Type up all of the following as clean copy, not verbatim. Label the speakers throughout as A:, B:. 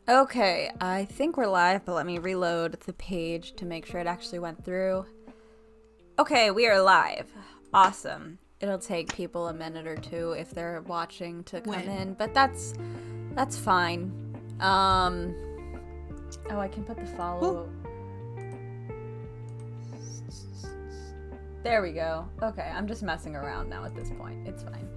A: Okay, I think we're live, but let me reload the page to make sure it actually went through. Okay, we are live. Awesome. It'll take people a minute or two if they're watching to come in, but that's fine. Oh, I can put the follow. There we go. Okay, I'm just messing around now at this point. It's fine.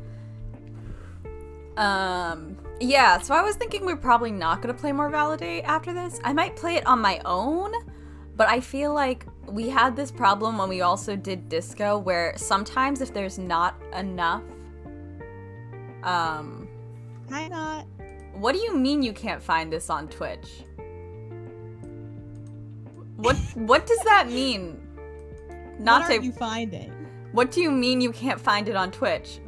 A: Yeah, so I was thinking we're probably not gonna play more Validate after this. I might play it on my own, but I feel like we had this problem when we also did Disco, where sometimes if there's not enough,
B: Hi, not.
A: What do you mean you can't find this on Twitch? What does that mean?
B: Not what are you finding?
A: What do you mean you can't find it on Twitch?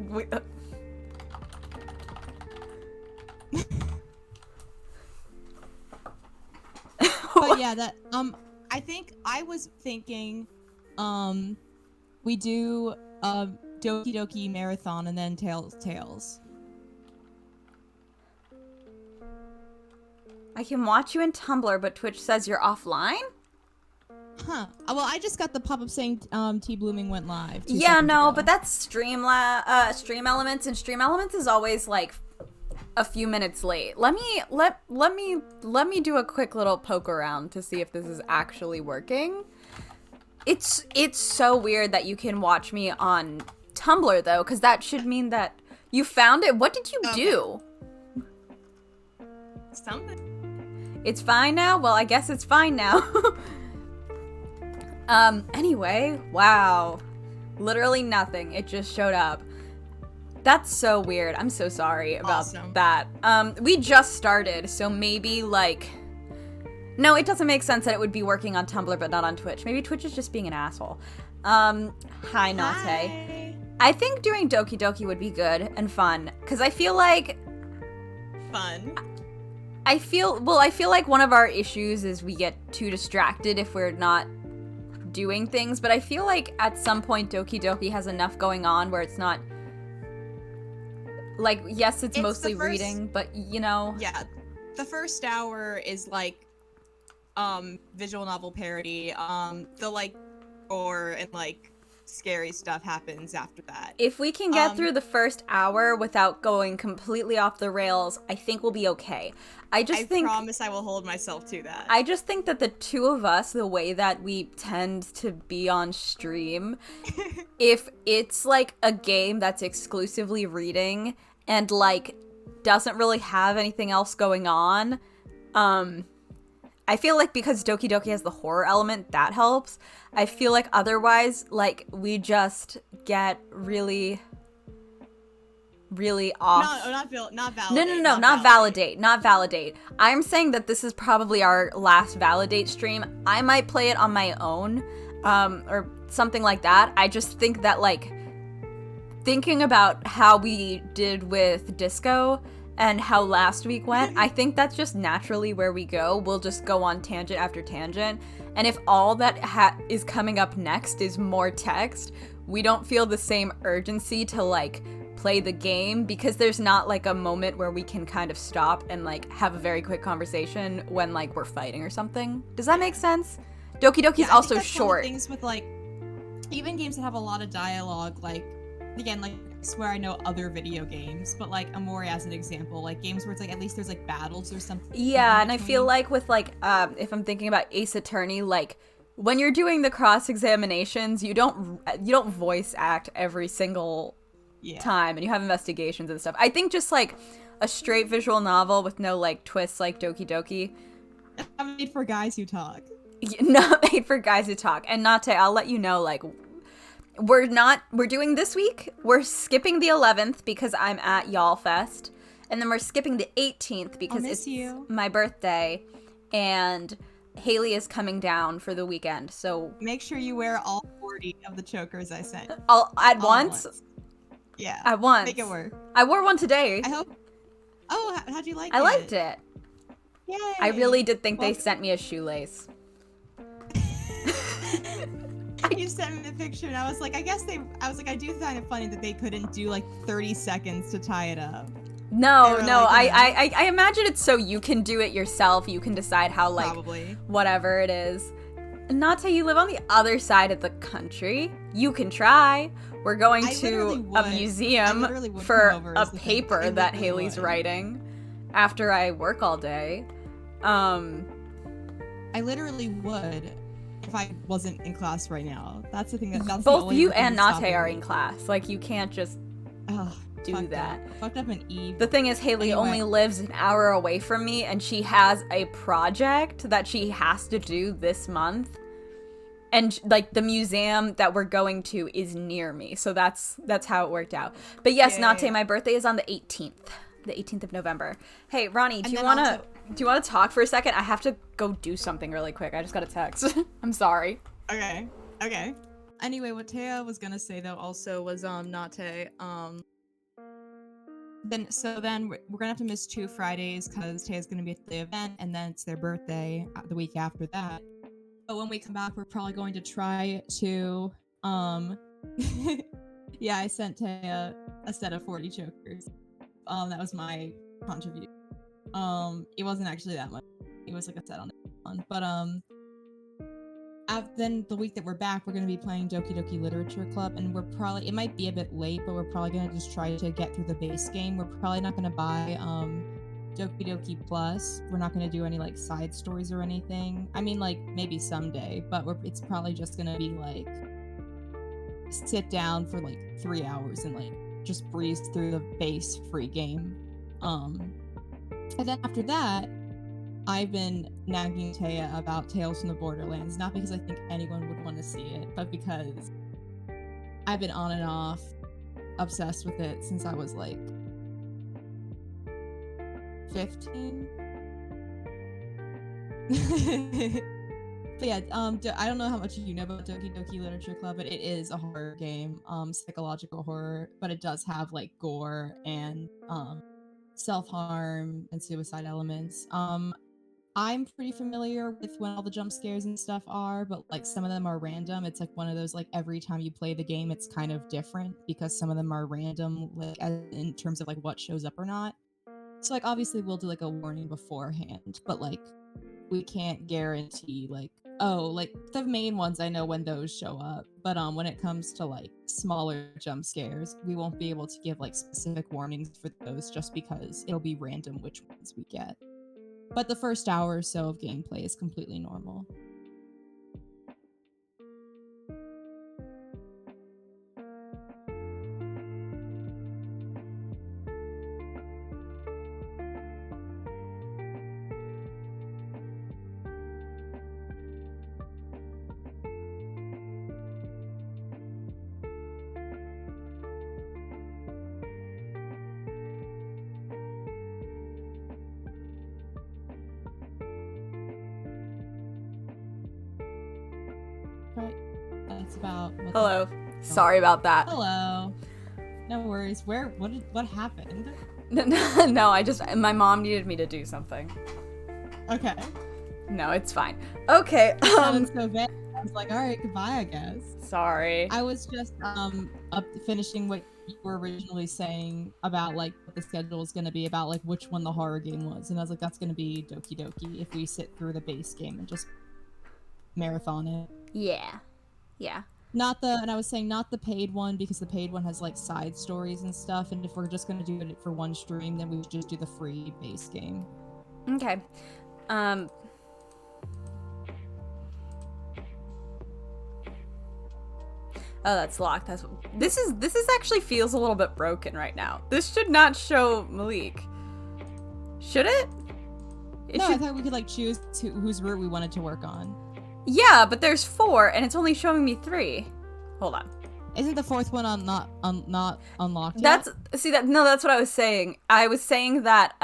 B: But yeah, that I think I was thinking, we do Doki Doki Marathon and then Tails.
A: I can watch you in Tumblr, but Twitch says you're offline?
B: Huh. Well, I just got the pop-up saying T Blooming went live.
A: Yeah, no, but that's Stream Elements, and Stream Elements is always like a few minutes late. Let me do a quick little poke around to see if this is actually working. It's so weird that you can watch me on Tumblr though, because that should mean that you found it. What did you do?
B: Something.
A: It's fine now? Well, I guess it's fine now. Anyway, wow. Literally nothing. It just showed up. That's so weird. I'm so sorry about that. We just started, so maybe, like... No, it doesn't make sense that it would be working on Tumblr but not on Twitch. Maybe Twitch is just being an asshole. Hi, Nate.
B: Hi.
A: I think doing Doki Doki would be good and fun, because I feel like...
B: Fun?
A: I feel like one of our issues is we get too distracted if we're not doing things, but I feel like at some point Doki Doki has enough going on where it's not... Like, yes, it's mostly reading, but, you know...
B: Yeah, the first hour is, like, visual novel parody. The, like, gore and, like, scary stuff happens after that.
A: If we can get through the first hour without going completely off the rails, I think we'll be okay. I
B: promise I will hold myself to that.
A: I just think that the two of us, the way that we tend to be on stream, if it's like a game that's exclusively reading and like doesn't really have anything else going on, I feel like because Doki Doki has the horror element, that helps. I feel like otherwise, like, we just get really off.
B: No, not validate.
A: No, not validate. Not validate. I'm saying that this is probably our last validate stream. I might play it on my own, or something like that. I just think that, like, thinking about how we did with Disco and how last week went, I think that's just naturally where we go. We'll just go on tangent after tangent. And if all that is coming up next is more text, we don't feel the same urgency to, like, play the game, because there's not, like, a moment where we can kind of stop and, like, have a very quick conversation when, like, we're fighting or something. Does that make sense? Doki Doki's also short.
B: Things with, like, even games that have a lot of dialogue, like, again, like, I swear I know other video games, but, like, Amori as an example, like, games where it's, like, at least there's, like, battles or something.
A: Yeah, and I feel like with, like, if I'm thinking about Ace Attorney, like, when you're doing the cross-examinations, you don't voice act every single time, and you have investigations and stuff. I think just, like, a straight visual novel with no, like, twists like Doki Doki.
B: Not made for guys who talk.
A: Not made for guys who talk. And Nate, I'll let you know, like, we're doing this week, we're skipping the 11th because I'm at Y'all Fest, and then we're skipping the 18th because it's my birthday, and Haley is coming down for the weekend, so...
B: Make sure you wear all 40 of the chokers I sent.
A: All at once?
B: Yeah.
A: At once.
B: Make it work.
A: I wore one today.
B: I hope... Oh, how'd you like it?
A: I liked it.
B: Yay!
A: I really did think they sent me a shoelace.
B: You sent me the picture, and I was like, I do find it funny that they couldn't do, like, 30 seconds to tie it up.
A: No,
B: were
A: no,
B: like,
A: I imagine it's so you can do it yourself. You can decide how, like,
B: probably.
A: whatever it is. Nate, you live on the other side of the country. You can try. We're going to a museum for a paper that Haley's writing after I work all day.
B: I literally would if I wasn't in class right now. That's the thing. That's
A: both you and Nate are in class. Like, you can't just do that.
B: Fucked up an Eve.
A: The thing is, Haley only lives an hour away from me, and she has a project that she has to do this month. And, like, the museum that we're going to is near me. So that's how it worked out. But yes, Nate, my birthday is on the 18th. The 18th of November. Hey, Ronnie, do you want to talk for a second? I have to go do something really quick. I just got a text. I'm sorry.
B: Okay. Anyway, what Taya was gonna say though also was Nate. Then we're gonna have to miss 2 Fridays because Taya's gonna be at the event, and then it's their birthday the week after that. But when we come back, we're probably going to try to yeah, I sent Taya a set of 40 chokers. That was my contribution. It wasn't actually that much. It was like a set on it. But then the week that we're back, we're gonna be playing Doki Doki Literature Club, and it might be a bit late, but we're probably gonna just try to get through the base game. We're probably not gonna buy Doki Doki Plus. We're not gonna do any like side stories or anything. I mean, like maybe someday, but it's probably just gonna be like sit down for like 3 hours and like just breeze through the base free game. And then after that, I've been nagging Taya about Tales from the Borderlands, not because I think anyone would want to see it, but because I've been on and off obsessed with it since I was like 15. But yeah, I don't know how much you know about Doki Doki Literature Club, but it is a horror game, psychological horror, but it does have like gore and self-harm and suicide elements. I'm pretty familiar with when all the jump scares and stuff are, but like some of them are random. It's like one of those like every time you play the game, it's kind of different because some of them are random, like in terms of like what shows up or not. So like obviously we'll do like a warning beforehand, but like we can't guarantee like, oh, like the main ones I know when those show up, but when it comes to like smaller jump scares, we won't be able to give like specific warnings for those just because it'll be random which ones we get. But the first hour or so of gameplay is completely normal. Right. That's about
A: Hello. Sorry about that.
B: Hello. No worries. What happened?
A: No, my mom needed me to do something.
B: Okay.
A: No, it's fine. Okay.
B: So bad. I was like, all right, goodbye, I guess.
A: Sorry.
B: I was just finishing what you were originally saying about like what the schedule is going to be about, like which one the horror game was, and I was like, that's going to be Doki Doki if we sit through the base game and just marathon it.
A: Yeah.
B: And I was saying not the paid one because the paid one has like side stories and stuff, and if we're just going to do it for one stream, then we should just do the free base game.
A: Okay. Oh, that's locked. This is actually feels a little bit broken right now. This should not show Malik. Should it?
B: I thought we could like choose whose route we wanted to work on.
A: Yeah, but there's 4 and it's only showing me 3. Hold on.
B: Isn't the 4th one not unlocked
A: yet?
B: That's
A: what I was saying. I was saying that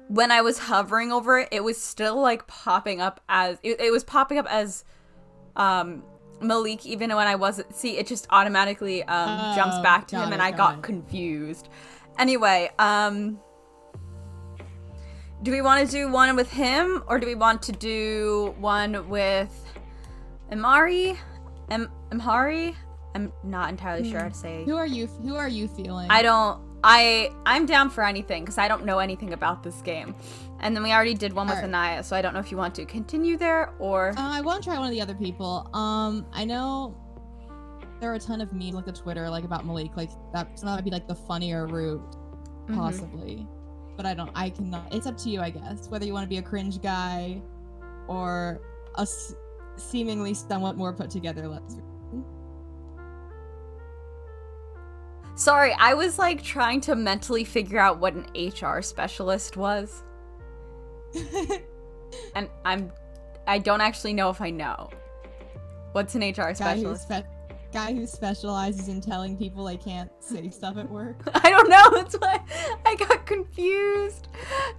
A: when I was hovering over it, it was still like popping up as it was popping up as Malik, even when I wasn't. See, it just automatically jumps back to him, and I got confused. Anyway, do we want to do one with him, or do we want to do one with Amhari? I'm not entirely sure how to say.
B: Who are you feeling?
A: I don't I'm down for anything because I don't know anything about this game. And then we already did one with Anaya, so I don't know if you want to continue there or...
B: I want to try one of the other people. I know there are a ton of memes like the Twitter like about Malik, like that would be like the funnier route, possibly. But I cannot. It's up to you, I guess, whether you want to be a cringe guy or a seemingly somewhat more put together lesbian.
A: Sorry, I was like trying to mentally figure out what an HR specialist was. And I don't actually know if I know. What's an HR specialist?
B: Guy who specializes in telling people they can't say stuff at work.
A: I don't know. That's why I got confused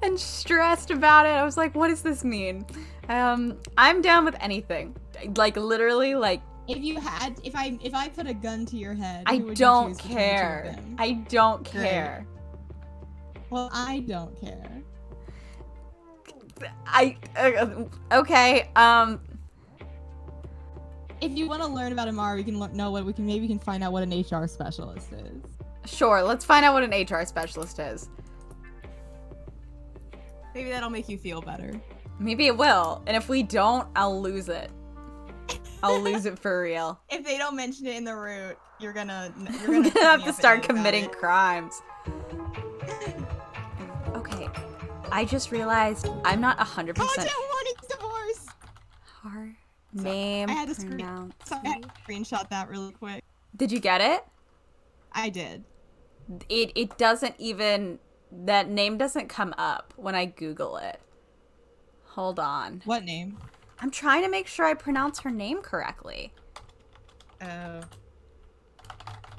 A: and stressed about it. I was like, what does this mean? I'm down with anything. Like literally, like
B: if I put a gun to your head,
A: I don't care. I don't care.
B: Well, I don't care.
A: Okay.
B: If you want to learn about Amara, we can maybe we can find out what an HR specialist is.
A: Sure, let's find out what an HR specialist is.
B: Maybe that'll make you feel better.
A: Maybe it will, and if we don't, I'll lose it. I'll lose it for real.
B: If they don't mention it in the route, you're gonna
A: have to start committing crimes. Okay, I just realized I'm not 100%.
B: Content warning, divorce.
A: Her name.
B: I had to screenshot that really quick.
A: Did you get it?
B: I did.
A: It doesn't even, that name doesn't come up when I Google it. Hold on.
B: What name?
A: I'm trying to make sure I pronounce her name correctly.
B: Oh.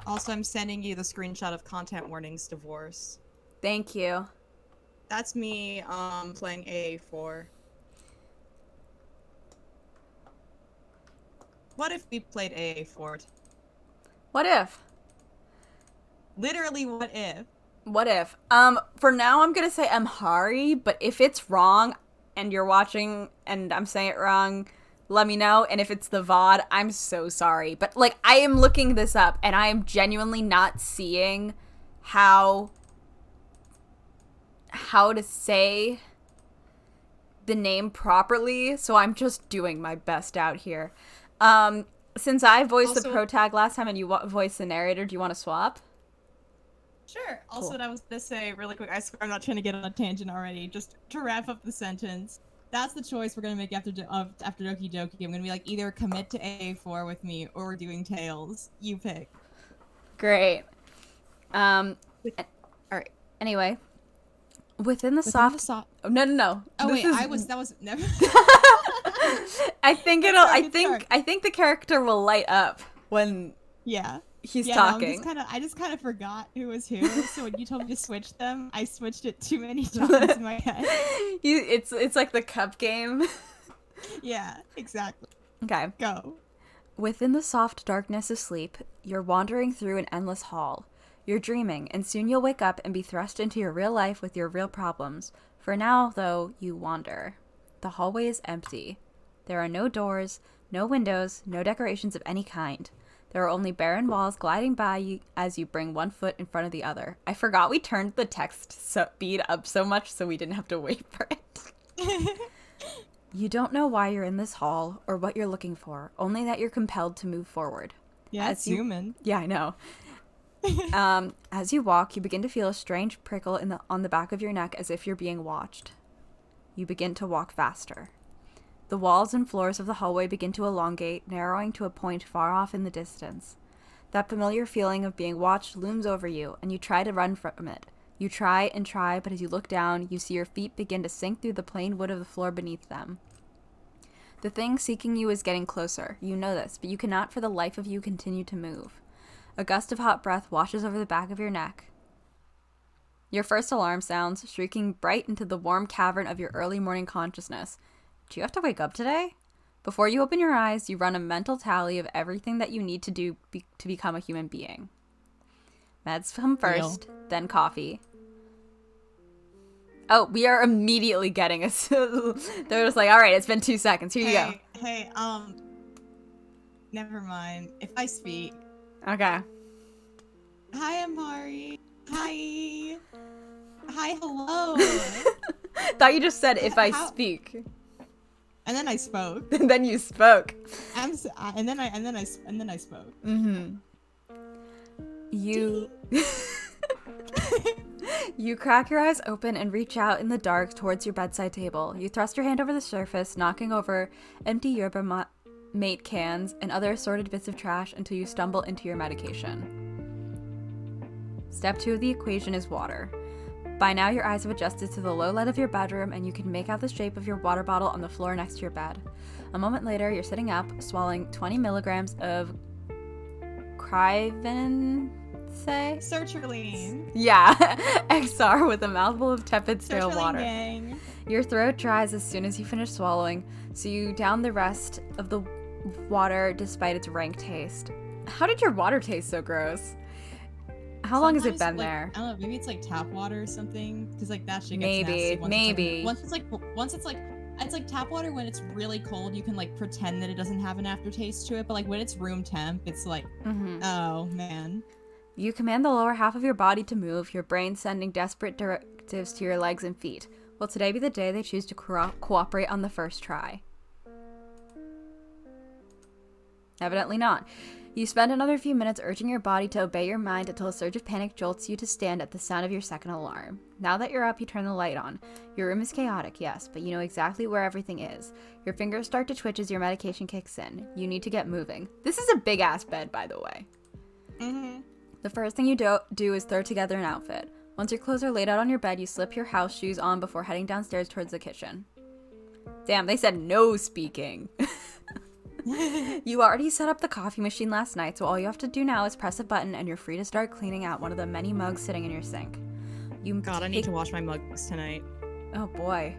B: Also, I'm sending you the screenshot of content warnings divorce.
A: Thank you.
B: That's me playing AA4. What if we played AA4?
A: What if?
B: Literally, what if?
A: What if? For now I'm gonna say Amhari, but if it's wrong and you're watching and I'm saying it wrong, let me know. And if it's the VOD, I'm so sorry. But like, I am looking this up and I am genuinely not seeing how to say the name properly, so I'm just doing my best out here. Since I voiced the protag last time and you voiced the narrator, do you want to swap?
B: Sure. Also,
A: Cool.
B: what I was gonna say really quick, I swear I'm not trying to get on a tangent already, just to wrap up the sentence. That's the choice we're gonna make after Doki Doki. I'm gonna be like, either commit to AA4 with me or we're doing Tails. You pick.
A: Great. All right. Anyway, within the soft. Oh, no.
B: Oh wait, that was never.
A: I think I think the character will light up when he's talking.
B: No, I just kind of forgot who was who. So when you told me to switch them, I switched it too many times in my head.
A: It's like the cup game.
B: Yeah, exactly.
A: Okay.
B: Go.
A: Within the soft darkness of sleep, you're wandering through an endless hall. You're dreaming, and soon you'll wake up and be thrust into your real life with your real problems. For now, though, you wander. The hallway is empty. There are no doors, no windows, no decorations of any kind. There are only barren walls gliding by you as you bring one foot in front of the other. I forgot we turned the text speed up so much so we didn't have to wait for it. You don't know why you're in this hall or what you're looking for, only that you're compelled to move forward.
B: Yeah, it's human.
A: Yeah, I know. As you walk, you begin to feel a strange prickle on the back of your neck as if you're being watched. You begin to walk faster. The walls and floors of the hallway begin to elongate, narrowing to a point far off in the distance. That familiar feeling of being watched looms over you, and you try to run from it. You try and try, but as you look down, you see your feet begin to sink through the plain wood of the floor beneath them. The thing seeking you is getting closer. You know this, but you cannot for the life of you continue to move. A gust of hot breath washes over the back of your neck. Your first alarm sounds, shrieking bright into the warm cavern of your early morning consciousness. Do you have to wake up today? Before you open your eyes, you run a mental tally of everything that you need to do to become a human being. Meds come first, then coffee. Oh, we are immediately getting us. They're just like, all right, it's been 2 seconds. Here you go.
B: Hey, never mind. If I speak.
A: Okay.
B: Hi, Amari. Hi. Hi, hello.
A: Thought you just said if I
B: How-
A: speak.
B: And then I spoke.
A: And then you spoke.
B: And then I spoke.
A: Mm-hmm. You crack your eyes open and reach out in the dark towards your bedside table. You thrust your hand over the surface, knocking over empty yerba mate cans and other assorted bits of trash until you stumble into your medication. Step 2 of the equation is water. By now, your eyes have adjusted to the low light of your bedroom, and you can make out the shape of your water bottle on the floor next to your bed. A moment later, you're sitting up, swallowing 20 milligrams of Criven, say?
B: Sertraline.
A: Yeah, XR with a mouthful of tepid stale
B: Sertraline
A: water.
B: gang.
A: Your throat dries as soon as you finish swallowing, so you down the rest of the water despite its rank taste. How did your water taste so gross? How long has it been there?
B: I don't know, maybe it's like tap water or something, because like that shit gets
A: Maybe,
B: nasty.
A: maybe.
B: Once it's like tap water when it's really cold, you can like pretend that it doesn't have an aftertaste to it, but like when it's room temp, it's like, oh man.
A: You command the lower half of your body to move, your brain sending desperate directives to your legs and feet. Will today be the day they choose to cooperate on the first try? Evidently not. You spend another few minutes urging your body to obey your mind until a surge of panic jolts you to stand at the sound of your second alarm. Now that you're up, you turn the light on. Your room is chaotic, yes, but you know exactly where everything is. Your fingers start to twitch as your medication kicks in. You need to get moving. This is a big-ass bed, by the way.
B: Mm-hmm.
A: The first thing you do is throw together an outfit. Once your clothes are laid out on your bed, you slip your house shoes on before heading downstairs towards the kitchen. Damn, they said no speaking. You already set up the coffee machine last night, so all you have to do now is press a button and you're free to start cleaning out one of the many mugs sitting in your sink.
B: God, I need to wash my mugs tonight.
A: Oh boy.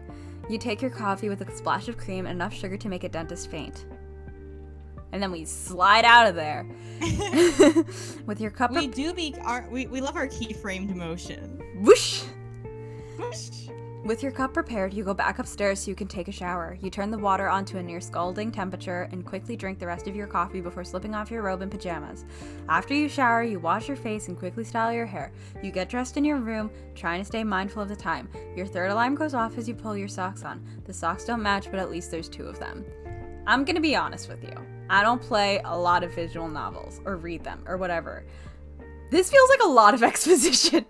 A: You take your coffee with a splash of cream and enough sugar to make a dentist faint. And then we slide out of there. With your cup
B: we love our key-framed motion.
A: Whoosh!
B: Whoosh.
A: With your cup prepared, you go back upstairs so you can take a shower. You turn the water onto a near scalding temperature and quickly drink the rest of your coffee before slipping off your robe and pajamas. After you shower, you wash your face and quickly style your hair. You get dressed in your room, trying to stay mindful of the time. Your third alarm goes off as you pull your socks on. The socks don't match, but at least there's 2 of them. I'm gonna be honest with you. I don't play a lot of visual novels or read them or whatever. This feels like a lot of exposition.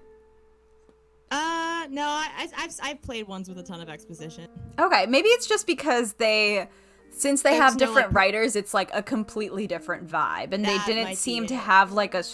B: No, I've played ones with a ton of exposition.
A: Okay, maybe it's just because since they have different writers, it's like a completely different vibe, and they didn't seem to have like a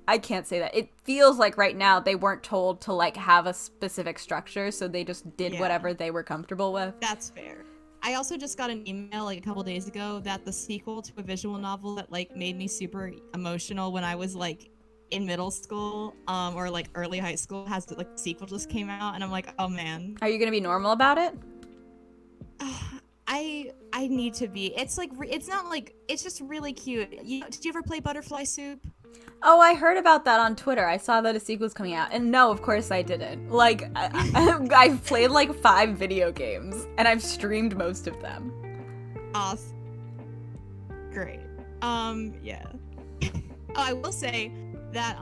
A: I can't say that. It feels like right now they weren't told to like have a specific structure, so they just did whatever they were comfortable with.
B: That's fair. I also just got an email like a couple days ago that the sequel to a visual novel that like made me super emotional when I was like in middle school or like early high school has like the sequel just came out, and I'm like, oh man.
A: Are you gonna be normal about it?
B: I need to be. It's like it's not like it's just really cute. Did you ever play Butterfly Soup?
A: Oh, I heard about that on Twitter. I saw that a sequel's coming out, and no, of course I didn't. Like I've played like 5 video games and I've streamed most of them.
B: Awesome. Great. Yeah. Oh, I will say that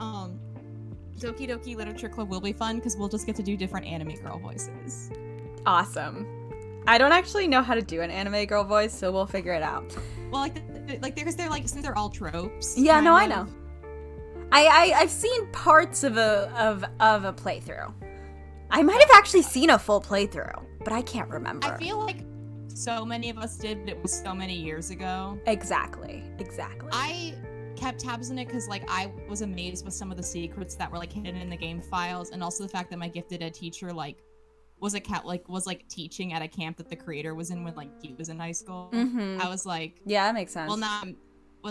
B: Doki Doki Literature Club will be fun because we'll just get to do different anime girl voices.
A: Awesome. I don't actually know how to do an anime girl voice, so we'll figure it out.
B: Well, because they're like since they're all tropes.
A: Yeah, no, I know. I've seen parts of a playthrough. I might have actually seen a full playthrough, but I can't remember.
B: I feel like so many of us did, but it was so many years ago.
A: Exactly.
B: I kept tabs on it because like I was amazed with some of the secrets that were like hidden in the game files, and also the fact that my gifted ed teacher was teaching at a camp that the creator was in when like he was in high school.
A: Mm-hmm.
B: I was like,
A: yeah, that makes sense.
B: Well,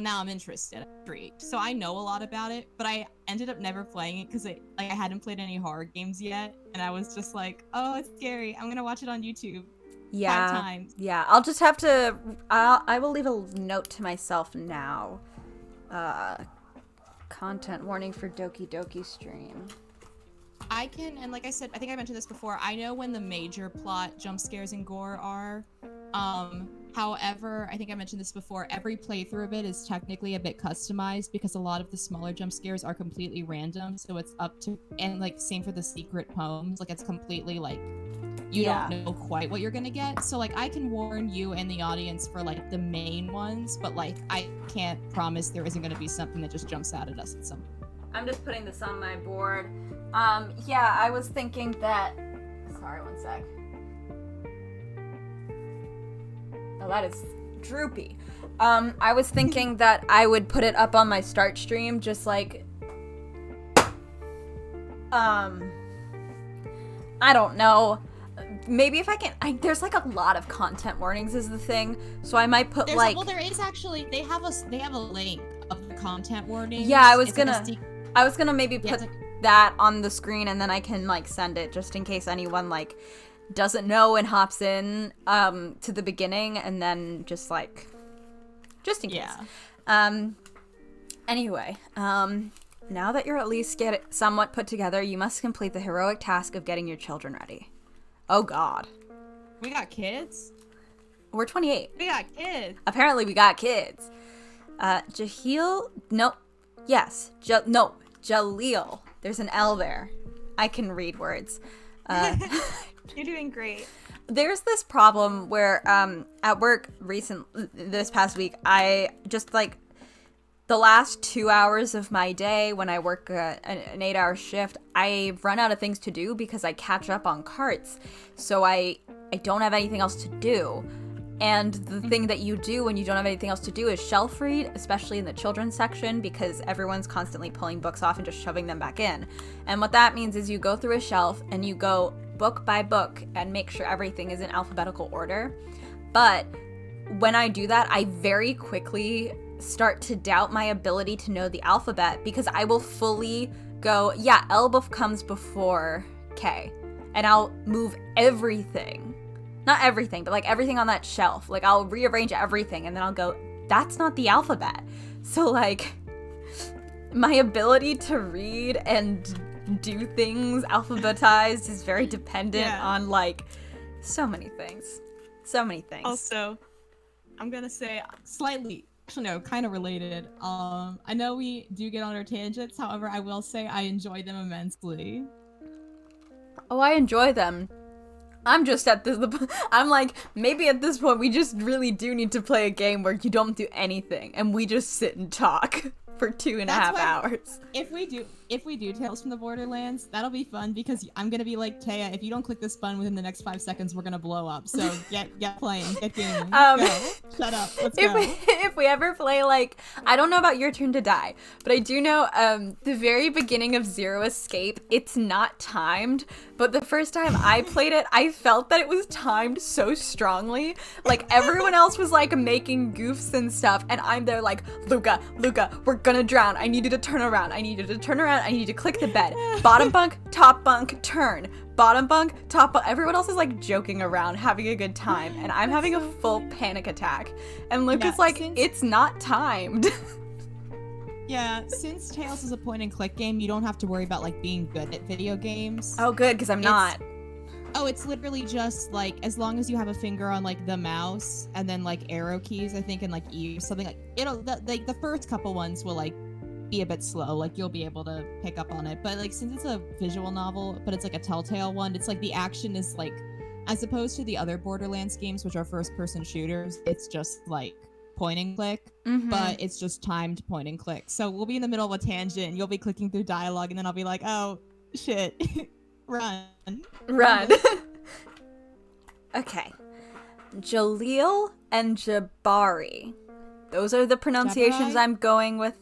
B: now I'm interested. I'm intrigued. So I know a lot about it, but I ended up never playing it because I hadn't played any horror games yet, and I was just like, oh, it's scary. I'm gonna watch it on YouTube. 5 times.
A: Yeah, I'll just have to. I will leave a note to myself now. Content warning for Doki Doki stream.
B: I can, and like I said, I think I mentioned this before, I know when the major plot jump scares and gore are, However, I think I mentioned this before, every playthrough of it is technically a bit customized because a lot of the smaller jump scares are completely random. So it's up to, and like same for the secret poems, like it's completely like, you don't know quite what you're gonna get. So like I can warn you and the audience for like the main ones, but like I can't promise there isn't gonna be something that just jumps out at us at some point.
A: I'm just putting this on my board. Yeah, I was thinking that, sorry, one sec. Oh, that is droopy. I was thinking that I would put it up on my start stream, just like, I don't know. Maybe if I can, there's like a lot of content warnings is the thing, so I might put
B: well, there is actually, they have a link of the content warnings.
A: Yeah, I was gonna maybe put that on the screen, and then I can like send it just in case anyone like doesn't know and hops in to the beginning, and then just in case. Anyway, now that you're at least somewhat put together, you must complete the heroic task of getting your children ready. Oh god.
B: We got kids?
A: We're 28.
B: We got kids.
A: Apparently we got kids. Jaleel. There's an L there. I can read words.
C: You're doing great.
A: There's this problem where at work this past week, I just like the last 2 hours of my day when I work an 8-hour shift, I run out of things to do because I catch up on carts. So I don't have anything else to do. And the thing that you do when you don't have anything else to do is shelf read, especially in the children's section, because everyone's constantly pulling books off and just shoving them back in. And what that means is you go through a shelf and you go book by book and make sure everything is in alphabetical order. But when I do that, I very quickly start to doubt my ability to know the alphabet, because I will fully go, yeah, L comes before K, and I'll move everything. Not everything, but like everything on that shelf. Like I'll rearrange everything and then I'll go, that's not the alphabet. So like my ability to read and do things alphabetized is very dependent on like so many things. So many things.
C: Also, I'm gonna say
B: slightly, no, kind of related. I know we do get on our tangents. However, I will say I enjoy them immensely.
A: Oh, I enjoy them. I'm just at this, I'm like, maybe at this point we just really do need to play a game where you don't do anything and we just sit and talk for 2.5 hours.
B: If we do Tales from the Borderlands, that'll be fun because I'm gonna be like, Taya, if you don't click this button within the next 5 seconds, we're gonna blow up. So get playing, get gaming. Go. Shut up. Let's go.
A: If we ever play, like, I don't know about Your Turn to Die, but I do know the very beginning of Zero Escape, it's not timed, but the first time I played it, I felt that it was timed so strongly. Like everyone else was like making goofs and stuff, and I'm there like, Luca, we're gonna drown. I need you to turn around. I need you to turn around. I need you to click the bed. Bottom bunk, top bunk, turn. Bottom bunk, top bunk. Everyone else is like joking around, having a good time, and I'm having a full panic attack. And Luca's like, it's not timed.
B: Yeah, since Tales is a point and click game, you don't have to worry about like being good at video games.
A: Oh, good, because I'm not.
B: It's literally just like as long as you have a finger on like the mouse and then like arrow keys, I think, and like E or something, like it'll like the first couple ones will like be a bit slow, like you'll be able to pick up on it. But like since it's a visual novel, but it's like a Telltale one, it's like the action is like, as opposed to the other Borderlands games, which are first-person shooters, it's just like point and click, but it's just timed point and click. So we'll be in the middle of a tangent and you'll be clicking through dialogue and then I'll be like, oh shit. Run.
A: Okay. Jaleel and Jabari. Those are the pronunciations I'm going with.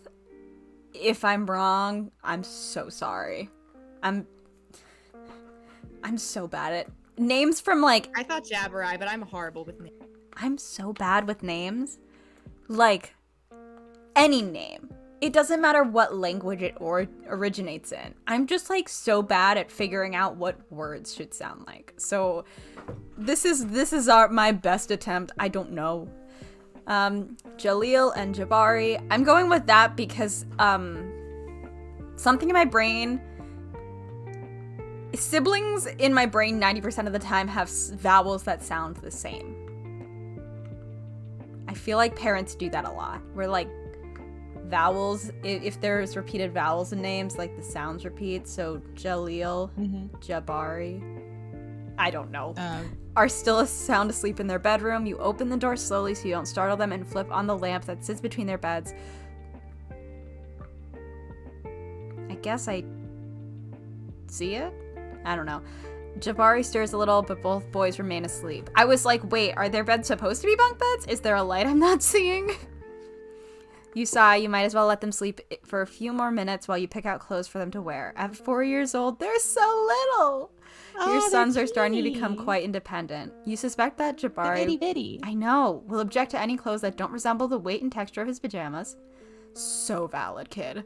A: If I'm wrong, I'm so sorry. I'm so bad at names from like...
C: I thought Jabari, but I'm horrible with names.
A: I'm so bad with names. Like, any name. It doesn't matter what language it originates in. I'm just like so bad at figuring out what words should sound like. So this is my best attempt. I don't know. Jaleel and Jabari. I'm going with that because something in my brain, siblings in my brain 90% of the time have vowels that sound the same. feel like parents do that a lot. Where like vowels, if there's repeated vowels in names, like the sounds repeat. So Jaleel, Jabari, I don't know, are still sound asleep in their bedroom. You open the door slowly so you don't startle them and flip on the lamp that sits between their beds. I guess I see it? I don't know. Jabari stirs a little, but both boys remain asleep. I was like, wait, are their beds supposed to be bunk beds? Is there a light I'm not seeing? You sigh, you might as well let them sleep for a few more minutes while you pick out clothes for them to wear. At 4 years old, they're so little! Your sons are starting to become quite independent. You suspect that Jabari...
B: Itty bitty.
A: I know. Will object to any clothes that don't resemble the weight and texture of his pajamas. So valid, kid.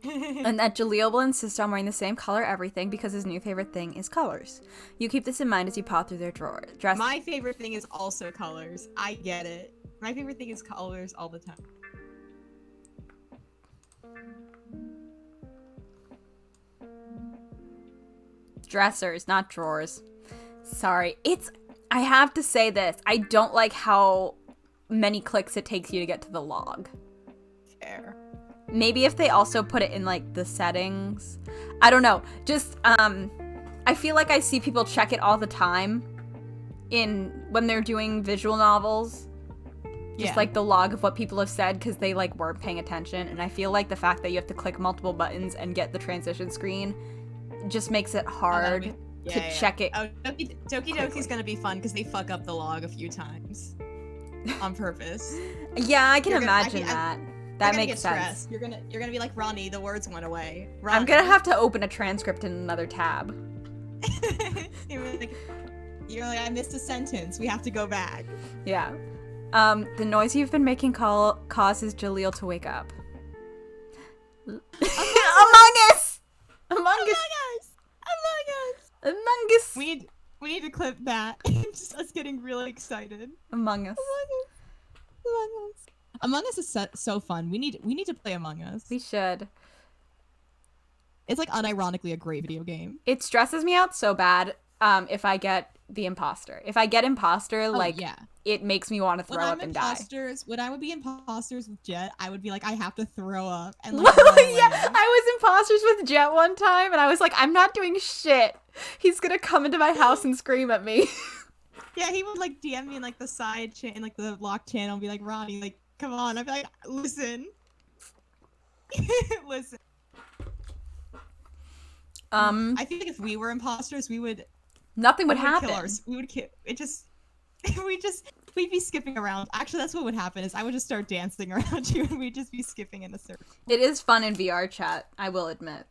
A: And that Jaleel will insist on wearing the same color everything because his new favorite thing is colors. You keep this in mind as you paw through their drawer.
C: My favorite thing is also colors. I get it. My favorite thing is colors all the time.
A: Dressers, not drawers. Sorry. I have to say this. I don't like how many clicks it takes you to get to the log.
C: Fair.
A: Maybe if they also put it in, like, the settings. I don't know. Just, I feel like I see people check it all the time when they're doing visual novels. Just, like, the log of what people have said because they, like, weren't paying attention. And I feel like the fact that you have to click multiple buttons and get the transition screen just makes it hard to check it.
C: Oh, Doki Doki's gonna be fun because they fuck up the log a few times. On purpose.
A: Yeah, I can imagine that. That makes sense.
C: You're gonna be like Ronnie. The words went away. Ronnie.
A: I'm gonna have to open a transcript in another tab.
C: you're like, I missed a sentence. We have to go back.
A: Yeah. The noise you've been making causes Jaleel to wake up. Among Us.
C: We need to clip that. Just us getting really excited.
A: Among Us.
B: Among Us is so fun. We need to play Among Us.
A: We should.
B: It's like unironically a great video game.
A: It stresses me out so bad if I get the imposter. If I get imposter, it makes me want to throw up and die.
B: When I would be imposters with Jet, I would be like, I have to throw up. And
A: Yeah, I was imposters with Jet one time, and I was like, I'm not doing shit. He's gonna come into my house and scream at me.
C: Yeah, he would like DM me in like the side in like the lock channel and be like, Ronnie, like, come on. I'd be like, listen. Listen. I feel like if we were imposters,
A: nothing would happen.
C: We would kill. We'd be skipping around. Actually, that's what would happen is I would just start dancing around you and we'd just be skipping in a circle.
A: It is fun in VR chat, I will admit.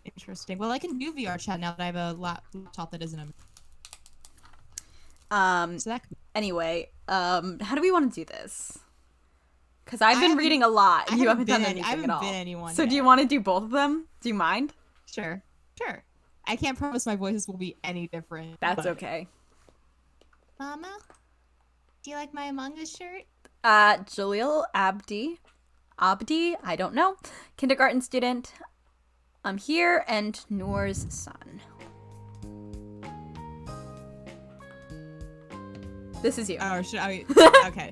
B: Interesting. Well, I can do VR chat now that I have a laptop that isn't
A: Anyway, how do we want to do this? Because I've been reading a lot and you haven't done anything at all. So do you want to do both of them? Do you mind?
C: Sure.
B: I can't promise my voices will be any different.
A: That's okay.
C: Mama, do you like my Among Us shirt?
A: Jaleel Abdi, I don't know. Kindergarten student. I'm here, and Noor's son. This is you.
C: Oh, should I? Okay.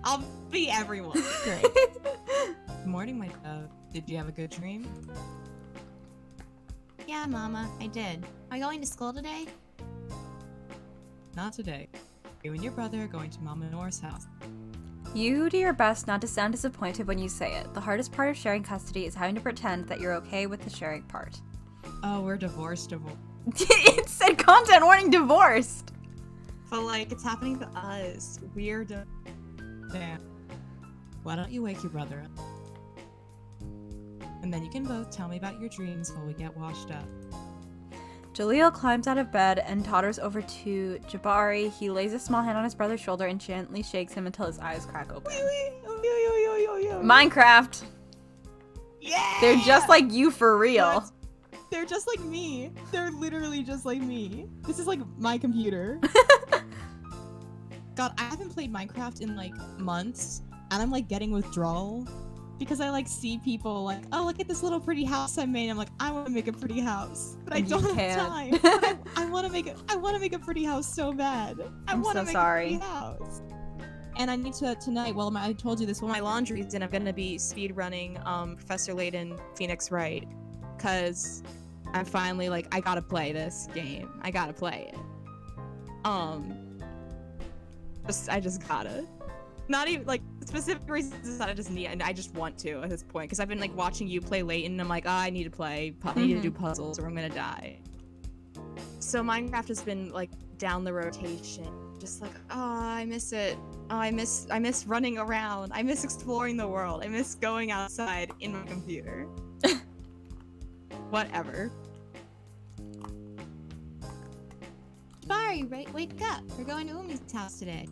C: I'll be everyone.
B: Great. Good morning, my dove. Did you have a good dream?
D: Yeah, Mama, I did. Are you going to school today?
B: Not today. You and your brother are going to Mama Nora's house.
A: You do your best not to sound disappointed when you say it. The hardest part of sharing custody is having to pretend that you're okay with the sharing part.
B: Oh, we're divorced.
A: It said content warning divorced.
C: But like, it's happening to us. Weird.
B: Damn. Why don't you wake your brother up? And then you can both tell me about your dreams while we get washed up.
A: Jaleel climbs out of bed and totters over to Jabari. He lays a small hand on his brother's shoulder and gently shakes him until his eyes crack open. Minecraft!
C: Yeah!
A: They're just like you for real.
B: They're just like me. They're literally just like me. This is like my computer. God, I haven't played Minecraft in like months, and I'm like getting withdrawal. Because I like see people like, oh, look at this little pretty house I made. I'm like, I want to make a pretty house, but I don't have time. I want to make a pretty house so bad.
A: I'm so sorry.
B: A pretty house. And I need to tonight. Well, I told you this. Well, my laundry's in. I'm gonna be speed running Professor Layton Phoenix Wright, cause I'm finally like I gotta play this game. I gotta play it. I just gotta. Not even like specific reasons that I just need, and I just want to at this point, because I've been like watching you play Layton, and I'm like, I need to play. I need to do puzzles, or I'm gonna die. So Minecraft has been like down the rotation. Just like, oh, I miss it. Oh, I miss running around. I miss exploring the world. I miss going outside in my computer. Whatever.
D: Jabari, wake up. We're going to Umi's house today.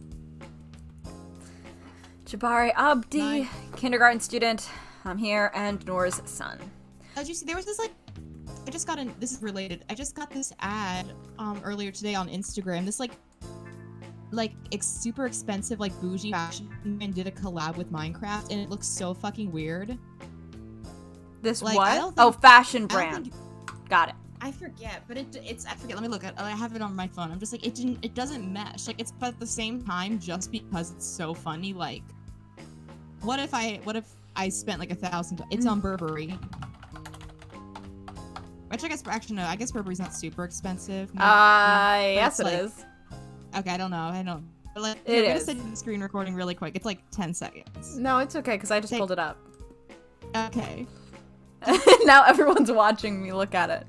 A: Jabari Abdi, kindergarten student. I'm here, and Noor's son.
B: Did you see there was this like I just got this is related. I just got this ad earlier today on Instagram. This like super expensive like bougie fashion and did a collab with Minecraft, and it looks so fucking weird.
A: This
B: like,
A: what? Oh, fashion brand. Got it.
B: I forget, but it's I forget. Let me look at. I have it on my phone. I'm just like it doesn't mesh. Like it's, but at the same time, just because it's so funny. Like, what if I spent like $1,000? It's on Burberry. Which I guess actually no. I guess Burberry's not super expensive.
A: Yes it is.
B: Okay, I don't know. But like,
A: I'm
B: gonna send you the screen recording really quick. It's like 10 seconds.
A: No, it's okay because I just pulled it up.
B: Okay.
A: Now everyone's watching me look at it.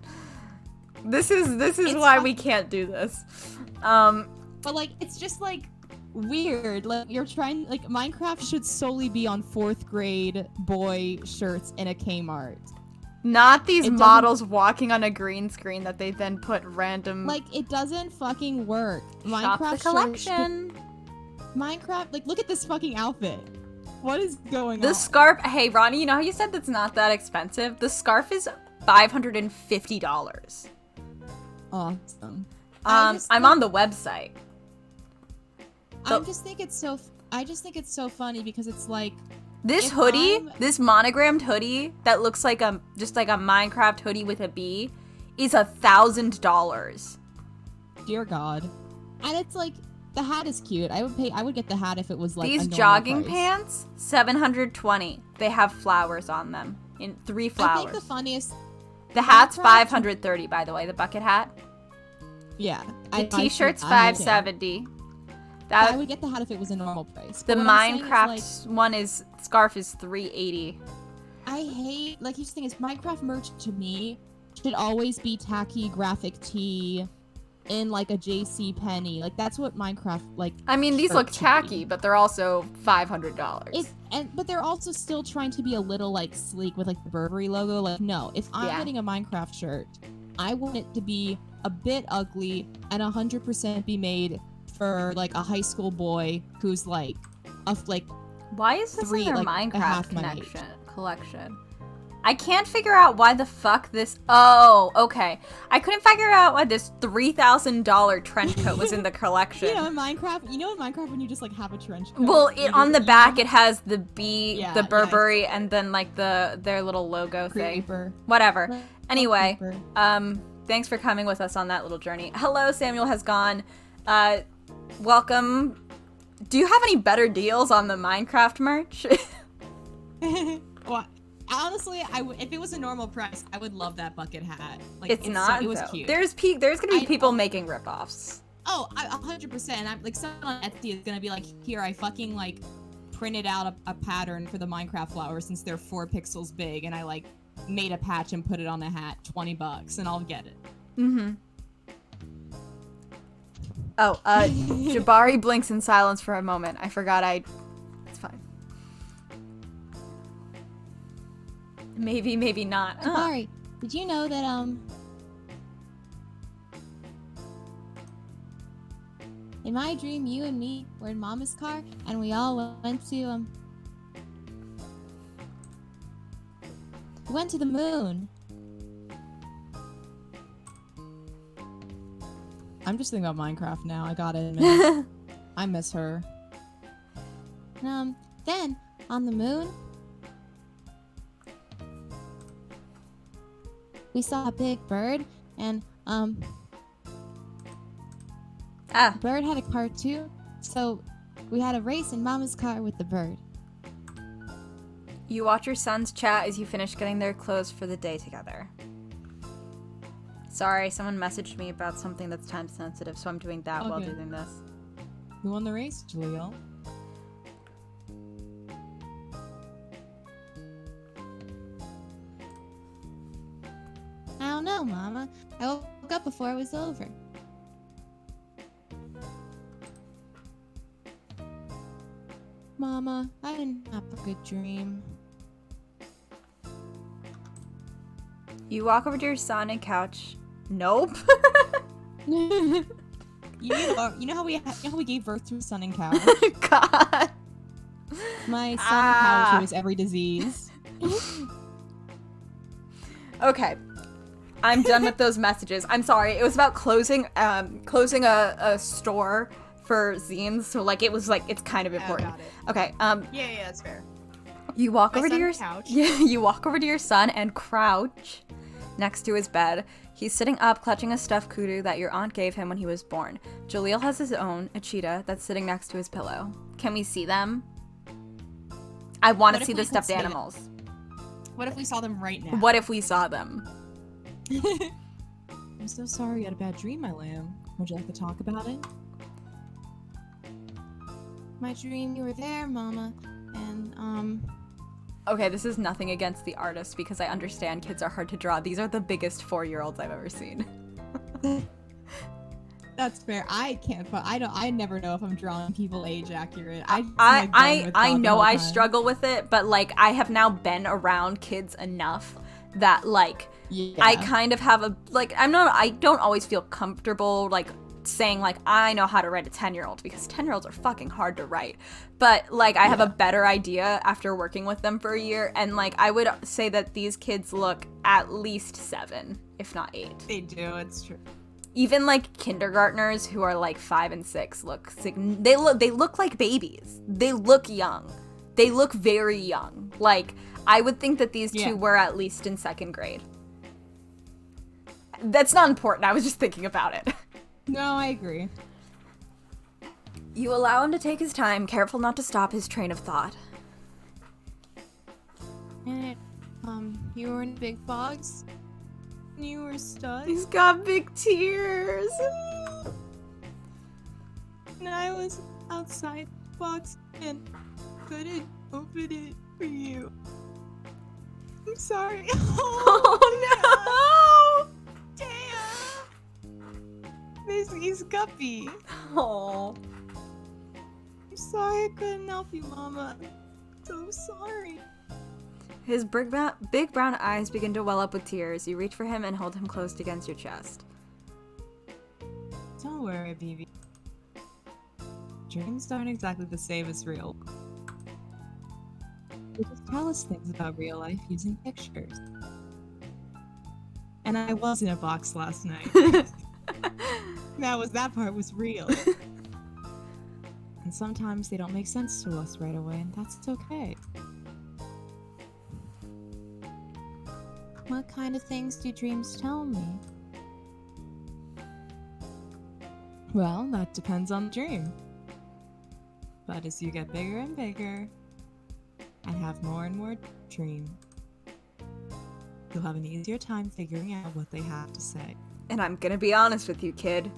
A: This is why we can't do this.
B: But like, it's just like weird. Like you're trying. Like Minecraft should solely be on 4th grade boy shirts in a Kmart.
A: Not these models walking on a green screen that they then put random.
B: Like it doesn't fucking work.
A: Shop the collection.
B: Minecraft, like look at this fucking outfit. What is going on?
A: The scarf. Hey Ronnie, you know how you said that's not that expensive? The scarf is $550.
B: Awesome.
A: I'm on the website.
B: I just think it's so funny because it's like
A: this hoodie, this monogrammed hoodie that looks like just like a Minecraft hoodie with a bee, is $1,000.
B: Dear God. And it's like the hat is cute. I would get the hat if it was like
A: these
B: a
A: jogging
B: price.
A: pants, $720. They have flowers on them, in 3 flowers.
B: I think the funniest.
A: The hat's $530, by the way. The bucket hat.
B: Yeah.
A: The t-shirt's $570.
B: I would get the hat if it was a normal price.
A: The Minecraft scarf is $380.
B: I hate, like, here's the thing is Minecraft merch to me should always be tacky graphic tee in like a JC Penney. Like that's what Minecraft like.
A: I mean, these look tacky, but they're also $500.
B: But they're also still trying to be a little like sleek with like the Burberry logo. Like no, if I'm getting a Minecraft shirt, I want it to be a bit ugly and 100% be made for like a high school boy who's like
A: why is this in their
B: like,
A: Minecraft collection? I can't figure out why the fuck this. Oh, okay. I couldn't figure out why this $3,000 trench coat was in the collection.
B: You know, in Minecraft when you just like have a trench coat.
A: Well, on the back it has the bee, the Burberry, and then like their little logo
B: Creeper.
A: thing. Whatever. Anyway, thanks for coming with us on that little journey. Hello, Samuel has gone. Welcome. Do you have any better deals on the Minecraft merch?
B: What? Honestly, if it was a normal price, I would love that bucket hat. Like
A: it's not.
B: It was cute.
A: There's gonna be people making ripoffs.
B: Oh, 100%. And I'm like, someone on Etsy is gonna be like, here, I fucking like printed out a pattern for the Minecraft flowers since they're 4 pixels big, and I like made a patch and put it on the hat, $20, and I'll get it.
A: Mm-hmm. Oh, Jabari blinks in silence for a moment. I forgot It's fine. Maybe not.
D: Jabari, did you know that, in my dream, you and me were in Mama's car, and we all went to, we went to the moon.
B: I'm just thinking about Minecraft now. I gotta admit. I miss her.
D: Then, on the moon, we saw a big bird, and, bird had a car too, so We had a race in Mama's car with the bird.
A: You watch your sons chat as you finish getting their clothes for the day together. Sorry, someone messaged me about something that's time sensitive, so I'm doing that while
B: Okay.
A: doing this.
B: Who won the race, Jaleel?
D: I don't know, Mama. I woke up before it was over. Mama, I didn't have a good dream.
A: You walk over to your son and couch. Nope.
B: You know how we gave birth to a son and couch?
A: God.
B: My son couch was every disease.
A: Okay. I'm done with those messages. I'm sorry. It was about closing a store for zines, so like it was like it's kind of important.
C: Got it.
A: Okay.
C: Yeah, that's fair.
A: You walk
C: My
A: over to
C: son
A: your
C: couch.
A: Yeah, you walk over to your son and crouch next to his bed. He's sitting up, clutching a stuffed kudu that your aunt gave him when he was born. Jaleel has his own, a cheetah, that's sitting next to his pillow. Can we see them? I want
C: What
A: to
C: if
A: see
C: we
A: the
C: could
A: stuffed
C: see them?
A: animals.
C: What if we saw them right now?
A: What if we saw them?
B: I'm so sorry you had a bad dream, my lamb. Would you like to talk about it?
D: My dream, you were there, Mama, and
A: Okay, this is nothing against the artist because I understand kids are hard to draw. These are the biggest 4-year-olds I've ever seen.
B: That's fair. I can't. But I never know if I'm drawing people age accurate.
A: I know I struggle with it, but like I have now been around kids enough that like
B: Yeah.
A: I kind of have a like I don't always feel comfortable like saying like I know how to write a 10-year-old because 10-year-olds are fucking hard to write. But like I have a better idea after working with them for a year, and like I would say that these kids look at least 7, if not 8.
C: They do. It's true.
A: Even like kindergartners who are like 5 and 6 they look like babies. They look young. They look very young. Like I would think that these two were at least in 2nd grade. That's not important. I was just thinking about it.
B: No, I agree.
A: You allow him to take his time, careful not to stop his train of thought.
D: and you were in big bogs.
C: You were stuck.
A: He's got big tears.
C: And I was outside the box and couldn't open it for you. I'm sorry.
A: Oh,
C: Damn. He's guppy.
A: no. Oh.
C: I'm sorry I couldn't help you, Mama. I'm so sorry.
A: His big brown eyes begin to well up with tears. You reach for him and hold him close against your chest.
B: Don't worry, baby. Dreams aren't exactly the same as real. They just tell us things about real life using pictures. And I was in a box last night. that part was real. And sometimes they don't make sense to us right away, and that's okay.
D: What kind of things do dreams tell me?
B: Well, that depends on the dream. But as you get bigger and bigger, and have more and more dreams, you'll have an easier time figuring out what they have to say.
A: And I'm gonna be honest with you, kid.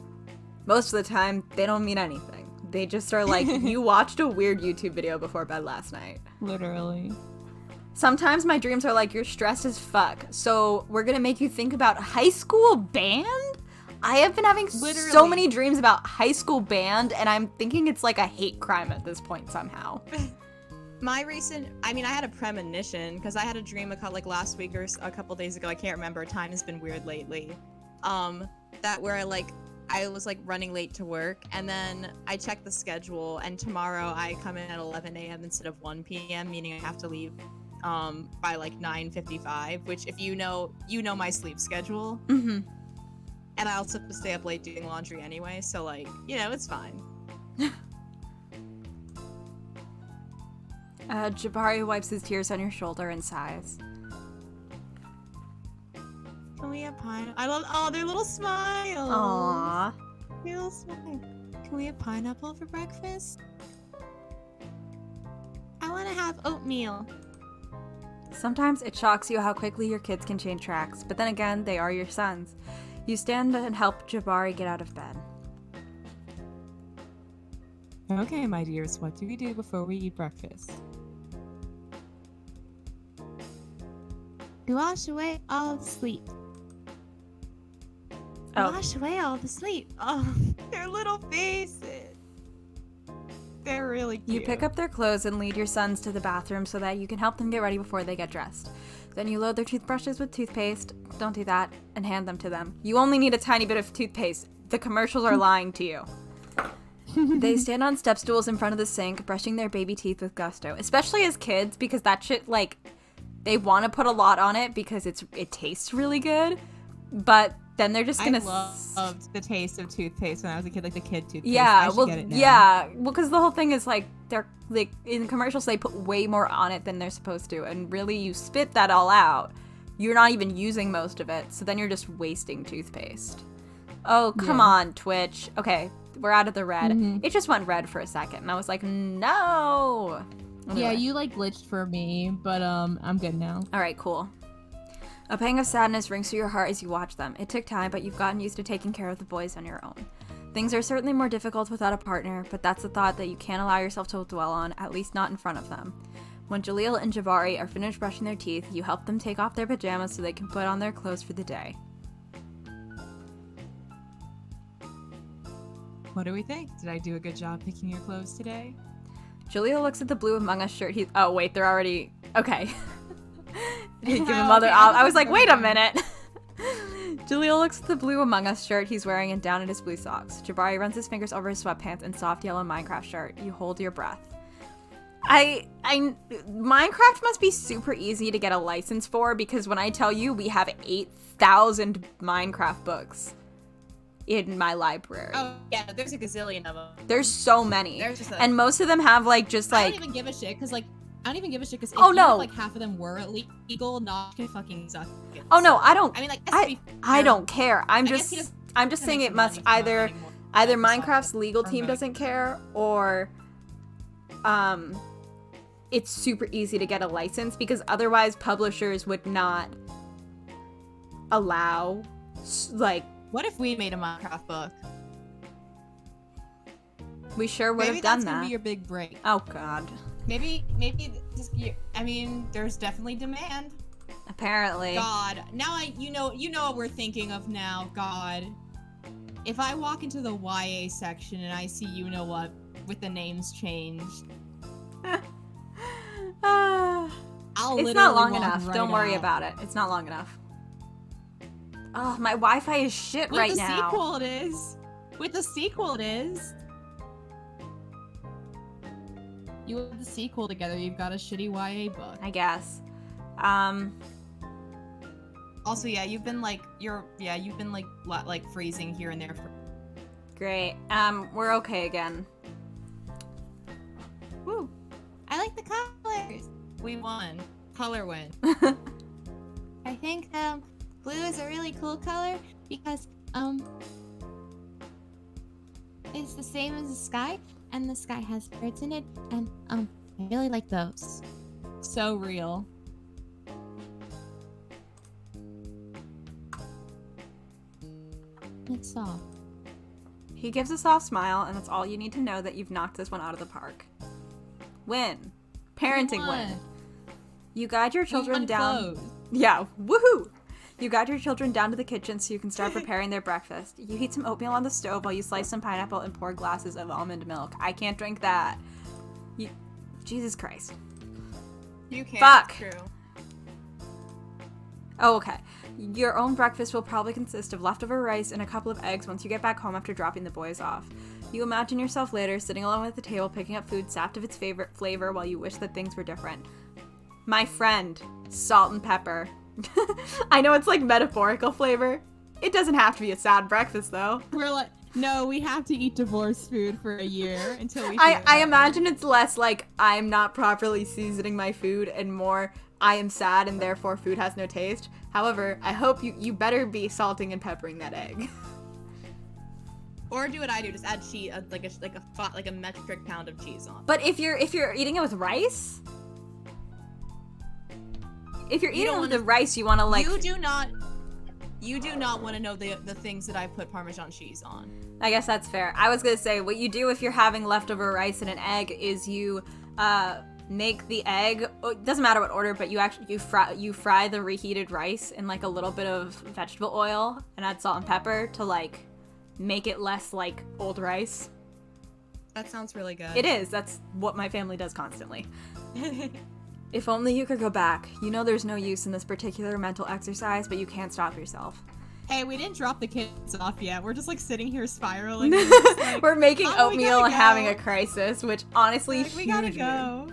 A: Most of the time, they don't mean anything. They just are like, you watched a weird YouTube video before bed last night.
B: Literally.
A: Sometimes my dreams are like, you're stressed as fuck, so we're gonna make you think about high school band? I have been having so
C: Literally.
A: many dreams about high school band, and I'm thinking it's like a hate crime at this point somehow.
C: My recent, I had a premonition because I had a dream like last week or a couple days ago. I can't remember. Time has been weird lately. That where I was like running late to work, and then I checked the schedule, and tomorrow I come in at 11 a.m. instead of 1 p.m., meaning I have to leave by like 9:55. Which, if you know my sleep schedule,
A: Mm-hmm.
C: and I also have to stay up late doing laundry anyway. So like, it's fine.
A: Jabari wipes his tears on your shoulder and sighs.
C: Can we have pineapple? I love their little smiles.
A: Aww.
C: Little smile.
D: Can we have pineapple for breakfast? I want to have oatmeal.
A: Sometimes it shocks you how quickly your kids can change tracks, but then again, they are your sons. You stand and help Jabari get out of bed.
B: Okay, my dears, what do we do before we eat breakfast?
D: We wash away all the sleep.
A: Oh.
D: Wash away all the sleep.
C: Oh, their little faces. They're really cute.
A: You pick up their clothes and lead your sons to the bathroom so that you can help them get ready before they get dressed. Then you load their toothbrushes with toothpaste, don't do that, and hand them to them. You only need a tiny bit of toothpaste. The commercials are lying to you. They stand on step stools in front of the sink, brushing their baby teeth with gusto, especially as kids, because that shit, like, they want to put a lot on it because it tastes really good, but then they're just gonna.
B: I loved the taste of toothpaste when I was a kid, like the kid toothpaste.
A: Yeah,
B: I should
A: well,
B: get it now.
A: yeah, well, because the whole thing is like they're like in commercials they put way more on it than they're supposed to, and really you spit that all out. You're not even using most of it, so then you're just wasting toothpaste. Oh, come on, Twitch. Okay, we're out of the red.
B: Mm-hmm.
A: It just went red for a second, and I was like, no. Anyway.
B: Yeah, you like glitched for me, but I'm good now.
A: All right, cool. A pang of sadness rings through your heart as you watch them. It took time, but you've gotten used to taking care of the boys on your own. Things are certainly more difficult without a partner, but that's a thought that you can't allow yourself to dwell on, at least not in front of them. When Jaleel and Jabari are finished brushing their teeth, you help them take off their pajamas so they can put on their clothes for the day.
B: What do we think? Did I do a good job picking your clothes today?
A: Jaleel looks at the blue Among Us shirt. Oh, wait, they're already... Okay. Give
B: Okay,
A: him other... I was like, wait a minute. Jaleel looks at the blue Among Us shirt he's wearing and down at his blue socks. Jabari runs his fingers over his sweatpants and soft yellow Minecraft shirt. You hold your breath. Minecraft must be super easy to get a license for, because when I tell you we have 8,000 Minecraft books in my library.
C: Oh, yeah, there's a gazillion of them.
A: There's so many.
C: There's just
A: And most of them have like just
B: I
A: like...
B: don't even give a shit, because like I don't even give a shit because
A: Oh, no.
B: like half of them were legal, not gonna fucking suck.
A: Oh no, I don't.
C: I mean, like,
A: I don't care. I'm
B: guess he
A: just
B: doesn't
A: saying
B: make
A: it
B: some
A: must
B: money from
A: either
B: anymore.
A: Minecraft's legal team
B: Okay.
A: doesn't care, or it's super easy to get a license, because otherwise publishers would not allow like...
B: What if we made a Minecraft book?
A: We sure would
B: Maybe
A: have done
B: that's gonna
A: that.
B: be your big break.
A: Oh god.
B: Maybe just I mean, there's definitely demand.
A: Apparently.
B: God, now you know what we're thinking of now. God, if I walk into the YA section and I see what with the names changed, I'll
A: It's
B: literally
A: not long
B: walk
A: enough.
B: right
A: Don't worry
B: out.
A: about it. It's not long enough. Oh, my Wi-Fi is shit
B: With
A: right
B: the
A: now.
B: sequel, it is. With the sequel, it is. You with the sequel together, you've got a shitty YA book.
A: I guess.
B: Also, yeah, you've been like freezing here and there for.
A: Great. We're okay again.
B: Woo!
D: I like the colors.
B: We won. Color win.
D: I think blue is a really cool color because it's the same as the sky, and the sky has birds in it, and I really like those.
B: So real.
D: It's soft.
A: He gives a soft smile, and that's all you need to know that you've knocked this one out of the park. Win. Parenting win. You guide your children down. Yeah, woohoo! You guide your children down to the kitchen so you can start preparing their breakfast. You heat some oatmeal on the stove while you slice some pineapple and pour glasses of almond milk. I can't drink that. Jesus Christ.
C: You can't.
A: Fuck.
C: It's true.
A: Oh, okay. Your own breakfast will probably consist of leftover rice and a couple of eggs once you get back home after dropping the boys off. You imagine yourself later sitting alone at the table picking up food sapped of its favorite flavor while you wish that things were different. My friend, salt and pepper. I know it's like metaphorical flavor. It doesn't have to be a sad breakfast though.
B: We're like, no, we have to eat divorce food for a year until we.
A: I imagine it's less like I'm not properly seasoning my food and more I am sad and therefore food has no taste. However, I hope you better be salting and peppering that egg.
C: Or do what I do, just add cheese, like a metric pound of cheese on.
A: But if you're eating it with rice, if you're eating it with the rice, you want to like.
C: You do not want to know the things that I put Parmesan cheese on.
A: I guess that's fair. I was gonna say what you do if you're having leftover rice and an egg is you make the egg. It doesn't matter what order, but you fry the reheated rice in like a little bit of vegetable oil and add salt and pepper to like make it less like old rice.
C: That sounds really good.
A: It is. That's what my family does constantly. If only you could go back. You know there's no use in this particular mental exercise, but you can't stop yourself.
B: Hey, we didn't drop the kids off yet. We're just like sitting here spiraling. Like,
A: we're making oatmeal and having a
B: go.
A: crisis, which honestly,
B: we gotta go.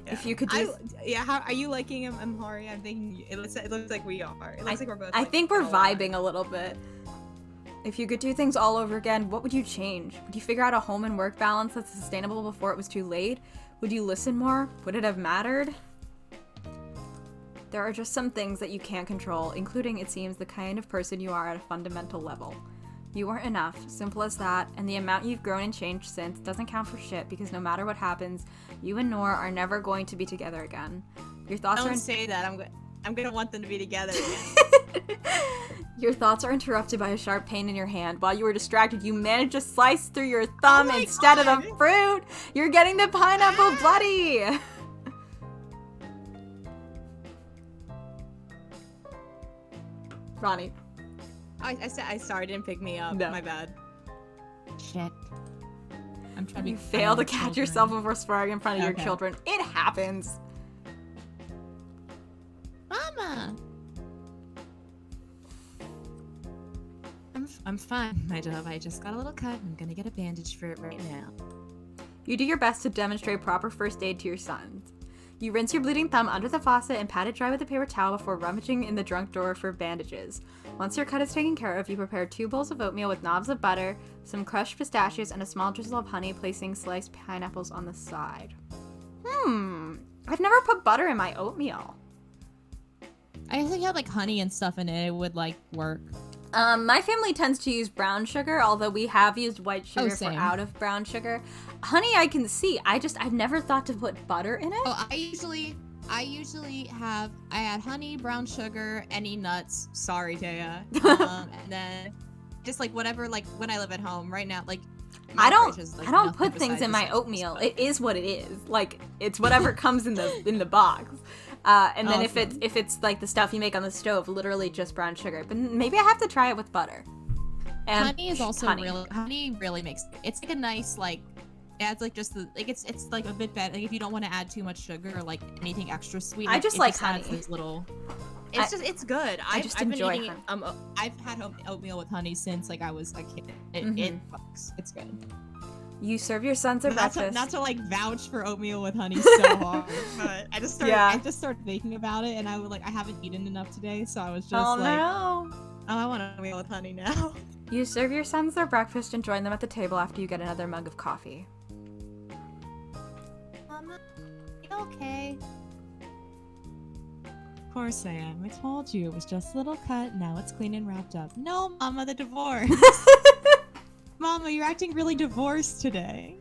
A: If you could do...
C: How are you liking Amhari? I'm thinking it looks like we are. It looks like we're both.
A: I think we're vibing a little bit. If you could do things all over again, what would you change? Would you figure out a home and work balance that's sustainable before it was too late? Would you listen more? Would it have mattered? There are just some things that you can't control, including, it seems, the kind of person you are at a fundamental level. You weren't enough, simple as that, and the amount you've grown and changed since doesn't count for shit because no matter what happens, you and Noor are never going to be together again. Your thoughts
C: Don't say that. I'm gonna want them to be together again.
A: Your thoughts are interrupted by a sharp pain in your hand. While you were distracted, you managed to slice through your thumb instead of the fruit. You're getting the pineapple bloody. Ronnie.
C: I sorry, didn't pick me up.
A: No.
C: My bad.
B: Shit. I'm trying to
A: You
B: be
A: fail to catch
B: children.
A: yourself before sparring in front of your
B: Okay.
A: children. It happens.
D: Mama.
C: I'm fine, my dove. I just got a little cut. I'm gonna get a bandage for it right now.
A: You do your best to demonstrate proper first aid to your sons. You rinse your bleeding thumb under the faucet and pat it dry with a paper towel before rummaging in the trunk drawer for bandages. Once your cut is taken care of, you prepare 2 bowls of oatmeal with knobs of butter, some crushed pistachios, and a small drizzle of honey, placing sliced pineapples on the side. I've never put butter in my oatmeal.
B: I think had like honey and stuff in it, it would like work.
A: My family tends to use brown sugar, although we have used white sugar for
B: same.
A: out of brown sugar. Honey, I can see. I've never thought to put butter in it.
B: Oh, I usually I add honey, brown sugar, any nuts. Sorry, Taya. And then just like whatever, like when I live at home right now, like
A: I
B: my
A: don't
B: fridge is, like,
A: I don't
B: nothing
A: put things
B: besides
A: in my
B: essentials,
A: oatmeal.
B: but-
A: It is what it is. Like it's whatever comes in the box. And then if
B: Awesome.
A: it's like the stuff you make on the stove, literally just brown sugar. But maybe I have to try it with butter. And
B: honey is also
A: honey.
B: honey really makes it's like a nice like adds like just the like it's like a bit better like if you don't want to add too much sugar or like anything extra sweet.
A: I just
B: it
A: like
B: adds
A: honey.
B: this little.
C: It's good.
A: just
C: I've
A: enjoy
C: been eating
A: honey.
B: I've had oatmeal with honey since like I was a kid. It fucks. It's good.
A: You serve your sons their breakfast.
B: Not to like vouch for oatmeal with honey so hard, but I just started thinking about it and I haven't eaten enough today, so I was just
A: oh
B: like,
A: no.
C: Oh, I want oatmeal with honey now.
A: You serve your sons their breakfast and join them at the table after you get another mug of coffee.
D: Mama, you okay?
B: Of course I am. I told you it was just a little cut. Now it's clean and wrapped up. No, Mama, the divorce. Mama, you're acting really divorced today.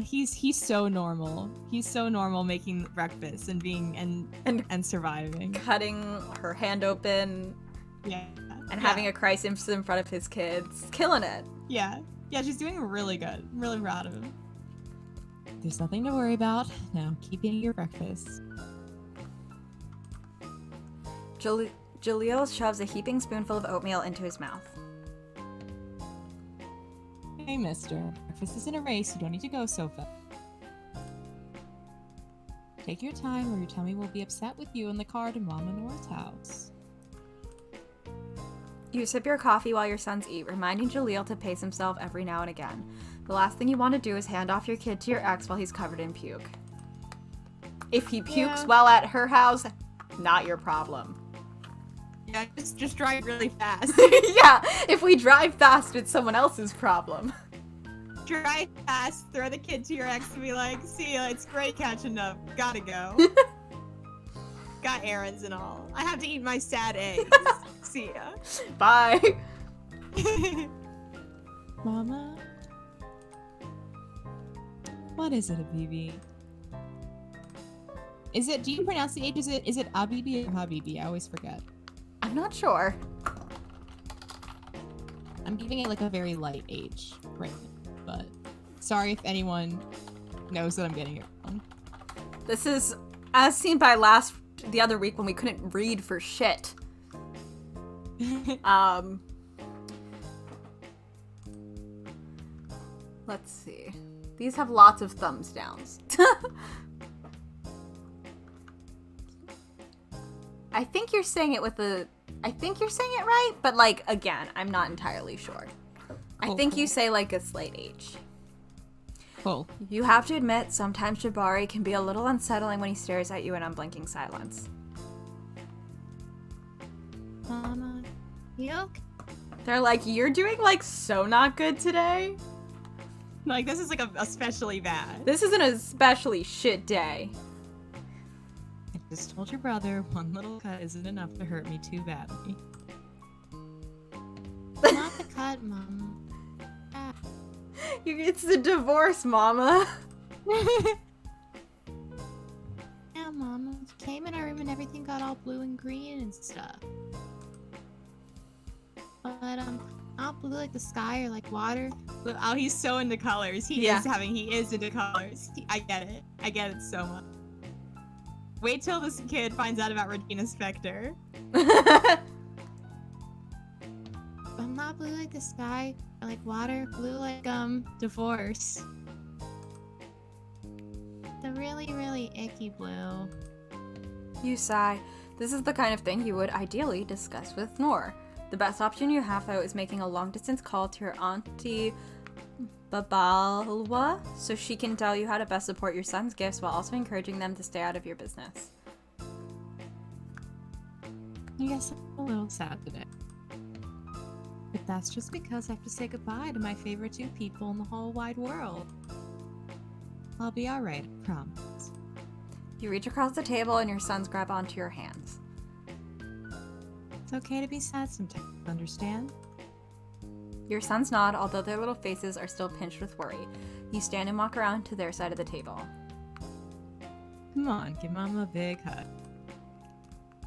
B: He's so normal. He's so normal making breakfast and being and surviving.
A: Cutting her hand open
B: Yeah.
A: and having a crisis in front of his kids. Killing it.
B: Yeah. Yeah, she's doing really good. I'm really proud of him. There's nothing to worry about. Now keep eating your breakfast.
A: Jaleel shoves a heaping spoonful of oatmeal into his mouth.
B: Hey, mister. Breakfast isn't a race. You don't need to go so fast. Take your time or your tummy will be upset with you in the car to Mama Nora's house.
A: You sip your coffee while your sons eat, reminding Jaleel to pace himself every now and again. The last thing you want to do is hand off your kid to your ex while he's covered in puke. If he pukes while at her house, not your problem.
C: Yeah, just drive really fast.
A: Yeah, if we drive fast, it's someone else's problem.
C: Drive fast, throw the kid to your ex and be like, see ya, it's great catching up. Gotta go. Got errands and all. I have to eat my sad eggs. See ya.
A: Bye.
B: Mama? What is it, Habibi? Do you pronounce the H? Is it Habibi or Habibi? I always forget.
A: I'm not sure.
B: I'm giving it like a very light H right now, but sorry if anyone knows that I'm getting it wrong.
A: This is as seen by the other week when we couldn't read for shit. Let's see. These have lots of thumbs downs. I think you're saying it right, but like, again, I'm not entirely sure. I think you say like a slight H.
B: Cool.
A: You have to admit, sometimes Jabari can be a little unsettling when he stares at you in unblinking silence.
D: Mama, you okay?
A: They're like, you're doing like so not good today.
C: Like, this is like especially bad.
A: This is an especially shit day.
B: I just told your brother one little cut isn't enough to hurt me too badly.
D: Not the cut, Mama.
A: It's the divorce, Mama.
D: Yeah, Mama. She came in our room and everything got all blue and green and stuff. But, not blue like the sky or like water.
C: Oh, he's so into colors. He
A: Yeah.
C: is into colors. I get it. I get it so much. Wait till this kid finds out about Regina Spektor.
D: I'm not blue like the sky or like water. Blue like, divorce. The really, really icky blue.
A: You sigh. This is the kind of thing you would ideally discuss with Noor. The best option you have, though, is making a long-distance call to your auntie Babalwa so she can tell you how to best support your son's gifts while also encouraging them to stay out of your business.
B: I guess I'm a little sad today. But that's just because I have to say goodbye to my favorite two people in the whole wide world. I'll be alright, I promise.
A: You reach across the table and your sons grab onto your hands.
B: It's okay to be sad sometimes, understand?
A: Your sons nod, although their little faces are still pinched with worry. You stand and walk around to their side of the table.
B: Come on, give Mama a big hug.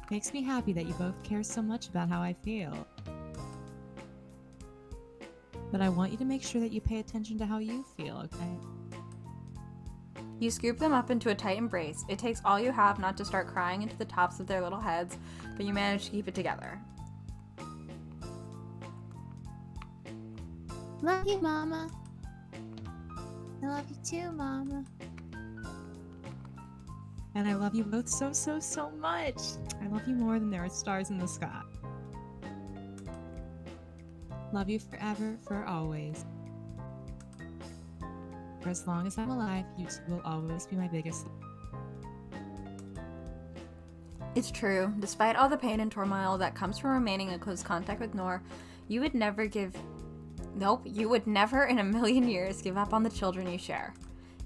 B: Makes me happy that you both care so much about how I feel. But I want you to make sure that you pay attention to how you feel, okay?
A: You scoop them up into a tight embrace. It takes all you have not to start crying into the tops of their little heads, but you manage to keep it together.
D: Love you, Mama. I love you too, Mama.
B: And I love you both so, so, so much. I love you more than there are stars in the sky. Love you forever, for always. For as long as I'm alive, you two will always be my biggest.
A: It's true. Despite all the pain and turmoil that comes from remaining in close contact with Noor, you would never in a million years give up on the children you share.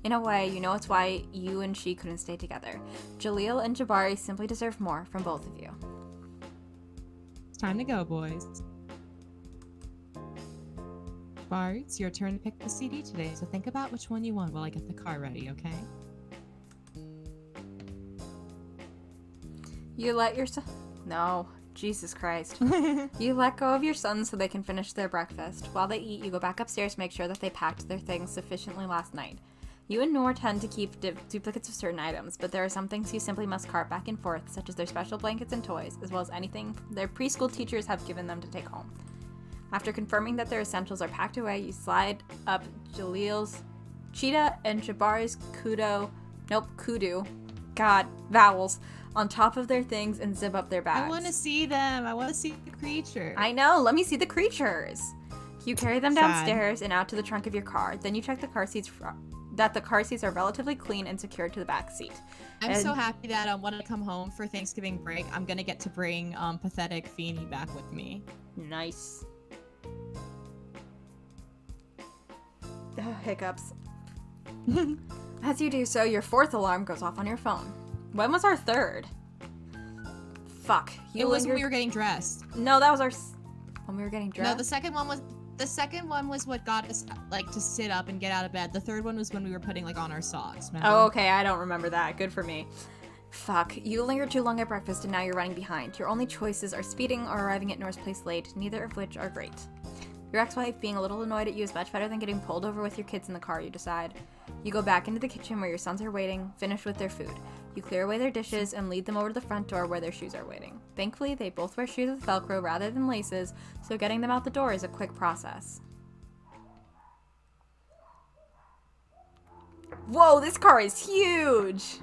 A: In a way, you know it's why you and she couldn't stay together. Jaleel and Jabari simply deserve more from both of you.
B: It's time to go, boys. Jabari, it's your turn to pick the CD today, so think about which one you want while I get the car ready, okay?
A: You let your son... No. Jesus Christ. You let go of your sons so they can finish their breakfast. While they eat, you go back upstairs to make sure that they packed their things sufficiently last night. You and Noor tend to keep duplicates of certain items, but there are some things you simply must cart back and forth, such as their special blankets and toys, as well as anything their preschool teachers have given them to take home. After confirming that their essentials are packed away, you slide up Jaleel's cheetah and Jabari's kudu, God, vowels, on top of their things and zip up their bags.
B: I want to see them. I want to see the creature.
A: I know, let me see the creatures. You carry them
B: Sad.
A: downstairs and out to the trunk of your car. Then you check the car seats that the car seats are relatively clean and secured to the back seat.
C: I'm so happy that when I come home for Thanksgiving break, I'm gonna get to bring pathetic Feeny back with me.
A: Nice. Hiccups. As you do so, your fourth alarm goes off on your phone. When was our third? Fuck.
C: It was when we were getting dressed.
A: No, that was our... when we were getting dressed?
C: No, the second one was what got us like to sit up and get out of bed. The third one was when we were putting like on our socks. Remember?
A: Oh, okay. I don't remember that. Good for me. Fuck. You lingered too long at breakfast and now you're running behind. Your only choices are speeding or arriving at Norse Place late, neither of which are great. Your ex-wife being a little annoyed at you is much better than getting pulled over with your kids in the car, you decide. You go back into the kitchen where your sons are waiting, finished with their food. You clear away their dishes and lead them over to the front door where their shoes are waiting. Thankfully, they both wear shoes with Velcro rather than laces, so getting them out the door is a quick process. Whoa, this car is huge!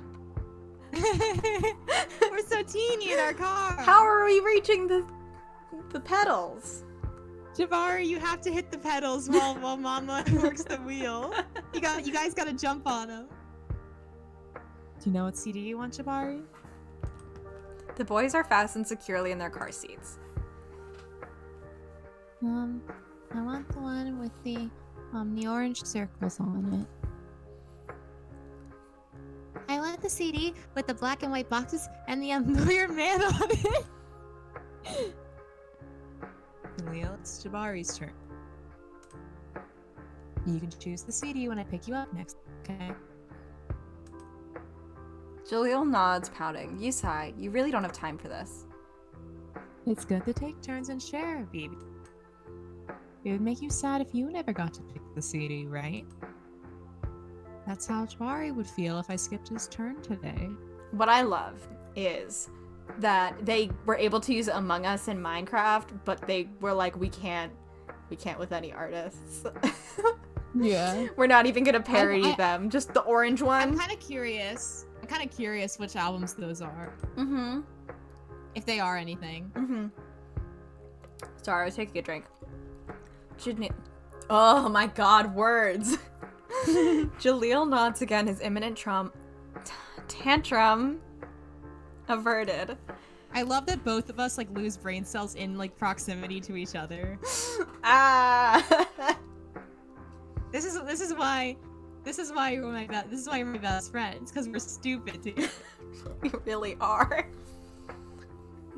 C: We're so teeny in our car.
A: How are we reaching the pedals?
C: Jabari, you have to hit the pedals while Mama works the wheel. You guys gotta jump on them. Do you know what CD you want, Jabari?
A: The boys are fastened securely in their car seats.
D: I want the one with the orange circles on it. I want the CD with the black and white boxes and the weird man on it.
C: Leo, it's Jabari's turn. You can choose the CD when I pick you up next, okay?
A: Jaleel nods, pouting. You sigh. You really don't have time for this.
C: It's good to take turns and share, baby. It would make you sad if you never got to pick the CD, right? That's how Jabari would feel if I skipped his turn today.
A: What I love is that they were able to use Among Us in Minecraft, but they were like, we can't with any artists.
B: Yeah.
A: We're not even gonna parody them. Just the orange one.
C: I'm kind of curious which albums those are.
A: Mm-hmm.
C: If they are anything.
A: Mm-hmm. Sorry, I was taking a drink. Oh my god, words. Jaleel nods again, his imminent tantrum averted.
C: I love that both of us like lose brain cells in like proximity to each other. This is why you're my best friends, because we're stupid too.
A: We really are.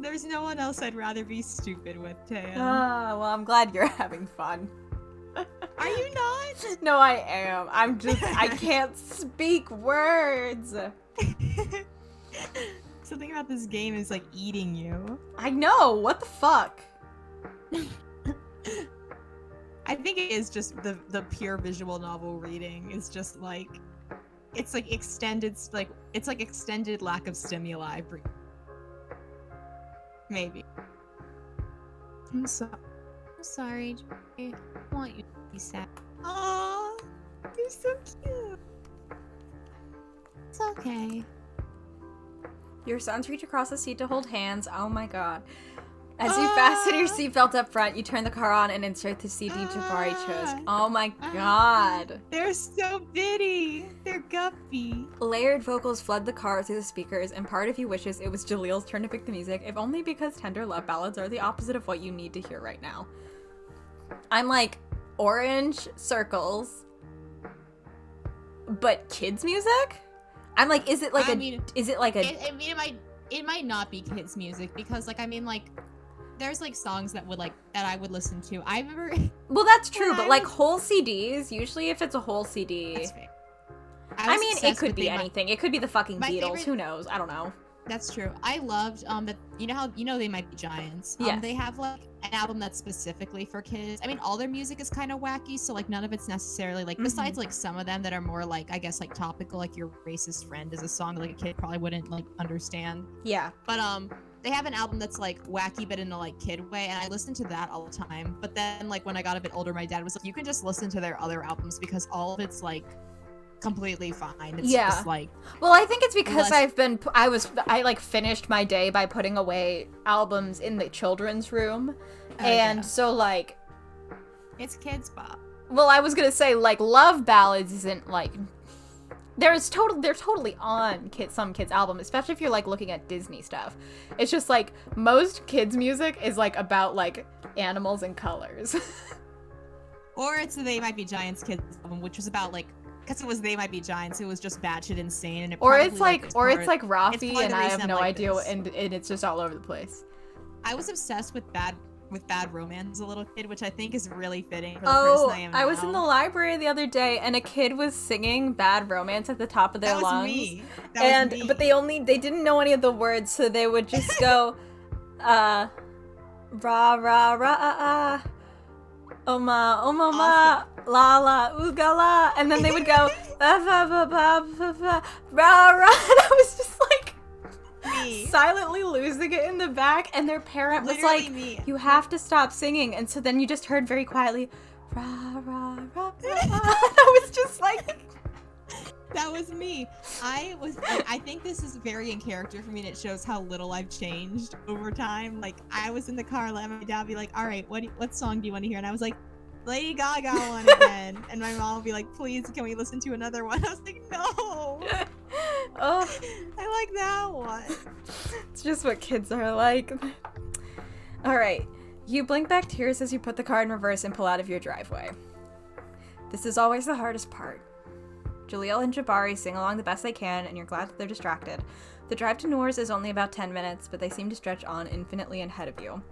C: There's no one else I'd rather be stupid with, Taya.
A: Well, I'm glad you're having fun.
C: Are you not?
A: No, I am. I can't speak words.
C: Something about this game is like eating you.
A: I know. What the fuck?
C: I think it is just the pure visual novel reading is just like it's like extended lack of stimuli. Maybe.
D: I'm sorry. I want you to be sad.
C: Aww, you're so cute.
D: It's okay.
A: Your sons reach across the seat to hold hands. Oh my god. As you fasten your seatbelt up front, you turn the car on and insert the CD Jabari chose. Oh my god.
C: They're so bitty. They're guppy.
A: Layered vocals flood the car through the speakers, and part of you wishes it was Jaleel's turn to pick the music, if only because tender love ballads are the opposite of what you need to hear right now. I'm like, orange circles, but kids music? I'm like, is it like
C: it might not be kids music because like there's like songs that I would listen to. I remember.
A: Well, that's true, but like whole CDs, usually if it's a whole CD.
C: That's fake.
A: I mean, it could be anything. It could be the fucking Beatles.
C: Favorite...
A: Who knows? I don't know.
C: That's true. I loved that. You know they might be giants.
A: Yes.
C: They have like an album that's specifically for kids. I mean, all their music is kind of wacky, so like none of it's necessarily like besides like some of them that are more like I guess like topical, like Your Racist Friend is a song that like a kid probably wouldn't like understand.
A: Yeah.
C: But they have an album that's like wacky but in a like kid way, and I listen to that all the time. But then like when I got a bit older, my dad was like, you can just listen to their other albums because all of it's like completely fine. It's just like,
A: well, I think it's because I like finished my day by putting away albums in the children's room, and so like
C: it's kids pop.
A: Well, I was gonna say like love ballads isn't like they're totally on some kids' album, especially if you're like looking at Disney stuff. It's just like most kids' music is like about like animals and colors.
C: Or it's the They Might Be Giants kids album, which was about like, because it was They Might Be Giants, it was just batshit insane, and
A: it's like Rafi, and I have no idea, and it's just all over the place.
C: I was obsessed with Bad with Bad Romance as a little kid, which I think is really fitting for the person I am now.
A: I was in the library the other day and a kid was singing Bad Romance at the top of their
C: That was
A: lungs.
C: me. That was me.
A: But they didn't know any of the words, so they would just go rah rah rah oh ma la la ooga la, and then they would go ba ba ba ba ba ba rah rah, and I was just like
C: me.
A: silently losing it in the back, and their parent was
C: Literally
A: like,
C: me.
A: you have to stop singing, and so then you just heard very quietly rah rah rah rah. I was just like,
C: That was me. I think this is very in character for me, and it shows how little I've changed over time. Like, I was in the car, letting my dad be like, all right, what song do you want to hear? And I was like, Lady Gaga one again. And my mom would be like, please, can we listen to another one? I was like, no.
A: oh,
C: I like that one.
A: it's just what kids are like. All right, you blink back tears as you put the car in reverse and pull out of your driveway. This is always the hardest part. Jaleel and Jabari sing along the best they can, and you're glad that they're distracted. The drive to Noor's is only about 10 minutes, but they seem to stretch on infinitely ahead of you.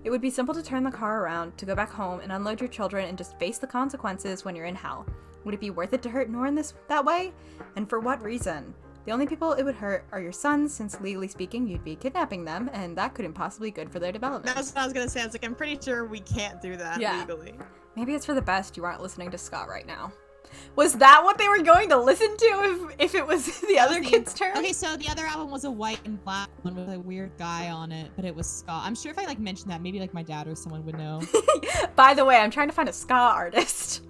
A: It would be simple to turn the car around, to go back home and unload your children and just face the consequences when you're in hell. Would it be worth it to hurt Noor in that way? And for what reason? The only people it would hurt are your sons, since legally speaking, you'd be kidnapping them, and that couldn't possibly be good for their development.
C: That's what I was gonna say. I was like, I'm pretty sure we can't do that legally.
A: Maybe it's for the best you aren't listening to Scott right now. Was that what they were going to listen to if it was the other kid's turn?
B: Okay, so the other album was a white and black one with a weird guy on it, but it was ska. I'm sure if I like mentioned that, maybe like my dad or someone would know.
A: By the way, I'm trying to find a ska artist.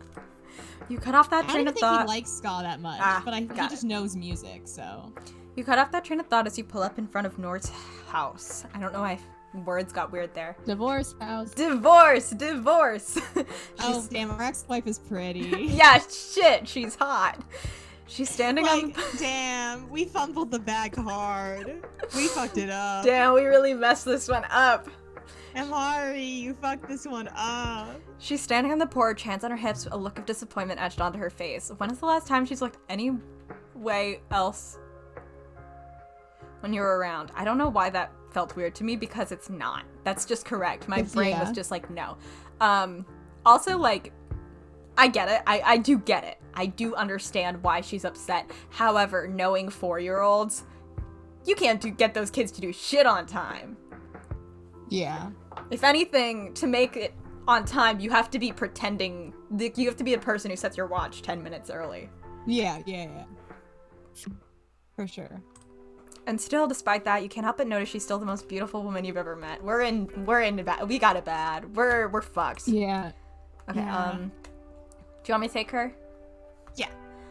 A: You cut off that
B: I
A: train
B: don't
A: of
B: think
A: thought.
B: he likes ska that much, but he just knows music, so.
A: You cut off that train of thought as you pull up in front of Noor's house. I don't know why words got weird there.
B: Divorce house.
A: Divorce!
B: Oh, damn, our ex-wife is pretty.
A: Yeah, shit, she's hot. She's standing on the...
C: Damn, we fumbled the bag hard. We fucked it up.
A: Damn, we really messed this one up.
C: Amari, you fucked this one up.
A: She's standing on the porch, hands on her hips, a look of disappointment etched onto her face. When is the last time she's looked any way else when you were around? I don't know why that felt weird to me, because it's not. That's just correct. My brain was just like, no. Also, like, I get it. I do get it. I do understand why she's upset. However, knowing 4-year-olds, you can't get those kids to do shit on time.
B: Yeah.
A: If anything, to make it on time, you have to be pretending. You have to be a person who sets your watch 10 minutes early.
B: Yeah. For sure.
A: And still, despite that, you can't help but notice she's still the most beautiful woman you've ever met. We're in bad. We got it bad. We're fucked.
B: Yeah.
A: Okay.
B: Yeah.
A: Do you want me to take her?
C: Yeah.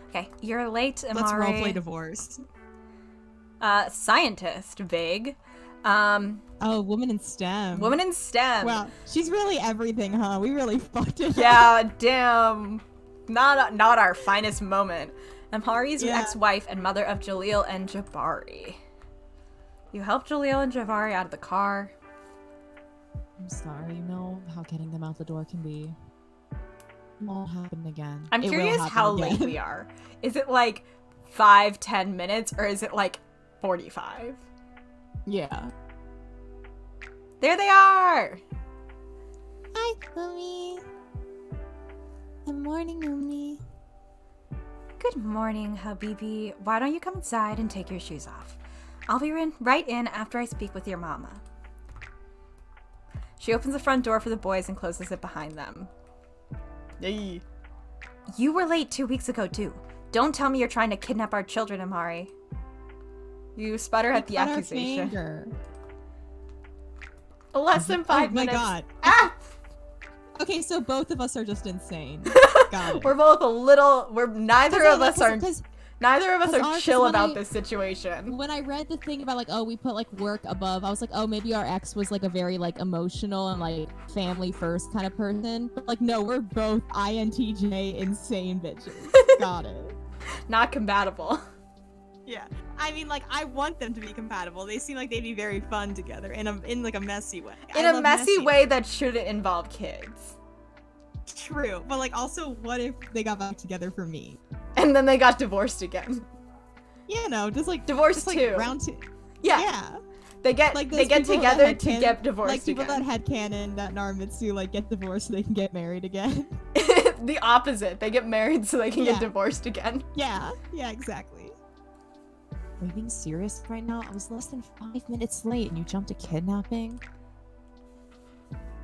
A: Okay. You're late, Amari.
C: Let's roleplay divorce.
A: Scientist, vague.
B: Oh, woman in STEM.
A: Woman in STEM.
B: Wow, she's really everything, huh? We really fucked it up.
A: Yeah, damn. Not our finest moment. Amhari's ex-wife and mother of Jaleel and Jabari. You helped Jaleel and Jabari out of the car.
B: I'm sorry, you know how getting them out the door can be. It won't happen again.
A: I'm curious how late we are. Is it like 5-10 minutes, or is it like 45?
B: Yeah.
A: There they are!
D: Hi, Mommy. Good morning, Mommy.
A: Good morning, Habibi. Why don't you come inside and take your shoes off? I'll be right in after I speak with your mama. She opens the front door for the boys and closes it behind them. Yay. You were late 2 weeks ago, too. Don't tell me you're trying to kidnap our children, Amari. You sputter at the accusation. Less than 5 minutes.
B: Oh my god.
A: Ah!
B: Okay, so both of us are just insane. Got it.
A: We're both a little. Neither of us are chill
B: when
A: about this situation.
B: When I read the thing about like, oh, we put like work above, I was like, oh, maybe our ex was like a very like emotional and like family first kind of person. But like, no, we're both INTJ insane bitches. Got it.
A: Not compatible.
C: Yeah. I mean, like, I want them to be compatible. They seem like they'd be very fun together in like a messy way.
A: In a messy way that shouldn't involve kids.
C: True, but like also,
B: What if they got back together for me?
A: And then they got divorced again.
B: Yeah, no, just like
A: Divorced
B: like
A: too.
B: round 2.
A: Yeah.
B: Yeah.
A: They get
B: Like
A: they
B: those
A: get
B: people that
A: together
B: had
A: to
B: can-
A: get divorced
B: Like people
A: again.
B: that had canon that Narumitsu like get divorced so they can get married again.
A: The opposite. They get married so they can get
B: Yeah.
A: divorced again.
B: Yeah, exactly. Are you being serious right now? I was less than 5 minutes late and you jumped to kidnapping?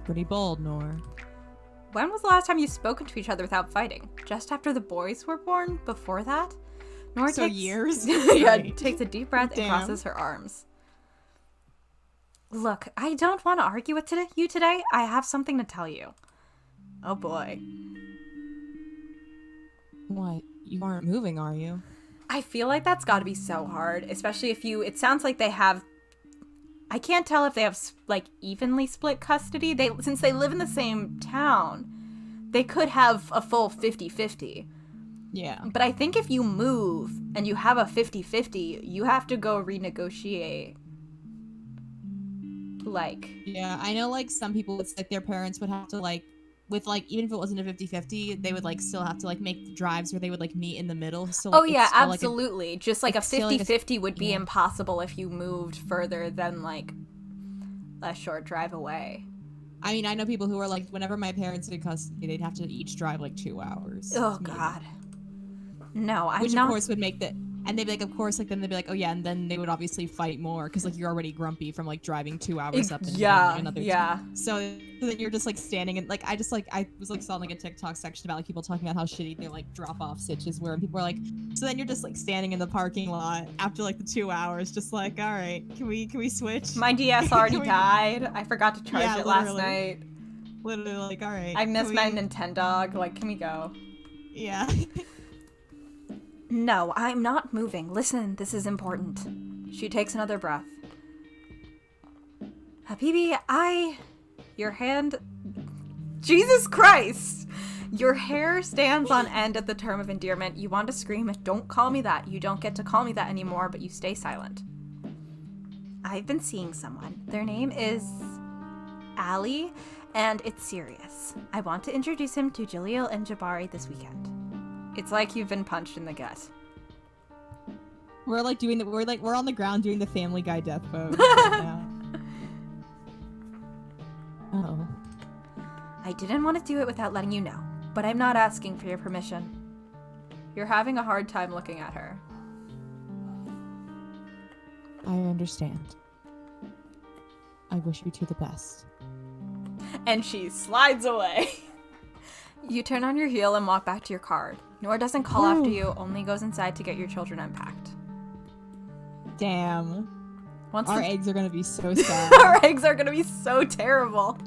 B: Pretty bold, Nor.
A: When was the last time you spoken to each other without fighting? Just after the boys were born? Before that? Nora
B: So years?
A: yeah,
B: Right.
A: takes a deep breath and
B: Damn.
A: crosses her arms. Look, I don't want to argue with you today. I have something to tell you. Oh boy.
B: What? You aren't moving, are you?
A: I feel like that's got to be so hard, especially if it sounds like they have, I can't tell if they have like evenly split custody. Since they live in the same town, they could have a full 50-50.
B: Yeah.
A: But I think if you move and you have a 50-50, you have to go renegotiate. Like,
B: Yeah, I know like some people, it's like their parents would have to like, with like, even if it wasn't a 50-50, they would like still have to like make the drives where they would like meet in the middle. So like,
A: oh yeah,
B: it's still,
A: absolutely. Just like a
B: it's still, like,
A: 50-50 would be
B: yeah.
A: impossible if you moved further than like a short drive away.
B: I mean, I know people who are like, whenever my parents did custody, they'd have to each drive like 2 hours.
A: Oh
B: maybe.
A: god. No, I'm
B: Which
A: not.
B: of course would make and they'd be like, of course, like then they'd be like, oh yeah, and then they would obviously fight more because like you're already grumpy from like driving 2 hours up and then,
A: yeah,
B: like, another
A: yeah.
B: So then you're just like standing and like I was like saw like a TikTok section about like people talking about how shitty their like drop off sitches were, and people were like, so then you're just like standing in the parking lot after like the 2 hours, just like, all right, can we switch?
A: My DS already
B: Can we-
A: died. I forgot to charge
B: Yeah,
A: it last
B: literally.
A: night.
B: Literally like, all right.
A: I miss
B: can
A: my
B: we-
A: Nintendo. Like, can we go?
B: Yeah.
A: No, I'm not moving. Listen, this is important. She takes another breath. Habibi, your hand... Jesus Christ! Your hair stands on end at the term of endearment. You want to scream, don't call me that. You don't get to call me that anymore, but you stay silent. I've been seeing someone. Their name is... Ali, and it's serious. I want to introduce him to Jaleel and Jabari this weekend. It's like you've been punched in the gut.
B: We're on the ground doing the Family Guy death pose right now. Oh.
A: I didn't want to do it without letting you know, but I'm not asking for your permission. You're having a hard time looking at her.
B: I understand. I wish you two the best.
A: And she slides away. You turn on your heel and walk back to your car. Nora doesn't call after you, only goes inside to get your children unpacked.
B: Damn.
A: Once
B: Our
A: the-
B: eggs are gonna be so sad.
A: Our eggs are gonna be so terrible.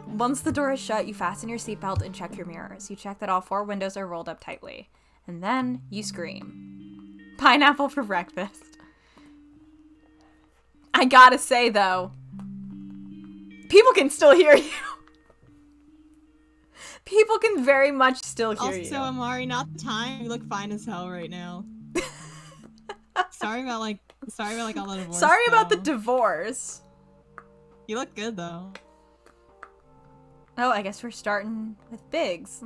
A: Once the door is shut, you fasten your seatbelt and check your mirrors. You check that all 4 windows are rolled up tightly. And then you scream. Pineapple for breakfast. I gotta say, though, people can still hear you. People can very much still hear you.
B: Also, Amari, not the time. You look fine as hell right now. Sorry about all the divorce.
A: Sorry about the
B: though.
A: divorce.
B: You look good though.
A: Oh, I guess we're starting with Biggs.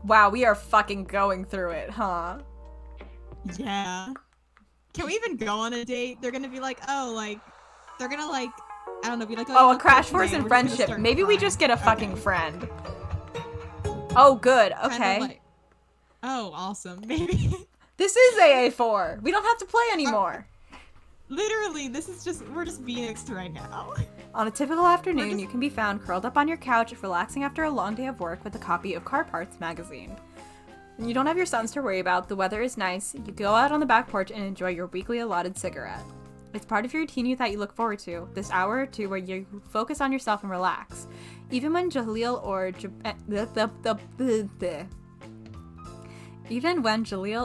A: Wow, we are fucking going through it, huh?
B: Yeah. Can we even go on a date? They're gonna be like, oh, like, they're gonna like, I don't know, be like,
A: Oh, a
B: let's
A: crash
B: go
A: course
B: today.
A: in
B: We're just gonna
A: friendship.
B: start
A: Maybe we
B: crying.
A: just get a fucking
B: Okay.
A: friend. Oh, good.
B: Kind of
A: Okay.
B: like- oh, awesome. Maybe.
A: This is AA4. We don't have to play anymore.
B: Literally, we're just Phoenix right now.
A: On a typical afternoon, you can be found curled up on your couch, relaxing after a long day of work with a copy of Car Parts magazine. When you don't have your sons to worry about, the weather is nice, you go out on the back porch and enjoy your weekly allotted cigarette. It's part of your routine that you look forward to, this hour or two where you focus on yourself and relax. Even when Jaleel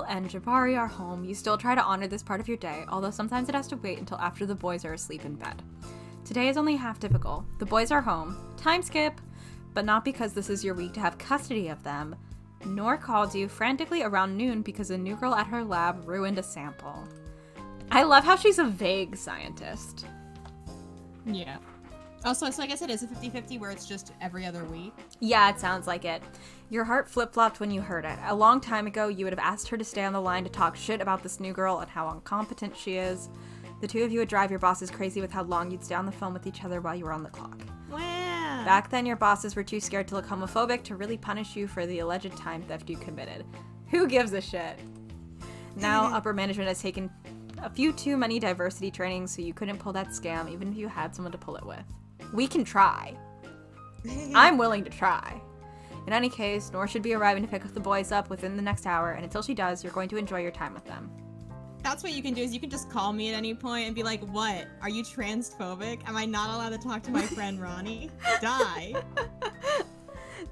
A: and Jabari are home, you still try to honor this part of your day, although sometimes it has to wait until after the boys are asleep in bed. Today is only half typical. The boys are home. Time skip! But not because this is your week to have custody of them. Nor called you frantically around noon because a new girl at her lab ruined a sample. I love how she's a vague scientist.
B: Yeah. Also, so I guess it is a 50-50 where it's just every other week.
A: Yeah, it sounds like it. Your heart flip-flopped when you heard it. A long time ago, you would have asked her to stay on the line to talk shit about this new girl and how incompetent she is. The two of you would drive your bosses crazy with how long you'd stay on the phone with each other while you were on the clock.
C: Wow.
A: Back then, your bosses were too scared to look homophobic to really punish you for the alleged time theft you committed. Who gives a shit? Now, upper management has taken a few too many diversity trainings, so you couldn't pull that scam even if you had someone to pull it with. We can try. I'm willing to try. In any case, Nora should be arriving to pick the boys up within the next hour, and until she does, you're going to enjoy your time with them.
B: That's what you can do, is you can just call me at any point and be like, what? Are you transphobic? Am I not allowed to talk to my friend Ronnie? Die.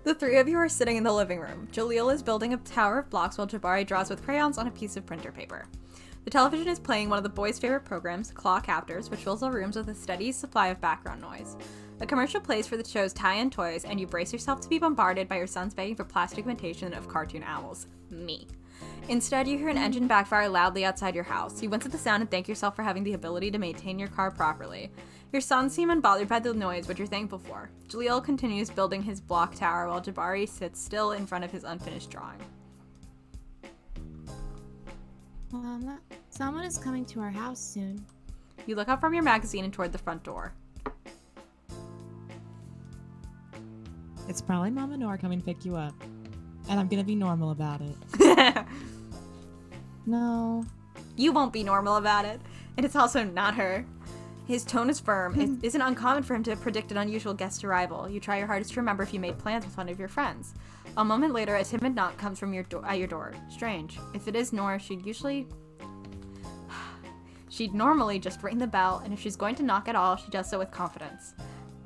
A: The three of you are sitting in the living room. Jaleel is building a tower of blocks while Jabari draws with crayons on a piece of printer paper. The television is playing one of the boys' favorite programs, Clock Afters, which fills the rooms with a steady supply of background noise. A commercial plays for the show's tie-in toys, and you brace yourself to be bombarded by your sons begging for plastic imitation of cartoon owls. Me. Instead, you hear an engine backfire loudly outside your house. You wince at the sound and thank yourself for having the ability to maintain your car properly. Your sons seem unbothered by the noise, which you're thankful for. Jaleel continues building his block tower while Jabari sits still in front of his unfinished drawing.
D: Someone is coming to our house soon.
A: You look up from your magazine and toward the front door.
B: It's probably Mama Nora coming to pick you up. And I'm gonna be normal about it. No.
A: You won't be normal about it. And it's also not her. His tone is firm. It isn't uncommon for him to predict an unusual guest arrival. You try your hardest to remember if you made plans with one of your friends. A moment later, a timid knock comes from at your door. Strange. If it is Nora, she'd normally just ring the bell, and if she's going to knock at all, she does so with confidence.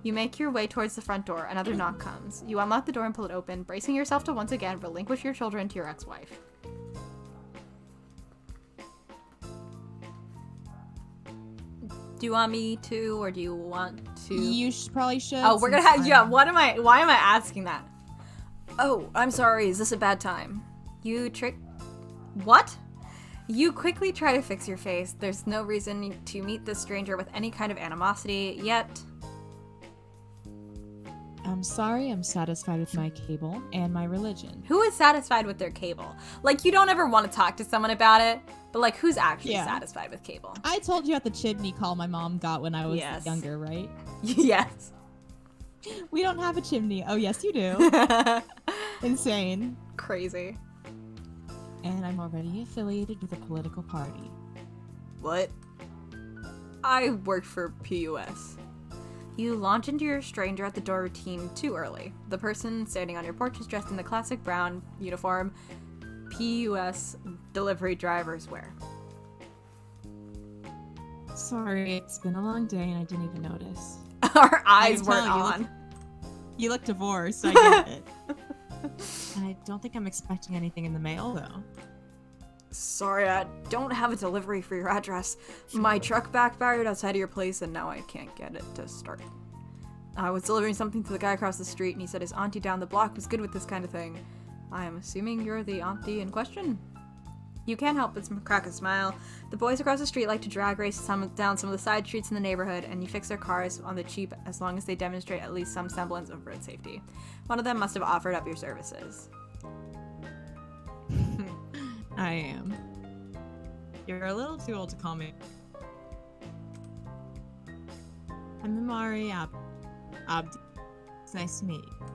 A: You make your way towards the front door. Another knock comes. You unlock the door and pull it open, bracing yourself to once again relinquish your children to your ex-wife. Do you want me to, or do you want to?
B: You probably should.
A: Oh, we're gonna have, yeah, why am I asking that? Oh, I'm sorry, is this a bad time? What? You quickly try to fix your face. There's no reason to meet this stranger with any kind of animosity, yet...
B: I'm sorry, I'm satisfied with my cable and my religion.
A: Who is satisfied with their cable? Like, you don't ever want to talk to someone about it, but like, who's actually satisfied with cable?
B: I told you at the chimney call my mom got when I was younger, right?
A: Yes.
B: We don't have a chimney. Oh, yes, you do. Insane.
A: Crazy.
B: And I'm already affiliated with a political party.
A: What? I worked for PUS. You launch into your stranger at the door routine too early. The person standing on your porch is dressed in the classic brown uniform PUS delivery drivers wear.
B: Sorry, it's been a long day and I didn't even notice.
A: Our eyes weren't on.
B: You look divorced, I get it. And I don't think I'm expecting anything in the mail, though.
A: Sorry, I don't have a delivery for your address. My truck backfired outside of your place and now I can't get it to start. I was delivering something to the guy across the street and he said his auntie down the block was good with this kind of thing. I am assuming you're the auntie in question? You can't help but crack a smile. The boys across the street like to drag race down some of the side streets in the neighborhood, and you fix their cars on the cheap as long as they demonstrate at least some semblance of road safety. One of them must have offered up your services.
B: I am. You're a little too old to call me. I'm Amari Abdi. It's nice to meet you.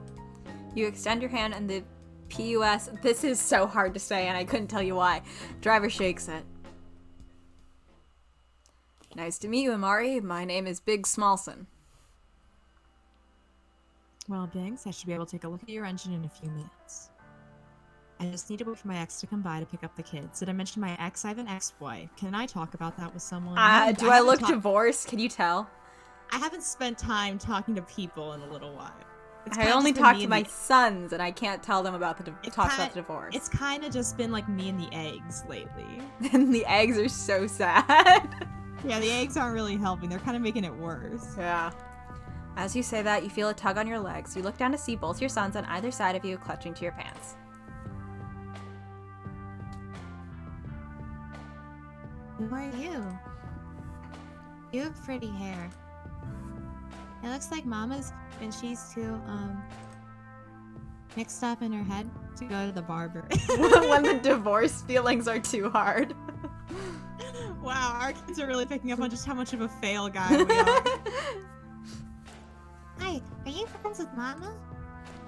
A: You extend your hand and the PUS, this is so hard to say and I couldn't tell you why. Driver shakes it. Nice to meet you, Amari. My name is Big Smallson.
B: Well, Biggs, I should be able to take a look at your engine in a few minutes. I just need to wait for my ex to come by to pick up the kids. Did I mention my ex? I have an ex-wife. Can I talk about that with someone?
A: Do I look divorced? Can you tell?
B: I haven't spent time talking to people in a little while.
A: I only talk to my sons, and I can't tell them about the about the divorce.
B: It's kind of just been like me and the eggs lately.
A: And the eggs are so sad.
B: Yeah, the eggs aren't really helping. They're kind of making it worse.
A: Yeah. As you say that, you feel a tug on your legs. You look down to see both your sons on either side of you clutching to your pants.
D: Who are you? You have pretty hair. It looks like Mama's when she's too,
B: next stop in her head to go to the barber.
A: When the divorce feelings are too hard.
B: Wow, our kids are really picking up on just how much of a fail guy we are.
D: Hi, are you friends with Mama?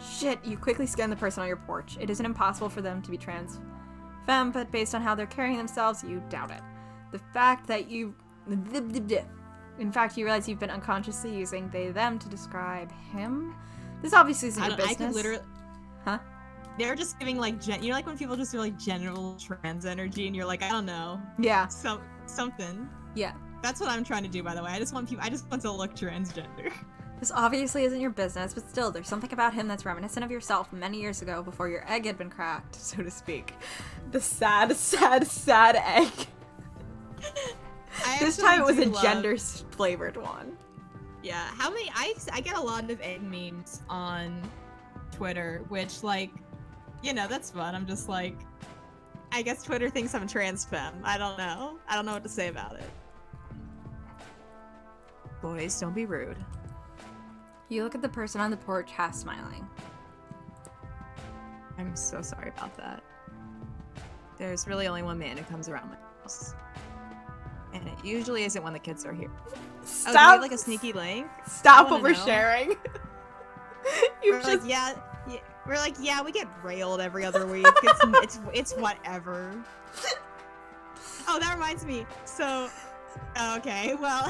A: Shit, you quickly scan the person on your porch. It isn't impossible for them to be trans femme, but based on how they're carrying themselves, you doubt it. The fact that you... In fact, you realize you've been unconsciously using they, them to describe him? This obviously isn't your business.
B: I could literally...
A: Huh?
B: They're just giving, like, you know, like when people just do, like, general trans energy, and you're like, I don't know.
A: Yeah.
B: Something.
A: Yeah.
B: That's what I'm trying to do, by the way. I just want to look transgender.
A: This obviously isn't your business, but still, there's something about him that's reminiscent of yourself many years ago before your egg had been cracked, so to speak. The sad, sad, sad egg. This time it was a gender-flavored one.
B: Yeah, how many... I get a lot of egg memes on Twitter, which, like, you know, that's fun. I'm just like... I guess Twitter thinks I'm trans femme. I don't know. I don't know what to say about it. Boys, don't be rude.
A: You look at the person on the porch, half smiling.
C: I'm so sorry about that. There's really only one man who comes around my house. And it usually isn't when the kids are here.
A: Stop!
C: Oh, do you have, like, a sneaky link?
A: Stop
C: I wanna
A: oversharing.
C: We're like, yeah, we're like, yeah, we get railed every other week. It's whatever. Oh, that reminds me. So, okay, well,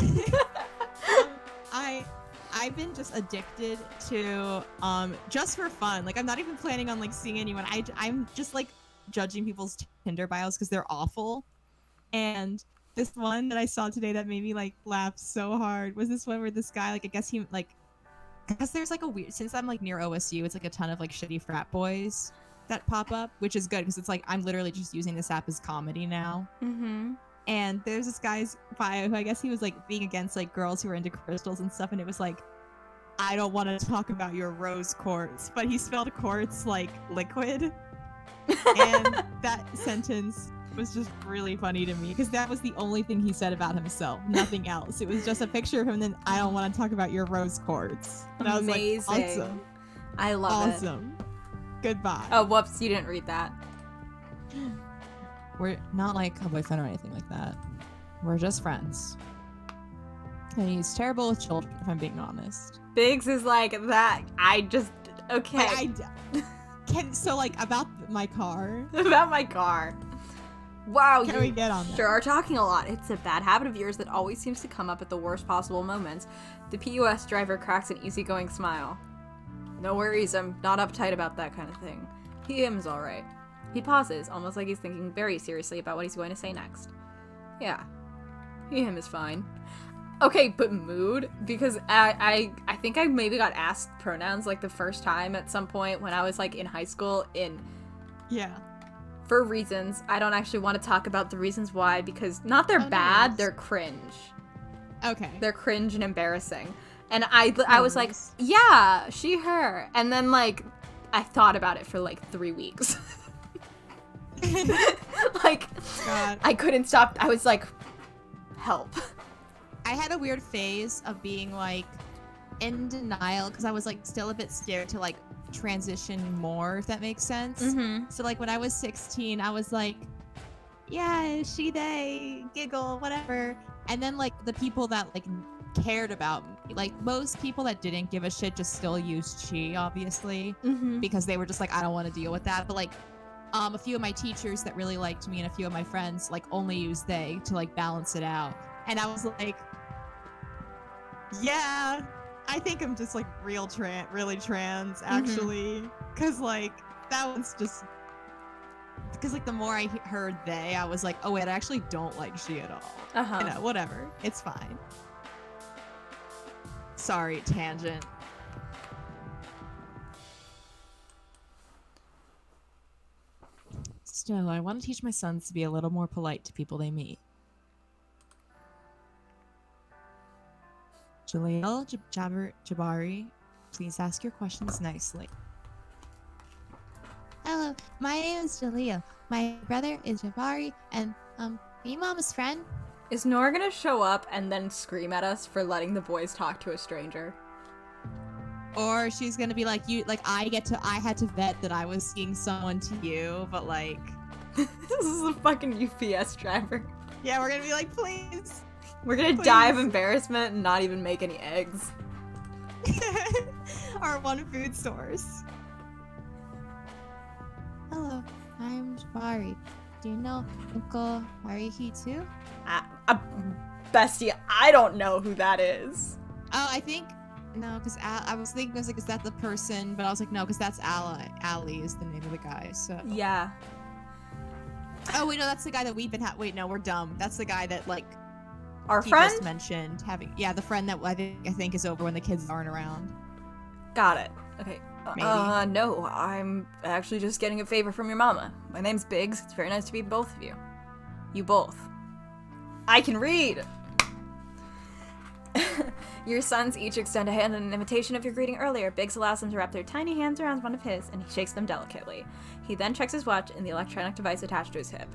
C: I've been just addicted to just for fun. Like, I'm not even planning on, like, seeing anyone. I'm just, like, judging people's Tinder bios because they're awful. And this one that I saw today that made me, like, laugh so hard was this one where this guy, like, I guess he, like, because there's, like, a weird, since I'm, like, near OSU, it's, like, a ton of, like, shitty frat boys that pop up, which is good because it's, like, I'm literally just using this app as comedy now.
A: Mm-hmm.
C: And there's this guy's bio who I guess he was, like, being against, like, girls who are into crystals and stuff, and it was, like, I don't want to talk about your rose quartz, but he spelled quartz, like, liquid. And that sentence was just really funny to me because that was the only thing he said about himself, nothing else. It was just a picture of him and then I don't want to talk about your rose quartz. And
A: Amazing.
C: I was like, awesome.
A: I love it.
C: Awesome. Goodbye.
A: Oh, whoops, you didn't read that.
B: We're not, like, a boyfriend or anything like that. We're just friends. And he's terrible with children, if I'm being honest.
A: Biggs is like that. Okay.
C: So, like, about my car.
A: About my car. Wow,
C: Can we get on that?
A: Sure are talking a lot. It's a bad habit of yours that always seems to come up at the worst possible moments. The POS driver cracks an easygoing smile. No worries, I'm not uptight about that kind of thing. Him's alright. He pauses, almost like he's thinking very seriously about what he's going to say next. Yeah. Him is fine. Okay, but mood? Because I think I maybe got asked pronouns, like, the first time at some point when I was, like, in high school
C: Yeah.
A: For reasons. I don't actually want to talk about the reasons why, because not they're bad, they're cringe.
C: Okay.
A: They're cringe and embarrassing. And I was like, yeah, she, her. And then, like, I thought about it for, like, 3 weeks. Like,
C: God.
A: I couldn't stop. I was like, help.
C: I had a weird phase of being, like, in denial because I was, like, still a bit scared to, like, transition more, if that makes sense.
A: Mm-hmm.
C: So, like, when I was 16, I was like, yeah, she, they, giggle, whatever. And then, like, the people that, like, cared about me, like, most people that didn't give a shit just still used she, obviously, because they were just like, I don't want to deal with that. But, like, a few of my teachers that really liked me and a few of my friends, like, only used they to, like, balance it out. And I was like, yeah, I think I'm just, like, really trans, actually. Because, like, that one's just... Because, like, the more I heard they, I was like, oh, wait, I actually don't like she at all. You know, whatever. It's fine. Sorry, tangent.
B: Still, I want to teach my sons to be a little more polite to people they meet. Jaleel Jabari, please ask your questions nicely.
D: Hello, my name is Jaleel. My brother is Jabari, and are you Mama's friend?
A: Is Nora gonna show up and then scream at us for letting the boys talk to a stranger?
B: Or she's gonna be like, I had to vet that I was seeing someone to you, but like.
A: This is a fucking UPS driver.
C: Yeah, we're gonna be like, please.
A: We're gonna die of embarrassment and not even make any eggs.
C: Our one food source.
D: Hello, I'm Jabari. Do you know Uncle Haruhi too?
A: Bestie, I don't know who that is.
B: Oh, I think no, because I was thinking, I was like, is that the person? But I was like, no, because that's Ali is the name of the guy. So
A: Yeah.
B: oh wait, no, that's the guy that we've been wait, no, we're dumb. That's the guy that like
A: Our
B: he
A: friend?
B: just mentioned having the friend that I think is over when the kids aren't around.
A: Got it. Okay.
B: Maybe.
A: No, I'm actually just getting a favor from your mama. My name's Biggs. It's very nice to meet both of you. You both. I can read! Your sons each extend a hand in an imitation of your greeting earlier. Biggs allows them to wrap their tiny hands around one of his, and he shakes them delicately. He then checks his watch and the electronic device attached to his hip.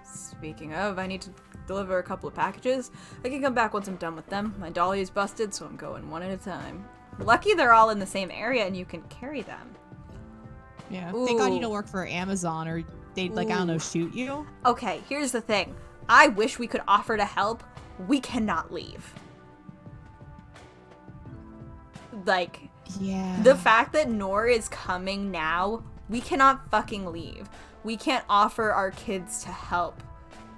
A: Speaking of, I need to deliver a couple of packages. I can come back once I'm done with them. My dolly is busted, so I'm going one at a time. Lucky they're all in the same area and you can carry them.
B: Yeah.
A: Ooh.
B: Thank God you don't work for Amazon or they'd like, I don't know, shoot you.
A: Okay, here's the thing. I wish we could offer to help. We cannot leave. Like,
B: Yeah.
A: the fact that Nor is coming now, we cannot fucking leave. We can't offer our kids to help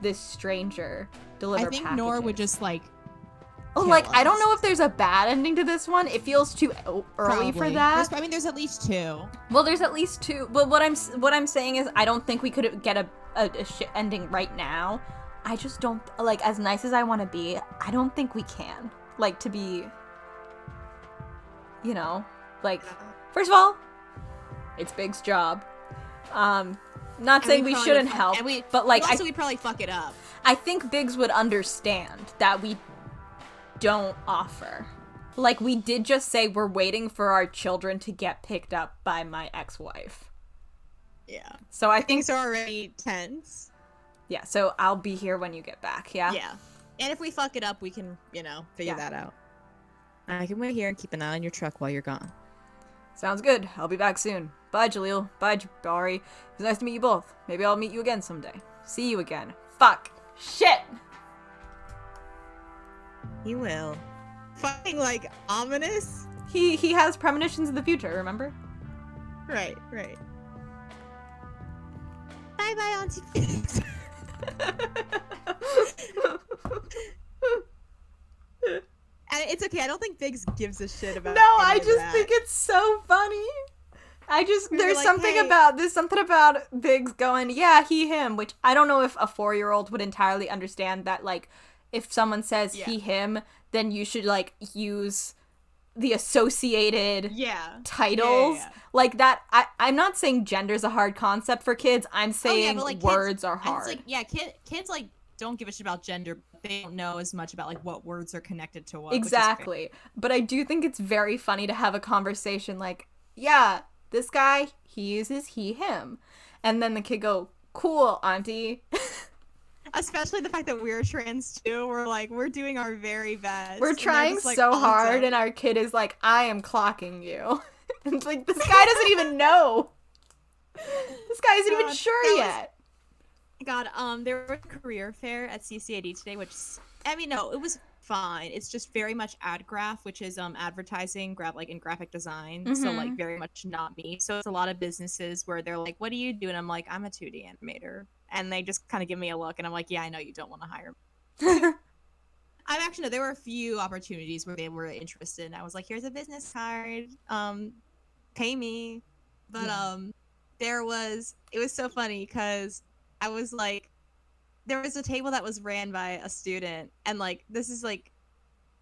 A: this stranger deliver
B: I think
A: packages.
B: Nor would just like
A: Oh,
B: kill
A: like, I don't
B: us.
A: know if there's a bad ending to this one. It feels too early for
B: Probably.
A: that.
B: There's at least 2.
A: Well, there's at least 2. But what I'm saying is, I don't think we could get a shit ending right now. I just don't, like, as nice as I want to be, I don't think we can. Like, to be, you know, like, first of all, it's Big's job. Not saying we shouldn't help, but like,
C: we'd probably fuck it up.
A: I think Biggs would understand that we don't offer. Like, we did just say we're waiting for our children to get picked up by my ex-wife.
C: Yeah.
A: So I think
C: Things are already tense.
A: Yeah, so I'll be here when you get back, yeah?
C: Yeah. And if we fuck it up, we can, figure that out. I can wait here and keep an eye on your truck while you're gone.
A: Sounds good. I'll be back soon. Bye, Jaleel. Bye, Jabari. It was nice to meet you both. Maybe I'll meet you again someday. See you again. Fuck. Shit!
C: He will. Fucking, like, ominous?
A: He has premonitions of the future, remember?
C: Right. Bye-bye, Auntie Pigs. And it's okay, I don't think Biggs gives a shit about
A: No,
C: any
A: I
C: of
A: just
C: that.
A: think it's so funny.
C: We were
A: There's
C: like,
A: something
C: hey.
A: about Biggs going, yeah, he, him, which I don't know if a 4-year-old would entirely understand that, like, if someone says he, him, then you should, like, use the associated titles.
C: Yeah.
A: Like that, I'm not saying gender's a hard concept for kids. I'm saying
C: but, like,
A: words are hard.
C: It's like, kids, like, don't give a shit about gender. But they don't know as much about, like, what words are connected to what.
A: Exactly. But I do think it's very funny to have a conversation like, yeah, this guy, he uses he, him. And then the kid go, cool, auntie.
C: Especially the fact that we're trans too. We're like, we're doing our very best.
A: We're trying
C: just, like,
A: so hard,
C: awesome.
A: and our kid is like, I am clocking you. And it's like, this guy doesn't even know. This guy isn't even sure yet.
C: God, there was a career fair at CCAD today, which, I mean, no, it was fine. It's just very much ad graph, which is advertising, like in graphic design. So like very much not me. So it's a lot of businesses where they're like, "What do you do?" And I'm like, "I'm a 2D animator," and they just kind of give me a look, and I'm like, "Yeah, I know you don't want to hire me." I'm actually no. There were a few opportunities where they were interested, and I was like, "Here's a business card. Pay me." But it was so funny because I was like, there was a table that was ran by a student, and like this is like,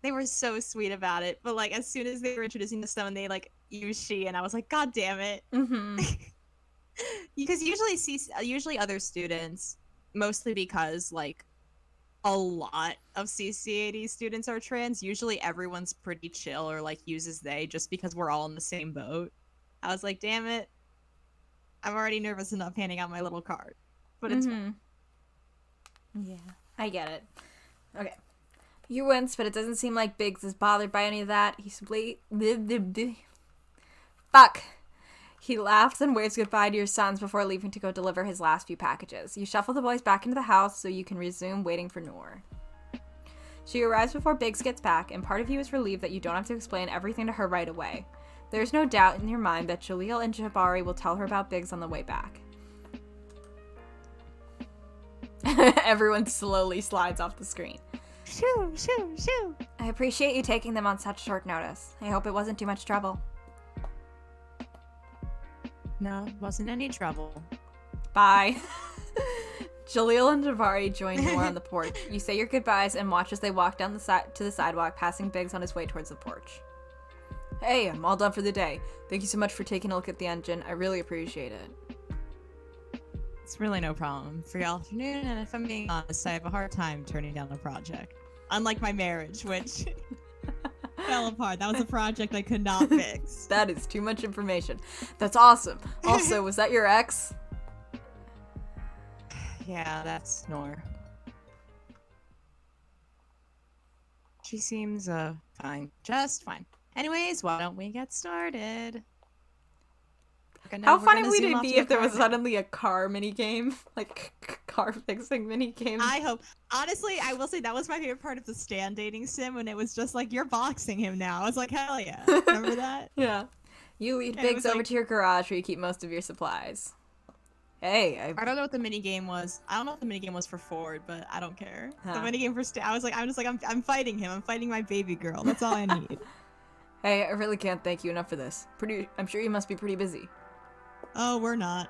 C: they were so sweet about it. But like as soon as they were introducing to someone, they like used she, and I was like, God damn it. Because usually other students, mostly because like a lot of CCAD students are trans. Usually everyone's pretty chill or like uses they just because we're all in the same boat. I was like, damn it. I'm already nervous enough handing out my little card. But it's fine.
A: Yeah, I get it. Okay. You wince, but it doesn't seem like Biggs is bothered by any of that. Fuck. He laughs and waves goodbye to your sons before leaving to go deliver his last few packages. You shuffle the boys back into the house so you can resume waiting for Noor. She arrives before Biggs gets back, and part of you is relieved that you don't have to explain everything to her right away. There's no doubt in your mind that Jaleel and Jabari will tell her about Biggs on the way back. Everyone slowly slides off the screen.
D: Shoo, shoo, shoo.
A: I appreciate you taking them on such short notice. I hope it wasn't too much trouble.
C: No, wasn't any trouble.
A: Bye. Jaleel and Jabari join Noor on the porch. You say your goodbyes and watch as they walk down to the sidewalk, passing Biggs on his way towards the porch. Hey, I'm all done for the day. Thank you so much for taking a look at the engine. I really appreciate it.
C: It's really no problem. Free afternoon, and if I'm being honest, I have a hard time turning down a project. Unlike my marriage, which fell apart. That was a project I could not fix.
A: That is too much information. That's awesome. Also, was that your ex?
C: Yeah, that's Noor. She seems, fine. Just fine. Anyways, why don't we get started?
A: How funny would it be if there was suddenly a car minigame? Like, car fixing minigame?
C: I hope. Honestly, I will say that was my favorite part of the Stan dating sim when it was just like, you're boxing him now. I was like, hell yeah. Remember that?
A: Yeah. You lead Biggs over to your garage where you keep most of your supplies. Hey,
C: I don't know what the minigame was. I don't know what the minigame was for Ford, but I don't care.
A: Huh.
C: The minigame for Stan, I'm fighting him. I'm fighting my baby girl. That's all I need.
A: Hey, I really can't thank you enough for this. I'm sure you must be pretty busy.
C: Oh, we're not.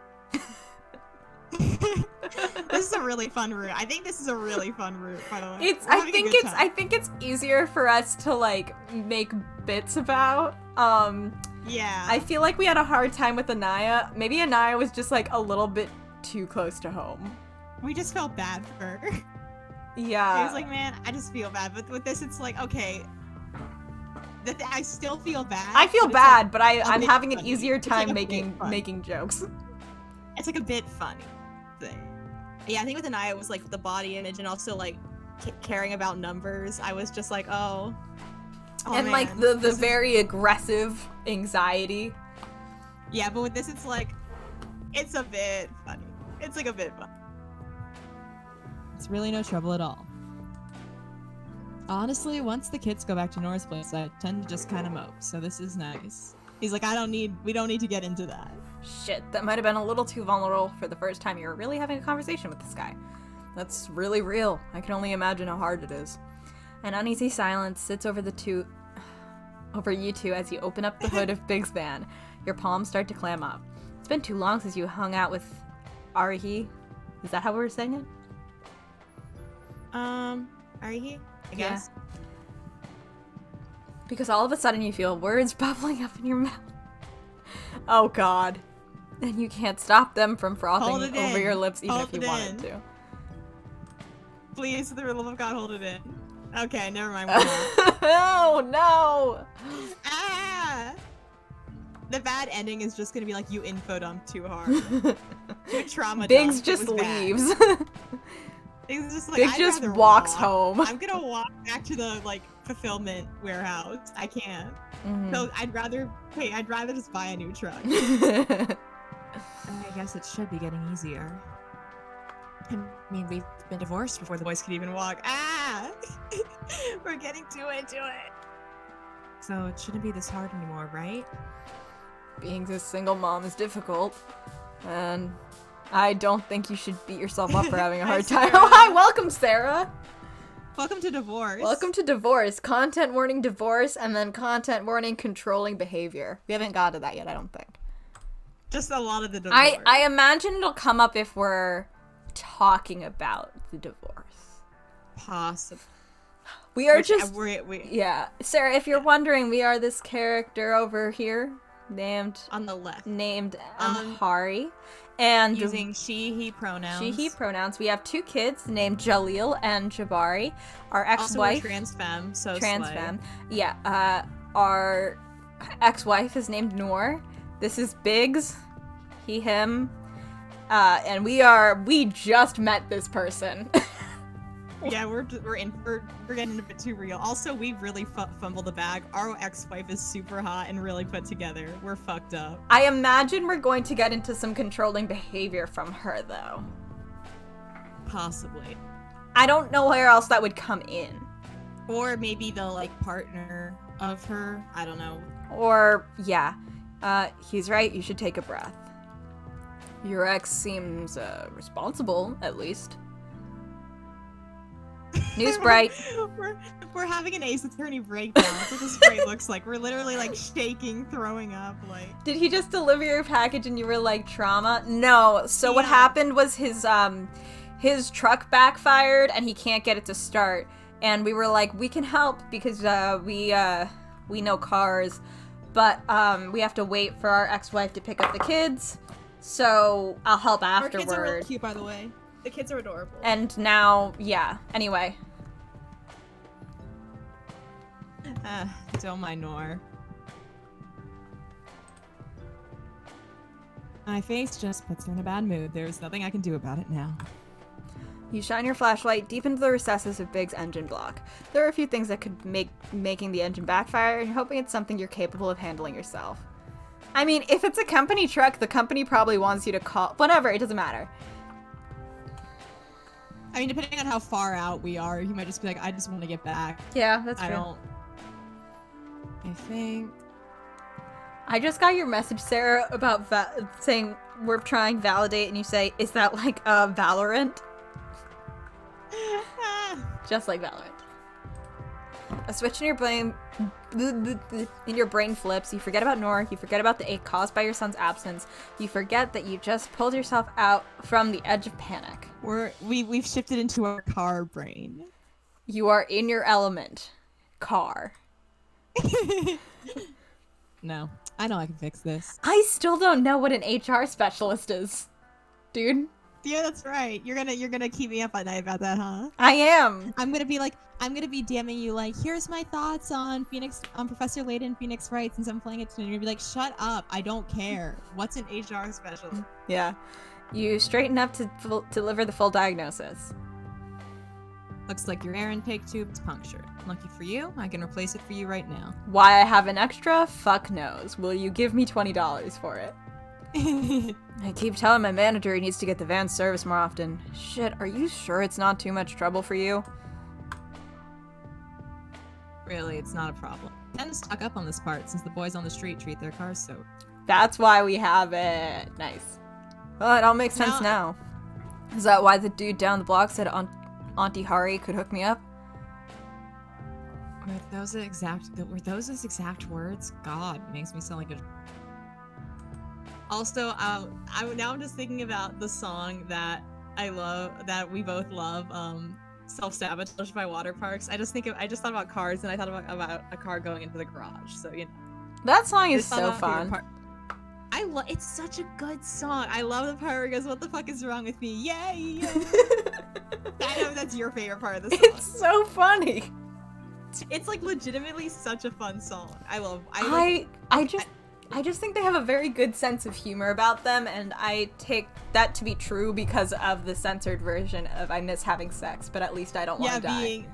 C: This is a really fun route. I think this is a really fun route, by the way.
A: I think it's easier for us to like make bits about.
C: Yeah.
A: I feel like we had a hard time with Anaya. Maybe Anaya was just like a little bit too close to home.
C: We just felt bad for her.
A: Yeah.
C: It was like, man, I just feel bad. But with this, it's like, okay. I still feel bad.
A: I feel bad, like, but I'm having an
C: funny.
A: easier time
C: like
A: making jokes.
C: It's like a bit funny thing. Yeah, I think with Anaya it was like the body image and also like caring about numbers. I was just like, oh
A: and
C: man,
A: like the very aggressive anxiety.
C: Yeah, but with this it's like, it's a bit funny. It's like a bit funny.
B: It's really no trouble at all. Honestly, once the kids go back to Nora's place, I tend to just kind of mope, so this is nice. He's like, we don't need to get into that.
A: Shit, that might have been a little too vulnerable for the first time you were really having a conversation with this guy. That's really real. I can only imagine how hard it is. An uneasy silence sits over you two as you open up the hood of Big's van. Your palms start to clam up. It's been too long since you hung out with Arihi. Is that how we're saying it?
C: Arihi? I guess.
A: Yeah. Because all of a sudden you feel words bubbling up in your mouth. Oh god. And you can't stop them from frothing over your lips even if you wanted to.
C: Please, for the love of God, hold it in. Okay, never mind.
A: Oh no!
C: Ah! The bad ending is just gonna be like, you info dump too hard. You trauma
A: Biggs just leaves.
C: Biggs just, like,
A: Biggs just walks home.
C: I'm gonna walk back to the like fulfillment warehouse. I can't.
A: Mm-hmm.
C: So I'd rather just buy a new truck.
D: I guess it should be getting easier. I mean, we've been divorced before
C: The boys could even walk. Ah! We're getting too into it.
D: so it shouldn't be this hard anymore, right?
A: Being a single mom is difficult, and I don't think you should beat yourself up for having a hard time. Oh, hi, welcome, Sarah.
C: Welcome to divorce.
A: Welcome to divorce. Content warning divorce, and then content warning controlling behavior. We haven't got to that yet, I don't think.
C: Just a lot of the divorce.
A: I imagine it'll come up if we're talking about the divorce.
C: Possible.
A: We are
C: yeah.
A: Sarah, if you're wondering, we are this character over here named
C: On the left.
A: Amhari. And
C: Using she/he pronouns.
A: She/he pronouns. We have two kids named Jaleel and Jabari. Our ex-wife.
C: Also, we're trans femme, so
A: trans
C: slay.
A: femme. Yeah. Our ex-wife is named Noor. This is Biggs. He, him. And we just met this person.
C: Yeah, we're getting a bit too real. Also, we really fumbled the bag. Our ex-wife is super hot and really put together. We're fucked up.
A: I imagine we're going to get into some controlling behavior from her, though.
C: Possibly.
A: I don't know where else that would come in.
C: Or maybe the, like, partner of her. I don't know.
A: Or, yeah. He's right, you should take a breath. Your ex seems, responsible, at least. News bright.
C: we're having an Ace Attorney breakdown. That's what this break looks like. We're literally, like, shaking, throwing up, like...
A: Did he just deliver your package and you were like, trauma? No. So what
C: Yeah.
A: happened was his truck backfired and he can't get it to start. And we were like, we can help because we know cars, but we have to wait for our ex-wife to pick up the kids. So I'll help
C: Our kids are
A: afterward.
C: really cute, by the way. The kids are adorable.
A: And now, yeah. Anyway,
B: Don't mind Nor. My face just puts her in a bad mood. There's nothing I can do about it now.
A: you shine your flashlight deep into the recesses of Big's engine block. There are a few things that could make making the engine backfire, and you're hoping it's something you're capable of handling yourself. I mean, if it's a company truck, the company probably wants you to call. Whatever, it doesn't matter.
B: I mean, depending on how far out we are, he might just be like, I just want to get back.
A: Yeah, that's true.
B: I think...
A: I just got your message, Sarah, about saying we're trying validate, and you say, is that like Valorant? Just like Valorant. A switch in your brain flips. You forget about Nora. You forget about the ache caused by your son's absence. You forget that you just pulled yourself out from the edge of panic.
B: We've shifted into our car brain.
A: You are in your element. Car.
B: No, I know I can fix this.
A: I still don't know what an HR specialist is, dude.
B: Yeah, that's right. You're gonna keep me up at night about that, huh?
A: I am.
B: I'm gonna be DMing you like, here's my thoughts on Professor Layden Phoenix Wright since I'm playing it tonight. You're gonna be like, shut up, I don't care. What's an HR specialist?
A: Yeah. You straighten up to deliver the full diagnosis.
B: Looks like your air intake tube is punctured. Lucky for you, I can replace it for you right now.
A: Why I have an extra? Fuck knows. Will you give me $20 for it? I keep telling my manager he needs to get the van serviced more often. Shit, are you sure it's not too much trouble for you?
B: Really, it's not a problem. I tend to stock up on this part since the boys on the street treat their cars so.
A: That's why we have it. Nice. Well, it all makes sense now. Is that why the dude down the block said Auntie Hari could hook me up?
B: Were those his exact words? God, makes me sound like a...
C: Also, I'm just thinking about the song that I love, that we both love, Self-Sabotage by Water Parks. I just thought about cars, and I thought about a car going into the garage, so, you know.
A: That song is
C: It's not
A: so
C: my favorite
A: fun.
C: part. It's such a good song. I love the part where he goes, what the fuck is wrong with me? Yay! I know that's your favorite part of the song.
A: It's so funny.
C: It's like legitimately such a fun song.
A: I just think they have a very good sense of humor about them, and I take that to be true because of the censored version of I miss having sex, but at least I don't want to die.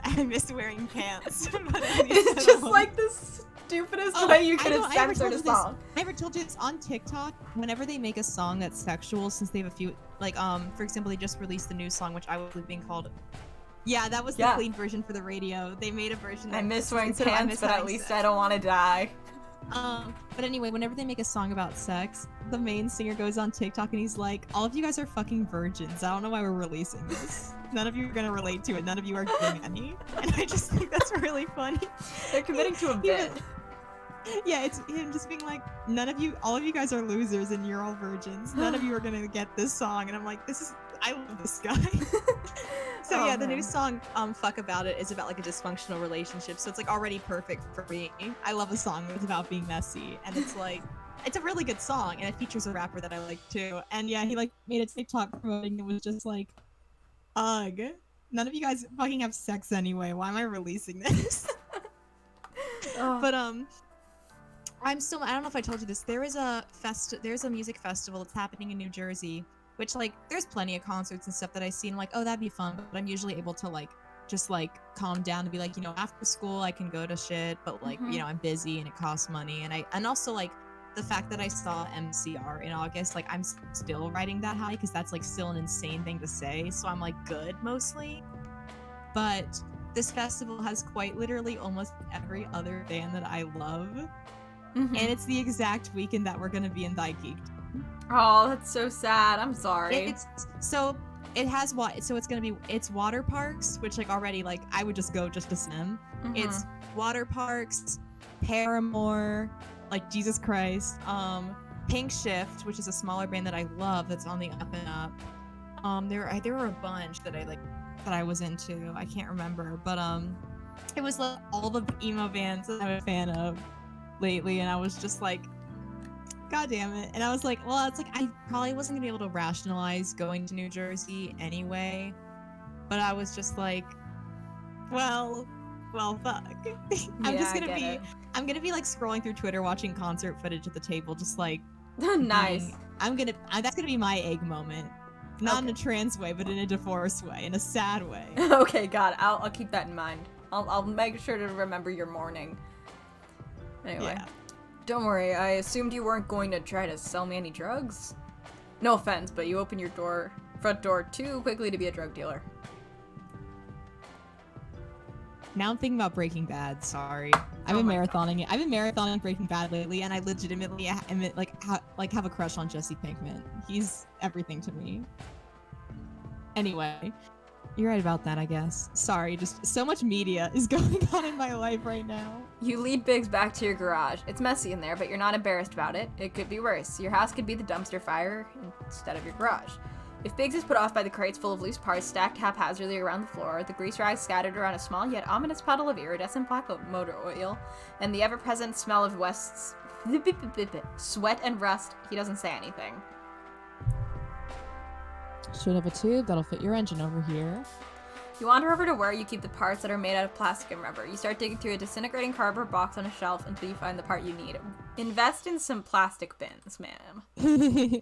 C: I miss wearing pants. But
A: It's just like the stupidest way you could have censored a song.
B: I ever told you this on TikTok? Whenever they make a song that's sexual, since they have a few, like, for example, they just released the new song, which I was being called. Yeah, that was the clean version for the radio. They made a version that
A: I miss wearing pants, but at least I don't want to die.
B: But anyway, whenever they make a song about sex, the main singer goes on TikTok and he's like, all of you guys are fucking virgins. I don't know why we're releasing this. None of you are gonna relate to it. None of you are getting any. And I just think that's really funny.
A: They're committing to a bit.
B: Yeah, it's him just being like, all of you guys are losers and you're all virgins. None of you are gonna get this song. And I'm like, I love this guy. So the new song, Fuck About It, is about like a dysfunctional relationship. So it's like already perfect for me. I love a song that's about being messy. And it's like, it's a really good song. And it features a rapper that I like too. And yeah, he like made a TikTok promoting it was just like, ugh, none of you guys fucking have sex anyway. Why am I releasing this? But I don't know if I told you this. There's a music festival that's happening in New Jersey which like there's plenty of concerts and stuff that I see and like, oh, that'd be fun, but I'm usually able to like just like calm down and be like, you know, after school I can go to shit, but like, you know, I'm busy and it costs money, and also like the fact that I saw MCR in August, like I'm still riding that high because that's like still an insane thing to say, so I'm like good mostly. But this festival has quite literally almost every other band that I love, and it's the exact weekend that we're gonna be in Daiki.
A: Oh, that's so sad. I'm sorry.
B: It's so it has what? So it's gonna be water parks, which like already like I would just go just to see them. It's water parks, Paramore, like Jesus Christ, Pink Shift, which is a smaller band that I love that's on the up and up. There were a bunch that I was into. I can't remember, but it was like all the emo bands that I'm a fan of lately, and I was just like, God damn it. And I was like, well, it's like I probably wasn't gonna be able to rationalize going to New Jersey anyway, but I was just like, well, fuck. I'm gonna be like scrolling through Twitter watching concert footage at the table, just like
A: nice.
B: That's gonna be my egg moment. Not in a trans way, but in a divorce way, in a sad way.
A: Okay, got it. I'll keep that in mind. I'll make sure to remember your morning. Anyway.
B: Yeah.
A: Don't worry, I assumed you weren't going to try to sell me any drugs. No offense, but you opened your front door too quickly to be a drug dealer.
B: Now I'm thinking about Breaking Bad, sorry. I've been marathoning it. I've been marathoning Breaking Bad lately, and I legitimately have a crush on Jesse Pinkman. He's everything to me. Anyway, you're right about that, I guess. Sorry, just so much media is going on in my life right now.
A: You lead Biggs back to your garage. It's messy in there, but you're not embarrassed about it. It could be worse. Your house could be the dumpster fire instead of your garage. If Biggs is put off by the crates full of loose parts stacked haphazardly around the floor, the grease rags scattered around a small yet ominous puddle of iridescent black motor oil, and the ever-present smell of West's sweat and rust, he doesn't say anything.
B: Should have a tube that'll fit your engine over here.
A: You wander over to where you keep the parts that are made out of plastic and rubber. You start digging through a disintegrating cardboard box on a shelf until you find the part you need. Invest in some plastic bins, ma'am.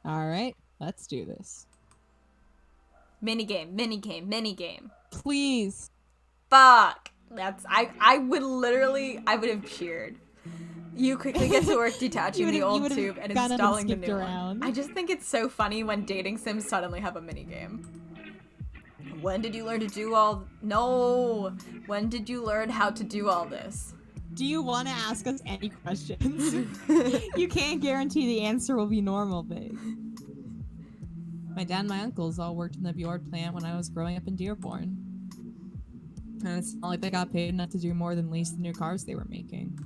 B: Alright, let's do this.
A: Minigame.
B: Please.
A: Fuck! I would have cheered. You quickly get to work detaching the old tube and installing the new one. I just think it's so funny when dating sims suddenly have a minigame. When did you learn did you learn how to do all this?
B: Do you want to ask us any questions? You can't guarantee the answer will be normal, babe. My dad and my uncles all worked in the Bjord plant when I was growing up in Dearborn. And it's not like they got paid enough to do more than lease the new cars they were making.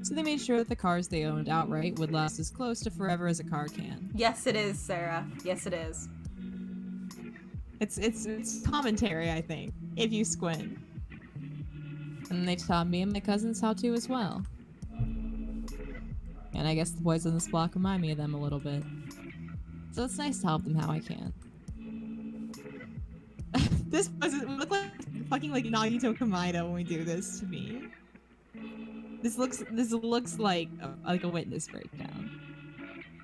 B: So they made sure that the cars they owned outright would last as close to forever as a car can.
A: Yes, it is, Sarah. Yes, it is.
B: It's commentary, I think, if you squint. And they taught me and my cousins how to as well. And I guess the boys on this block remind me of them a little bit. So it's nice to help them how I can. This doesn't look like fucking like Nagito Kamaido when we do this to me. This looks like a witness breakdown.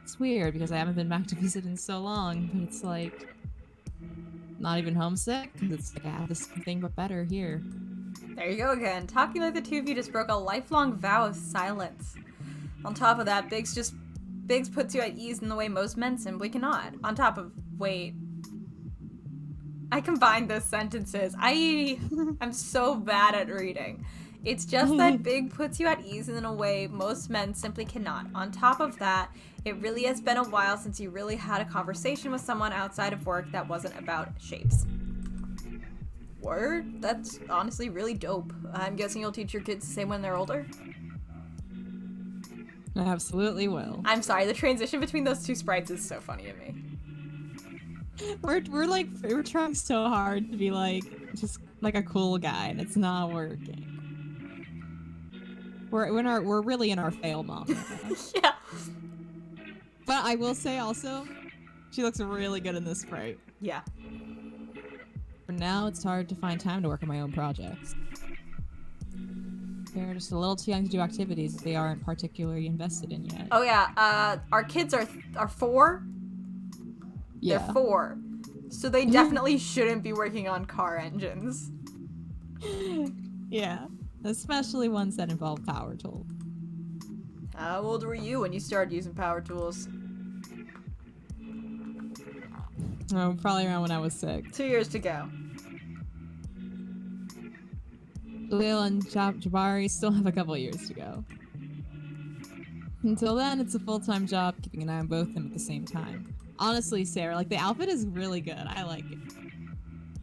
B: It's weird because I haven't been back to visit in so long, but it's like not even homesick because it's like I have this thing but better here.
A: There you go again. Talking like the two of you just broke a lifelong vow of silence. On top of that, Biggs puts you at ease in the way most men simply cannot. On top of, wait. I combined those sentences. I'm so bad at reading. It's just that Big puts you at ease in a way most men simply cannot. On top of that, it really has been a while since you really had a conversation with someone outside of work that wasn't about shapes. Word? That's honestly really dope. I'm guessing you'll teach your kids the same when they're older?
B: I absolutely will.
A: I'm sorry, the transition between those two sprites is so funny to me.
B: We're trying so hard to be like just like a cool guy, and it's not working. We're really in our fail mom.
A: Yeah.
B: But I will say also, she looks really good in this sprite.
A: Yeah.
B: For now, it's hard to find time to work on my own projects. They're just a little too young to do activities they aren't particularly invested in yet.
A: Oh yeah, our kids are 4.
B: Yeah.
A: They're 4. So they definitely shouldn't be working on car engines.
B: Yeah. Especially ones that involve power tools.
A: How old were you when you started using power tools?
B: Oh, probably around when I was 6.
A: 2 years to go.
B: Jaleel and Jabari still have a couple years to go. Until then, it's a full-time job, keeping an eye on both of them at the same time. Honestly, Sarah, like, the outfit is really good. I like it.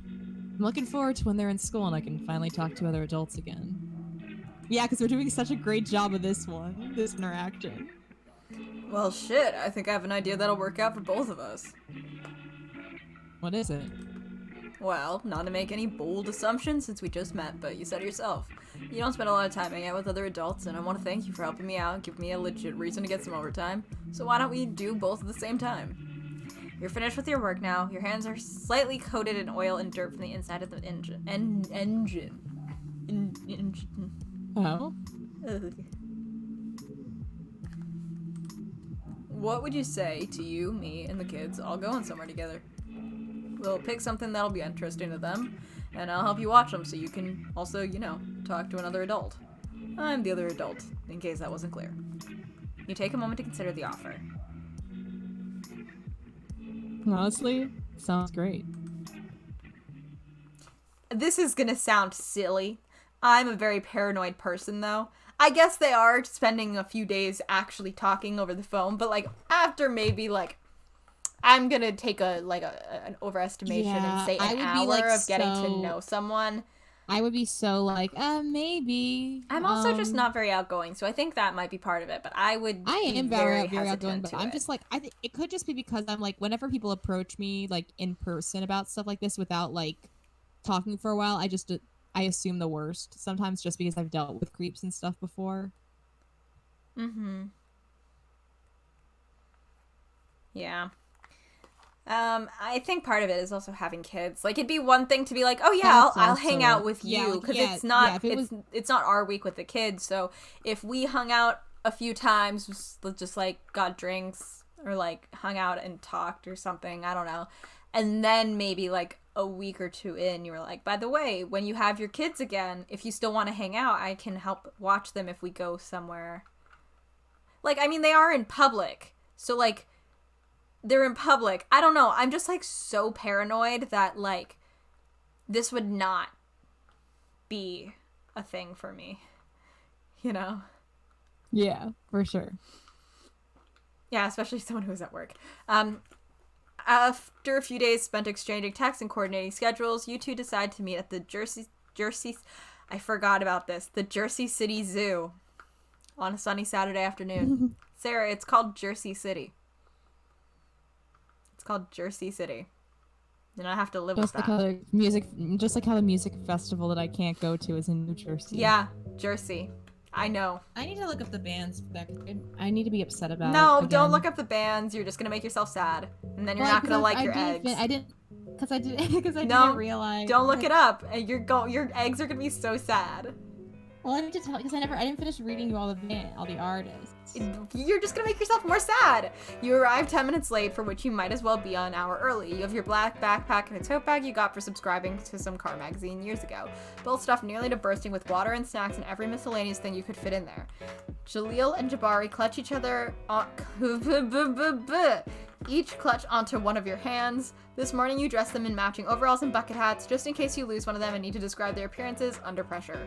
B: I'm looking forward to when they're in school and I can finally talk to other adults again. Yeah, because we're doing such a great job of this interaction.
A: Well, shit, I think I have an idea that'll work out for both of us.
B: What is it?
A: Well, not to make any bold assumptions since we just met, but you said it yourself. You don't spend a lot of time hanging out with other adults, and I want to thank you for helping me out and giving me a legit reason to get some overtime. So why don't we do both at the same time? You're finished with your work now. Your hands are slightly coated in oil and dirt from the inside of the engine. Engine.
B: Oh?
A: Ugh. What would you say to you, me, and the kids all going somewhere together? We'll pick something that'll be interesting to them, and I'll help you watch them so you can also, talk to another adult. I'm the other adult, in case that wasn't clear. You take a moment to consider the offer.
B: Honestly, sounds great.
A: This is gonna sound silly. I'm a very paranoid person, though. I guess they are spending a few days actually talking over the phone, but, after maybe, I'm gonna take an overestimation and say an hour of getting to know someone.
B: I would be so maybe.
A: I'm also just not very outgoing, so I think that might be part of it. But I am
B: very outgoing, but I'm just I think it could just be because I'm whenever people approach me in person about stuff like this without talking for a while, I assume the worst. Sometimes just because I've dealt with creeps and stuff before.
A: Mm-hmm. Yeah. I think part of it is also having kids. It'd be one thing to be oh yeah, I'll hang out with you, because it's not it's not our week with the kids. So if we hung out a few times, just got drinks or hung out and talked or something, I don't know, and then maybe a week or 2 in, you were by the way, when you have your kids again, if you still want to hang out, I can help watch them if we go somewhere. I mean, they are in public, so they're in public. I don't know. I'm just so paranoid that this would not be a thing for me.
B: Yeah, for sure.
A: Yeah, especially someone who's at work. After a few days spent exchanging texts and coordinating schedules, you two decide to meet at the Jersey I forgot about this. The Jersey City Zoo on a sunny Saturday afternoon. Sarah, it's called Jersey City. It's called Jersey City. And I have to live with that.
B: Just like how the music festival that I can't go to is in New Jersey.
A: Yeah, Jersey. I know.
B: I need to look up the bands for that. I need to be upset about it.
A: No, don't look up the bands. You're just gonna make yourself sad, and then you're not gonna like your eggs.
B: I didn't didn't realize.
A: Don't look it up. Your eggs are gonna be so sad.
B: Well, I need to tell because I didn't finish reading you all the artists.
A: You're just gonna make yourself more sad. You arrive 10 minutes late, for which you might as well be an hour early. You have your black backpack and a tote bag you got for subscribing to some car magazine years ago, both stuffed nearly to bursting with water and snacks and every miscellaneous thing you could fit in there. Jaleel and Jabari clutch each other each clutch onto one of your hands. This morning you dress them in matching overalls and bucket hats, just in case you lose one of them and need to describe their appearances under pressure.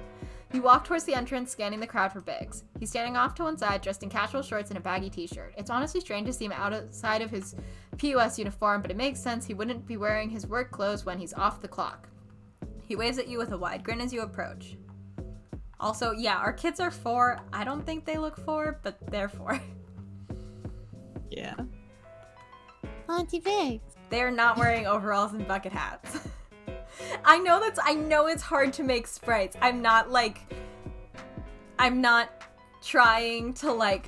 A: You walk towards the entrance, scanning the crowd for Biggs. He's standing off to one side, dressed in casual shorts and a baggy t-shirt. It's honestly strange to see him outside of his POS uniform, but it makes sense he wouldn't be wearing his work clothes when he's off the clock. He waves at you with a wide grin as you approach. Also, yeah, our kids are 4. I don't think they look 4, but they're 4.
B: Yeah.
D: Auntie Biggs.
A: They're not wearing overalls and bucket hats. I know it's hard to make sprites. I'm not trying to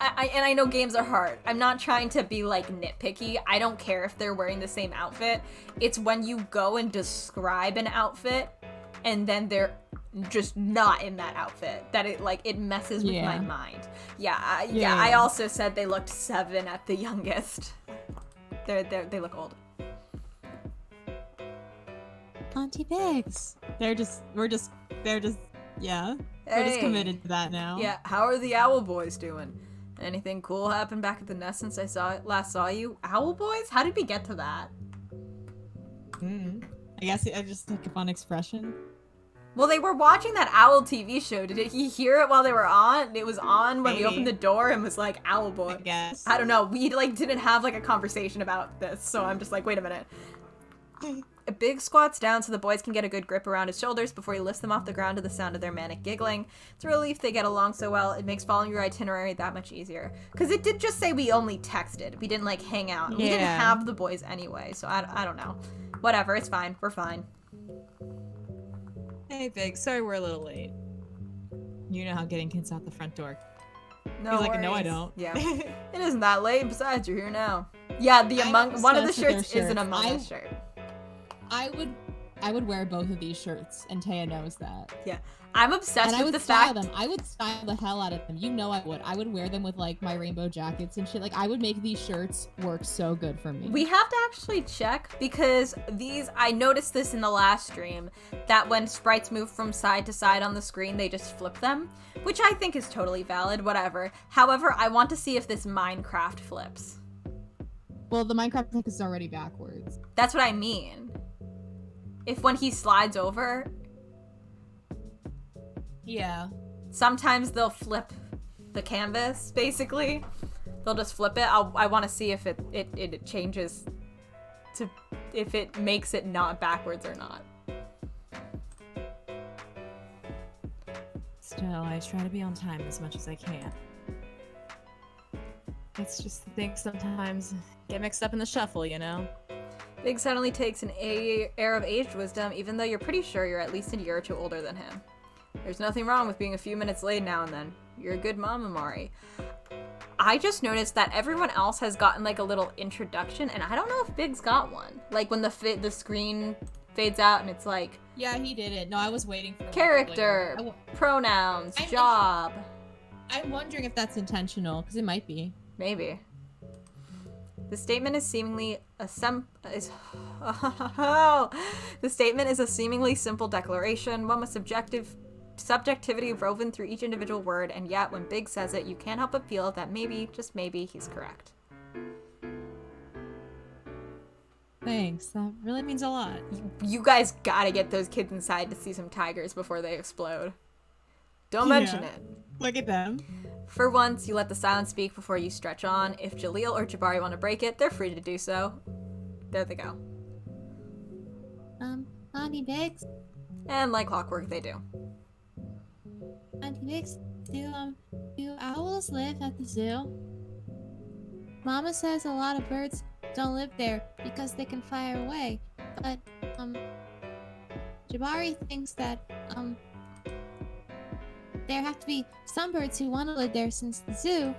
A: I know games are hard. I'm not trying to be nitpicky. I don't care if they're wearing the same outfit. It's when you go and describe an outfit and then they're just not in that outfit. That it messes with my mind.
B: Yeah.
A: I also said they looked 7 at the youngest. They look old.
D: Auntie Biggs.
B: We're just committed to that now.
A: Yeah, how are the Owl Boys doing? Anything cool happened back at the nest since I last saw you? Owl Boys? How did we get to that?
B: I guess I just took a fun expression.
A: Well, they were watching that Owl TV show. Did he hear it while they were on? It was on when we opened the door and was like, Owl Boy.
B: I guess.
A: I don't know. We didn't have a conversation about this, so I'm just like, wait a minute. Big squats down so the boys can get a good grip around his shoulders before he lifts them off the ground to the sound of their manic giggling. It's a relief they get along so well. It makes following your itinerary that much easier. Because it did just say we only texted. We didn't hang out. We didn't have the boys anyway, so I don't know. Whatever, it's fine. We're fine.
C: Hey, Big. Sorry we're a little late.
B: You know how getting kids out the front door.
A: No
B: He's
A: worries.
B: like, no, I don't.
A: Yeah. It isn't that late. Besides, you're here now. Yeah, one of the shirts is an Among Us shirt.
B: I would wear both of these shirts, and Taya knows that.
A: Yeah. I'm obsessed
B: And
A: with the
B: style
A: fact
B: them. I would style the hell out of them. You know I would. I would wear them with my rainbow jackets and shit. I would make these shirts work so good for me.
A: we have to actually check because I noticed this in the last stream that when sprites move from side to side on the screen, they just flip them, which I think is totally valid, whatever. However, I want to see if this Minecraft flips.
B: Well, the Minecraft thing is already backwards.
A: That's what I mean. If when he slides over,
B: Yeah.
A: sometimes they'll flip the canvas, basically. They'll just flip it. I want to see if it changes to, if it makes it not backwards or not.
C: Still, I try to be on time as much as I can. It's just the things sometimes get mixed up in the shuffle, you know?
A: Big suddenly takes an air of aged wisdom, even though you're pretty sure you're at least a year or two older than him. There's nothing wrong with being a few minutes late now and then. You're a good mom, Amari. I just noticed that everyone else has gotten a little introduction, and I don't know if Big's got one. When the screen fades out and it's
B: Yeah, he did it. No, I was waiting for
A: character, pronouns, job.
B: I'm wondering if that's intentional, because it might be.
A: Maybe. The statement is seemingly the statement is a seemingly simple declaration, one with subjectivity woven through each individual word, and yet when Big says it, you can't help but feel that maybe, just maybe, he's correct.
B: Thanks. That really means a lot.
A: You guys gotta get those kids inside to see some tigers before they explode. Don't mention it.
B: Look at them.
A: For once, you let the silence speak before you stretch on. If Jaleel or Jabari want to break it, they're free to do so. There they go.
D: Auntie Biggs?
A: And like clockwork, they do.
D: Auntie Biggs, do owls live at the zoo? Mama says a lot of birds don't live there because they can fly away, but, Jabari thinks that, there have to be some birds who want to live there since the zoo,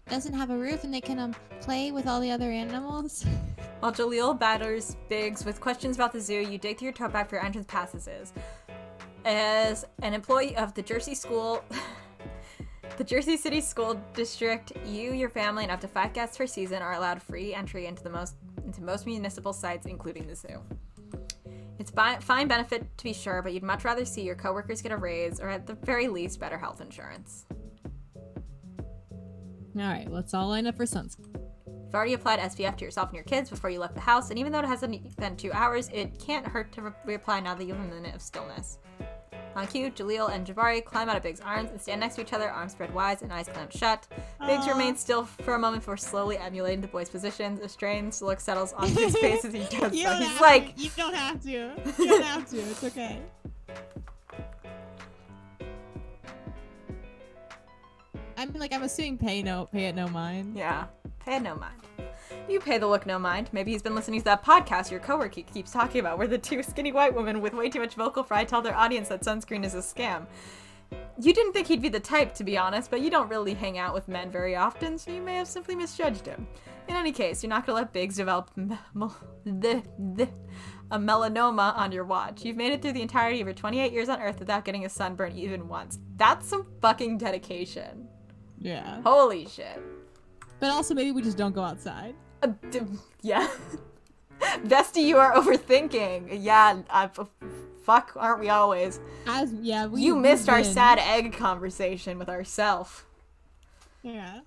D: doesn't have a roof and they can, play with all the other animals.
A: While Jaleel batters Biggs with questions about the zoo, you dig through your tote bag for your entrance passes. As an employee of the Jersey City School District, you, your family, and up to 5 guests per season are allowed free entry into most municipal sites, including the zoo. It's fine benefit to be sure, but you'd much rather see your coworkers get a raise or at the very least better health insurance.
B: Alright, let's all line up for sunscreen.
A: You've already applied SPF to yourself and your kids before you left the house, and even though it hasn't been 2 hours, it can't hurt to reapply now that you have a minute of stillness. On cue, Jaleel and Jabari climb out of Big's arms and stand next to each other, arms spread wide and eyes clamped shut. Biggs remains still for a moment before slowly emulating the boys' positions. A strange look settles on his face as he does so. He's like,
B: You don't have to. You don't have to. It's okay. I'm assuming pay it no mind.
A: yeah, pay it no mind. You pay the look no mind. Maybe he's been listening to that podcast your coworker keeps talking about, where the 2 skinny white women with way too much vocal fry tell their audience that sunscreen is a scam. You didn't think he'd be the type, to be honest, but you don't really hang out with men very often, so you may have simply misjudged him. In any case, you're not gonna let Biggs develop a melanoma on your watch. You've made it through the entirety of your 28 years on Earth without getting a sunburn even once. That's some fucking dedication.
B: Yeah.
A: Holy shit.
B: But also, maybe we just don't go outside.
A: Yeah. Bestie, you are overthinking. Yeah, fuck, aren't we always? You missed our sad egg conversation with ourself.
B: Yeah.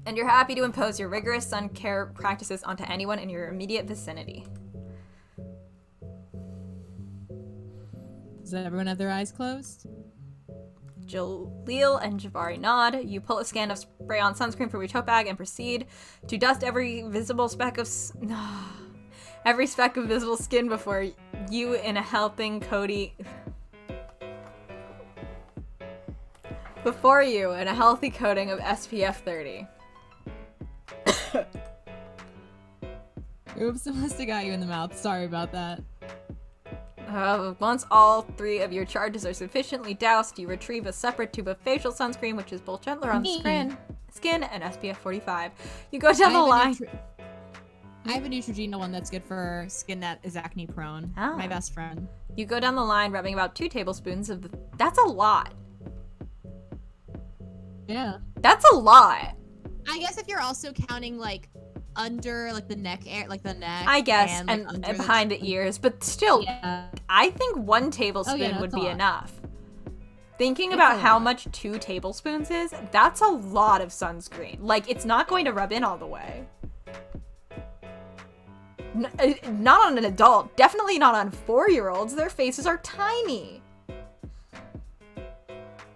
A: And you're happy to impose your rigorous sun care practices onto anyone in your immediate vicinity.
B: Does everyone have their eyes closed?
A: Jaleel and Jabari nod. You pull a scan of spray-on sunscreen from your tote bag and proceed to dust every visible speck of visible skin before you in a helping coating. Before you in a healthy coating of SPF 30.
B: Oops, I must have got you in the mouth. Sorry about that.
A: Once all 3 of your charges are sufficiently doused, you retrieve a separate tube of facial sunscreen, which is both gentler on the skin and SPF 45. You go down the line.
B: I have a Neutrogena one that's good for skin that is acne prone.
A: Oh.
B: My best friend.
A: You go down the line, rubbing about 2 tablespoons of the... That's a lot.
B: Yeah.
A: That's a lot.
C: I guess if you're also counting like under like the neck air, like the neck.
A: I guess,
C: and
A: and behind the ears, but still,
B: Yeah.
A: I think 1 tablespoon would be enough. Thinking about how much 2 tablespoons is, that's a lot of sunscreen. Like, it's not going to rub in all the way. Not on an adult. Definitely not on 4-year-olds. Their faces are tiny.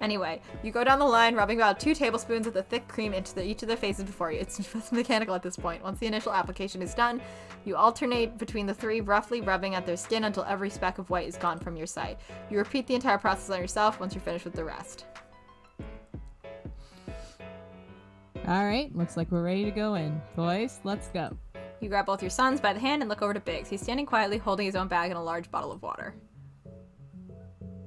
A: Anyway, you go down the line, rubbing about 2 tablespoons of the thick cream into each of the faces before you. It's mechanical at this point. Once the initial application is done, you alternate between the 3, roughly rubbing at their skin until every speck of white is gone from your sight. You repeat the entire process on yourself once you're finished with the rest.
B: Alright, looks like we're ready to go in. Boys, let's go.
A: You grab both your sons by the hand and look over to Biggs. He's standing quietly, holding his own bag and a large bottle of water.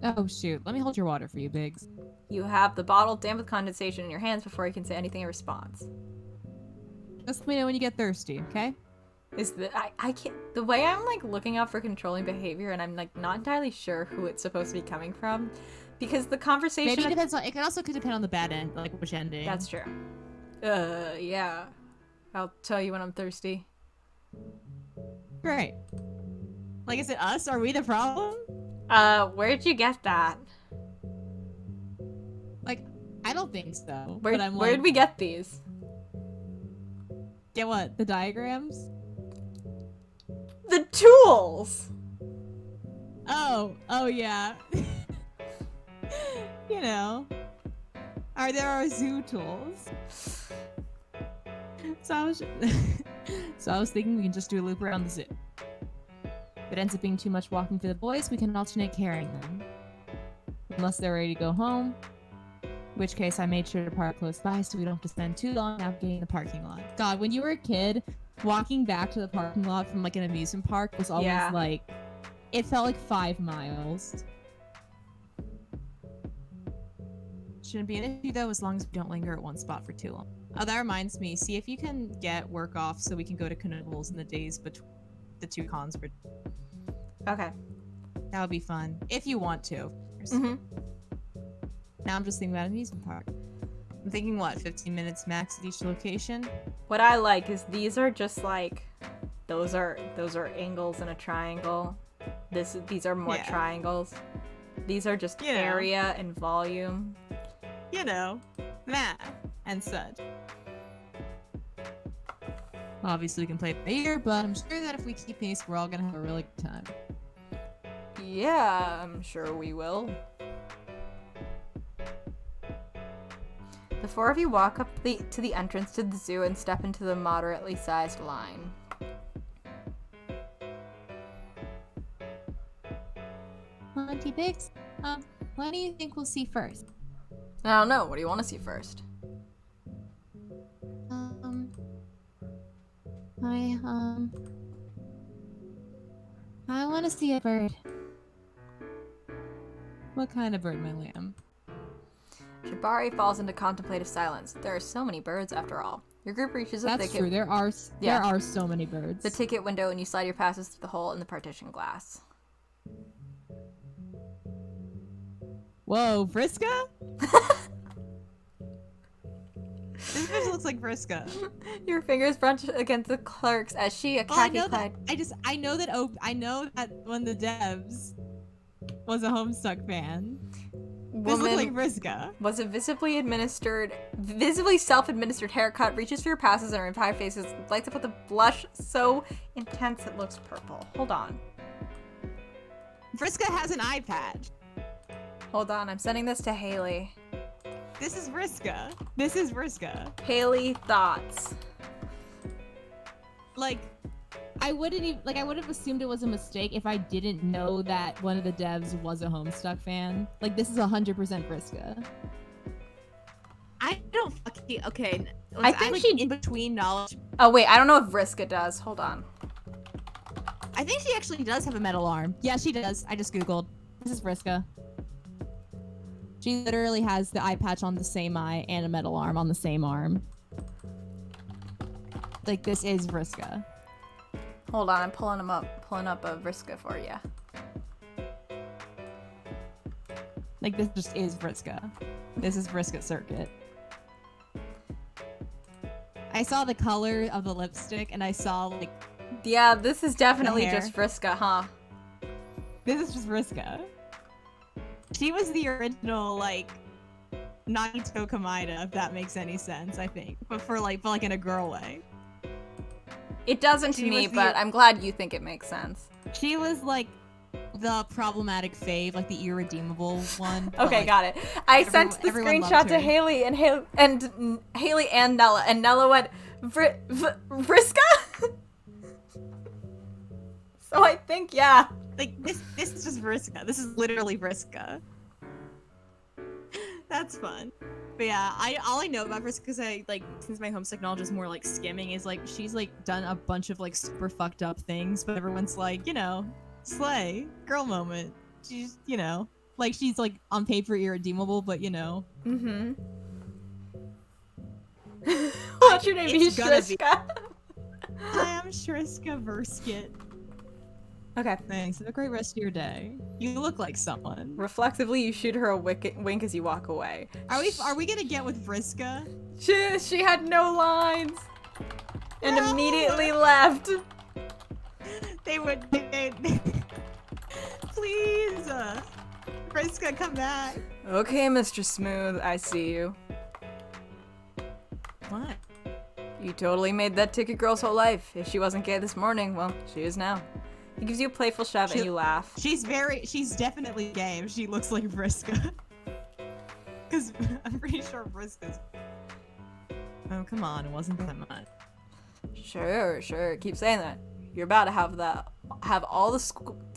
B: Oh shoot, let me hold your water for you, Biggs.
A: You have the bottle damp with condensation in your hands before you can say anything in response.
B: Just let me know when you get thirsty, okay?
A: I can't, the way I'm like looking out for controlling behavior and I'm like not entirely sure who it's supposed to be coming from, because the conversation
B: Maybe it depends on, it could also depend on the bad end, like which ending.
A: That's true. Yeah. I'll tell you when I'm thirsty.
B: Great. Like, is it us? Are we the problem?
A: Where'd you get that?
B: Like, I don't think so.
A: Where'd we get these?
B: Get what? The diagrams?
A: The tools!
B: Oh yeah. You know. There are zoo tools. So I was thinking we can just do a loop around the zoo. If it ends up being too much walking for the boys, we can alternate carrying them. Unless they're ready to go home. In which case I made sure to park close by so we don't have to spend too long navigating the parking lot. God, when you were a kid, walking back to the parking lot from like an amusement park was always like, it felt like 5 miles. Shouldn't be an issue though, as long as we don't linger at one spot for too long. Oh, that reminds me. See if you can get work off so we can go to Canoodles in the days between the 2 cons.
A: Okay.
B: That would be fun. If you want to.
A: Mm-hmm.
B: Now I'm just thinking about amusement park. I'm thinking, what, 15 minutes max at each location?
A: What I like is these are just like, those are angles in a triangle. These are more triangles. These are just area and volume.
B: You know, math and such. Obviously we can play by ear, but I'm sure that if we keep pace, we're all gonna have a really good time.
A: Yeah, I'm sure we will. The 4 of you walk up to the entrance to the zoo and step into the moderately sized line.
D: Auntie Biggs, what do you think we'll see first?
A: I don't know. What do you want to see first?
D: I want to see a bird.
B: What kind of bird, my lamb?
A: Shibari falls into contemplative silence. There are so many birds after all. Your group reaches a
B: That's
A: thicket.
B: true. There are so many birds.
A: The ticket window, and you slide your passes through the hole in the partition glass.
C: Whoa, Vriska? This bitch looks like Vriska.
A: Your fingers brunch against the clerks as she, a
C: Oh, I
A: khaki
C: know
A: clad.
C: that. I know that one of the devs was a Homestuck fan. This looks like Vriska.
A: Was a visibly self-administered haircut, reaches for your passes, and her entire face lights up with a blush so intense it looks purple. Hold on.
C: Vriska has an eye patch.
A: Hold on, I'm sending this to Haley.
C: This is Vriska. This is Vriska.
A: Haley, thoughts?
B: Like, I would have assumed it was a mistake if I didn't know that one of the devs was a Homestuck fan. Like, this is 100% Vriska.
C: I don't fucking okay.
A: I think
C: I'm,
A: she
C: in between knowledge.
A: Oh wait, I don't know if Vriska does. Hold on.
C: I think she actually does have a metal arm.
B: Yeah, she does. I just googled. This is Vriska. She literally has the eye patch on the same eye and a metal arm on the same arm. Like, this is Vriska.
A: Hold on, I'm pulling up a Vriska for you.
B: Like, this just is Vriska. This is Vriska Circuit. I saw the color of the lipstick, and I saw, like...
A: Yeah, this is definitely
B: hair.
A: just Vriska, huh?
B: This is just Vriska.
C: She was the original, like, Nagito Kamaida, if that makes any sense, I think. But for like in a girl way.
A: It doesn't to
C: She
A: me,
C: was
A: but I'm glad you think it makes sense.
B: She was, like, the problematic fave, like the irredeemable one.
A: Okay,
B: like,
A: got it. I sent the
B: everyone
A: screenshot
B: loved
A: to
B: her.
A: Haley and Haley and Nella, and Nella went Vriska. So I think yeah.
C: Like, this is just Vriska. This is literally Vriska. That's fun. But yeah, all I know about Vriska, because I, like, since my Homestuck knowledge is more, like, skimming, is, like, she's, like, done a bunch of, like, super fucked up things, but everyone's like, you know, slay, girl moment. She's, you know, like, she's, like, on paper irredeemable, but, you know.
A: Mm-hmm. What's your name?
C: It's gonna be-
A: Shrishka.
C: I am Shriska Verskit.
A: Okay.
C: Thanks. Have a great rest of your day. You look like someone.
A: Reflexively, you shoot her a wink as you walk away.
C: Are we gonna get with Vriska?
A: She had no lines and
C: No.
A: immediately left.
C: They please, Vriska, come back.
A: Okay, Mr. Smooth, I see you.
C: What?
A: You totally made that ticket girl's whole life. If she wasn't gay this morning, well, she is now. He gives you a playful shove and you laugh.
C: She's definitely gay if she looks like Vriska. Because I'm pretty sure Vriska's... Oh, come on, it wasn't that much.
A: Sure. Keep saying that. You're about to have all the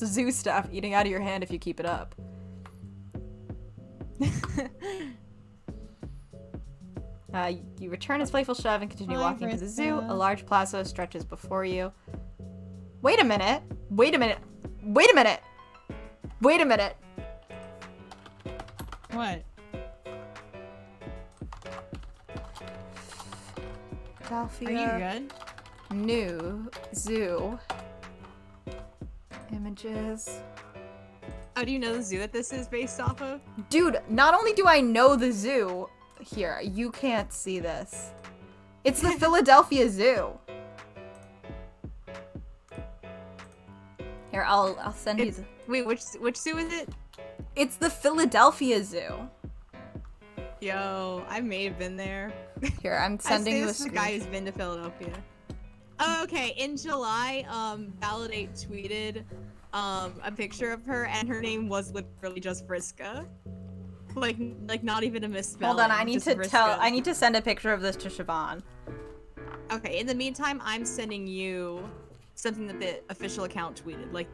A: zoo stuff eating out of your hand if you keep it up. You return his playful shove and continue
B: Bye,
A: walking to the zoo.
B: Vriska.
A: A large plaza stretches before you. Wait a minute.
C: What?
A: Philadelphia.
C: Are you good?
A: New zoo. Images.
C: Oh, do you know the zoo that this is based off of?
A: Dude, not only do I know the zoo, here, you can't see this. It's the Philadelphia Zoo. Here, I'll send you the...
C: Wait, which zoo is it?
A: It's the Philadelphia Zoo.
C: Yo, I may have been there.
A: Here, I'm sending you a
C: This is the guy
A: screenshot.
C: who's been to Philadelphia. Oh, okay. In July, Validate tweeted a picture of her, and her name was literally just Vriska. Like not even a misspelling.
A: Hold on, I need
C: just
A: to
C: Vriska.
A: I need to send a picture of this to Siobhan.
C: Okay, in the meantime, I'm sending you something that the official account tweeted. Like,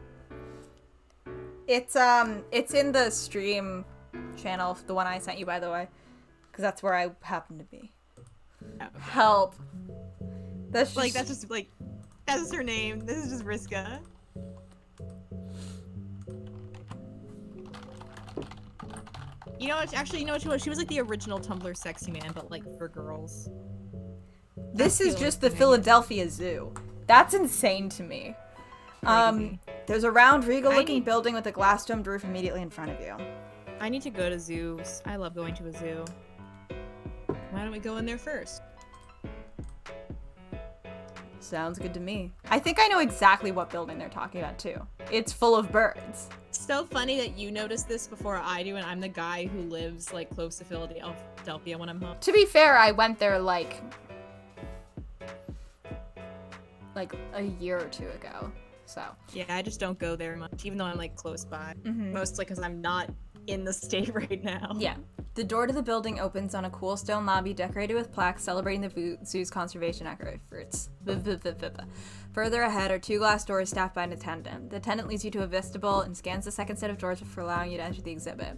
A: It's in the stream channel, the one I sent you, by the way, because that's where I happen to be. Help. That's just,
C: that's just her name. This is just Vriska. You know what? Actually, you know what she was? She was like the original Tumblr sexy man, but like for girls.
A: This is
C: feel
A: just
C: like
A: the
C: maybe.
A: Philadelphia Zoo. That's insane to me.
C: Crazy.
A: There's a round, regal-looking
C: need-
A: building with a glass-domed roof immediately in front of you.
C: I need to go to zoos. I love going to a zoo. Why don't we go in there first?
A: Sounds good to me. I think I know exactly what building they're talking about, too. It's full of birds.
C: So funny that you noticed this before I do, and I'm the guy who lives like close to Philadelphia when I'm home.
A: To be fair, I went there like a year or two ago. So
C: Yeah, I just don't go there much, even though I'm like close by.
A: Mhm.
C: Mostly because I'm not in the state right now.
A: yeah. The door to the building opens on a cool stone lobby decorated with plaques celebrating the zoo's conservation efforts. Further ahead are 2 glass doors staffed by an attendant. The attendant leads you to a vestibule and scans the second set of doors before allowing you to enter the exhibit.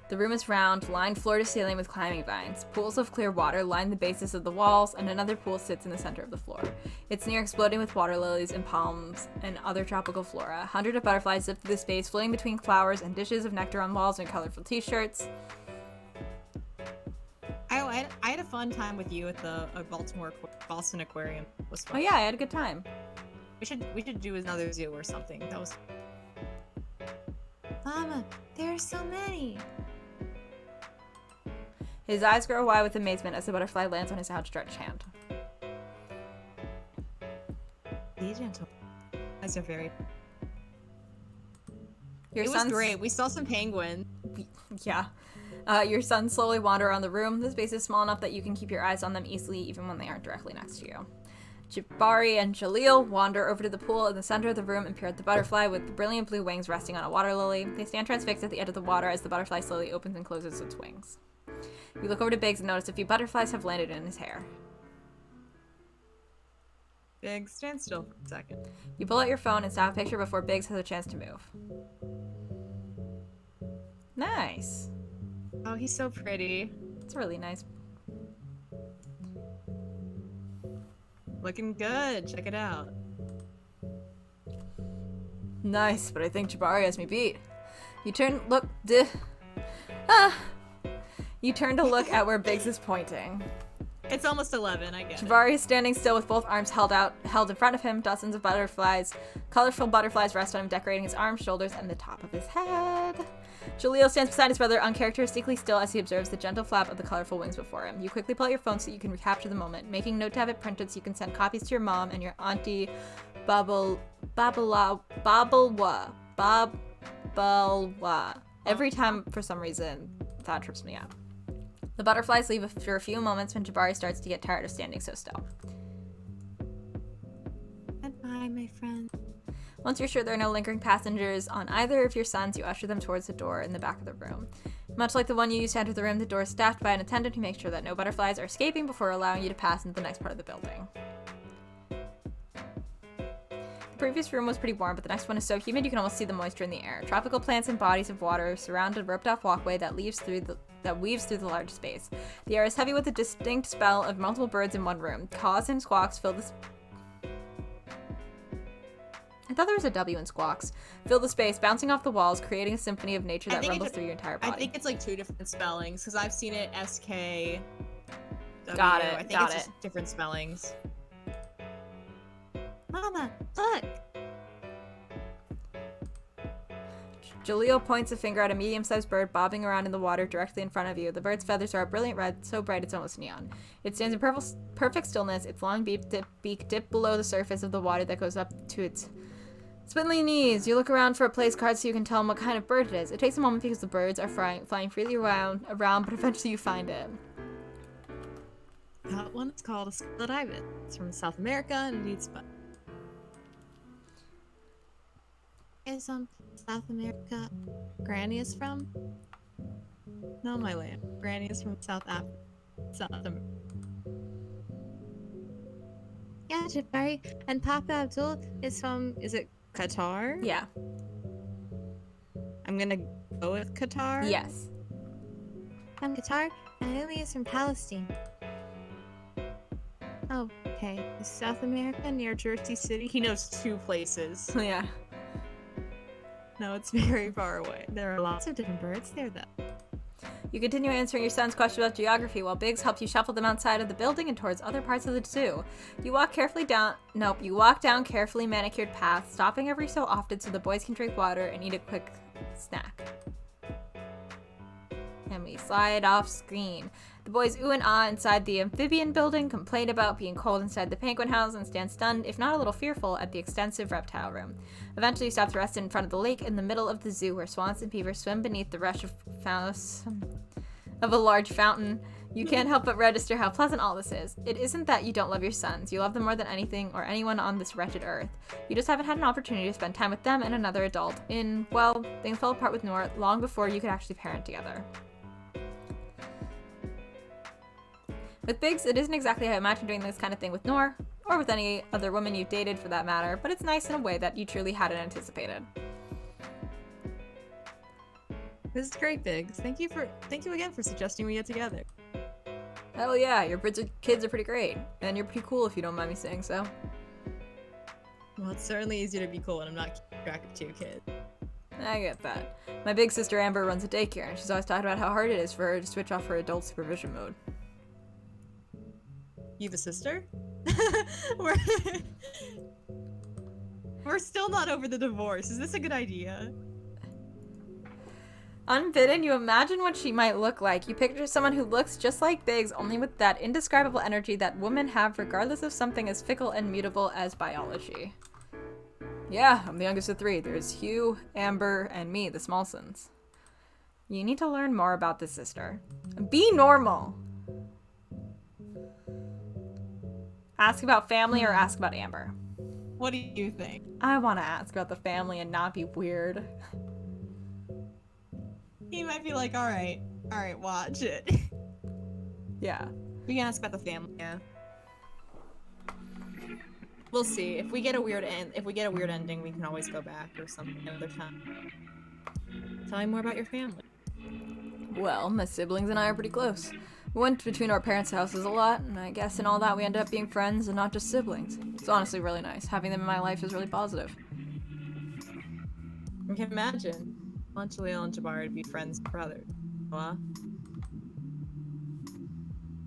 A: The room is round, lined floor to ceiling with climbing vines. Pools of clear water line the bases of the walls, and another pool sits in the center of the floor. It's near exploding with water lilies and palms and other tropical flora. Hundreds of butterflies zip through the space, floating between flowers and dishes of nectar on walls and colorful t-shirts.
C: I had a fun time with you at the Boston Aquarium. It was fun.
A: Oh yeah, I had a good time.
C: We should do another zoo or something. That was.
D: Mama, there are so many.
A: His eyes grow wide with amazement as the butterfly lands on his outstretched hand.
C: Be gentle. Guys are very.
A: Your
C: It was
A: son's
C: great. We saw some penguins.
A: Yeah. Your sons slowly wander around the room. The space is small enough that you can keep your eyes on them easily even when they aren't directly next to you. Jabari and Jaleel wander over to the pool in the center of the room and peer at the butterfly with the brilliant blue wings resting on a water lily. They stand transfixed at the edge of the water as the butterfly slowly opens and closes its wings. You look over to Biggs and notice a few butterflies have landed in his hair.
C: Big, stand still for a second.
A: You pull out your phone and snap a picture before Biggs has a chance to move. Nice.
C: Oh, he's so pretty.
A: It's really nice.
C: Looking good. Check it out.
A: Nice, but I think Jabari has me beat. You turn to look at where Biggs is pointing.
C: It's almost 11. I get it.
A: Jabari is standing still with both arms held in front of him. Dozens of butterflies, colorful butterflies rest on him, decorating his arms, shoulders, and the top of his head. Jaleel stands beside his brother, uncharacteristically still as he observes the gentle flap of the colorful wings before him. You quickly pull out your phone so you can recapture the moment, making note to have it printed so you can send copies to your mom and your auntie Babulwa. Every time, for some reason, that trips me out. The butterflies leave after a few moments when Jabari starts to get tired of standing so still.
D: Goodbye, my friend.
A: Once you're sure there are no lingering passengers on either of your sons, you usher them towards the door in the back of the room. Much like the one you used to enter the room, the door is staffed by an attendant who makes sure that no butterflies are escaping before allowing you to pass into the next part of the building. The previous room was pretty warm, but the next one is so humid you can almost see the moisture in the air. Tropical plants and bodies of water surround a roped-off walkway that weaves through the large space. The air is heavy with a distinct smell of multiple birds in one room. Caws and squawks fill the I thought there was a W in squawks. Fill the space, bouncing off the walls, creating a symphony of nature that rumbles through your entire body.
C: I think it's like 2 different spellings because I've seen it SK.
A: Got it,
C: I think
A: got
C: it's
A: it.
C: just different spellings.
D: Mama, look.
A: Jaleel points a finger at a medium-sized bird bobbing around in the water directly in front of you. The bird's feathers are a brilliant red, so bright it's almost neon. It stands in perfect stillness, its long beak dipped below the surface of the water that goes up to its spindly knees. You look around for a place card so you can tell them what kind of bird it is. It takes a moment because the birds are flying freely around, but eventually you find it.
C: That one is called a scarlet ibis. It's from South America and it eats butt.
D: Is South America.
C: Granny is from? No, my land. Granny is from South Africa. South America.
D: Yeah, Jabari. And Papa Abdul is from.
C: Is it Qatar?
A: Yeah.
C: I'm gonna go with Qatar.
A: Yes.
D: From Qatar, and Umi is from Palestine. Oh, okay.
C: Is South America near Jersey City? He knows 2 places.
A: Yeah.
C: No, it's very far away. There are lots of different birds there, though.
A: You continue answering your son's question about geography while Biggs helps you shuffle them outside of the building and towards other parts of the zoo. You walk down carefully manicured paths, stopping every so often so the boys can drink water and eat a quick snack. And we slide off screen. The boys ooh and ah inside the amphibian building, complain about being cold inside the penguin house, and stand stunned, if not a little fearful, at the extensive reptile room. Eventually, you stop to rest in front of the lake in the middle of the zoo, where swans and beavers swim beneath the rush of a large fountain. You can't help but register how pleasant all this is. It isn't that you don't love your sons. You love them more than anything or anyone on this wretched earth. You just haven't had an opportunity to spend time with them and another adult. Well, things fell apart with Nora long before you could actually parent together. With Biggs, it isn't exactly how I imagine doing this kind of thing with Nor, or with any other woman you've dated for that matter, but it's nice in a way that you truly hadn't anticipated.
C: This is great, Biggs. Thank you again for suggesting we get together.
A: Hell yeah, your kids are pretty great, and you're pretty cool if you don't mind me saying so.
C: Well, it's certainly easier to be cool when I'm not keeping track of 2 kids.
A: I get that. My big sister Amber runs a daycare, and she's always talking about how hard it is for her to switch off her adult supervision mode.
C: You have a sister? We're still not over the divorce. Is this a good idea?
A: Unbidden, you imagine what she might look like. You picture someone who looks just like Biggs, only with that indescribable energy that women have regardless of something as fickle and mutable as biology. Yeah, I'm the youngest of 3. There's Hugh, Amber, and me, the Smallsons. You need to learn more about this sister. Be normal! Ask about family or ask about Amber?
C: What do you think?
A: I want to ask about the family and not be weird.
C: He might be like, alright, watch it.
A: Yeah.
C: We can ask about the family, yeah. We'll see. If we get a weird ending, we can always go back or something another time. Tell me more about your family.
A: Well, my siblings and I are pretty close. We went between our parents' houses a lot, and I guess in all that we ended up being friends and not just siblings. It's honestly really nice. Having them in my life is really positive.
C: I can imagine. I want Jaleel and Jabari to be friends and brothers. Huh?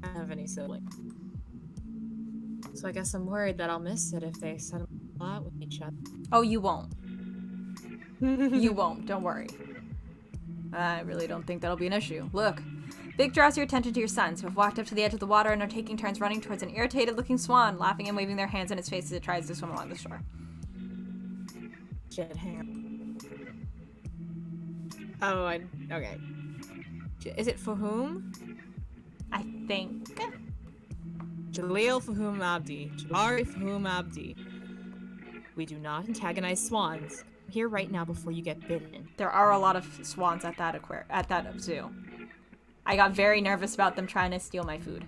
C: I don't have any siblings. So I guess I'm worried that I'll miss it if they settle a lot with each other.
A: Oh, you won't. You won't. Don't worry. I really don't think that'll be an issue. Look. Big draws your attention to your sons, who have walked up to the edge of the water and are taking turns running towards an irritated-looking swan, laughing and waving their hands in its face as it tries to swim along the shore.
C: Shit, hang on. Oh, okay. Is it Fahum?
A: I think.
C: Jaleel Fahum Abdi. Jabari Fahum Abdi. We do not antagonize swans. I'm here right now before you get bitten.
A: There are a lot of swans at that zoo. I got very nervous about them trying to steal my food.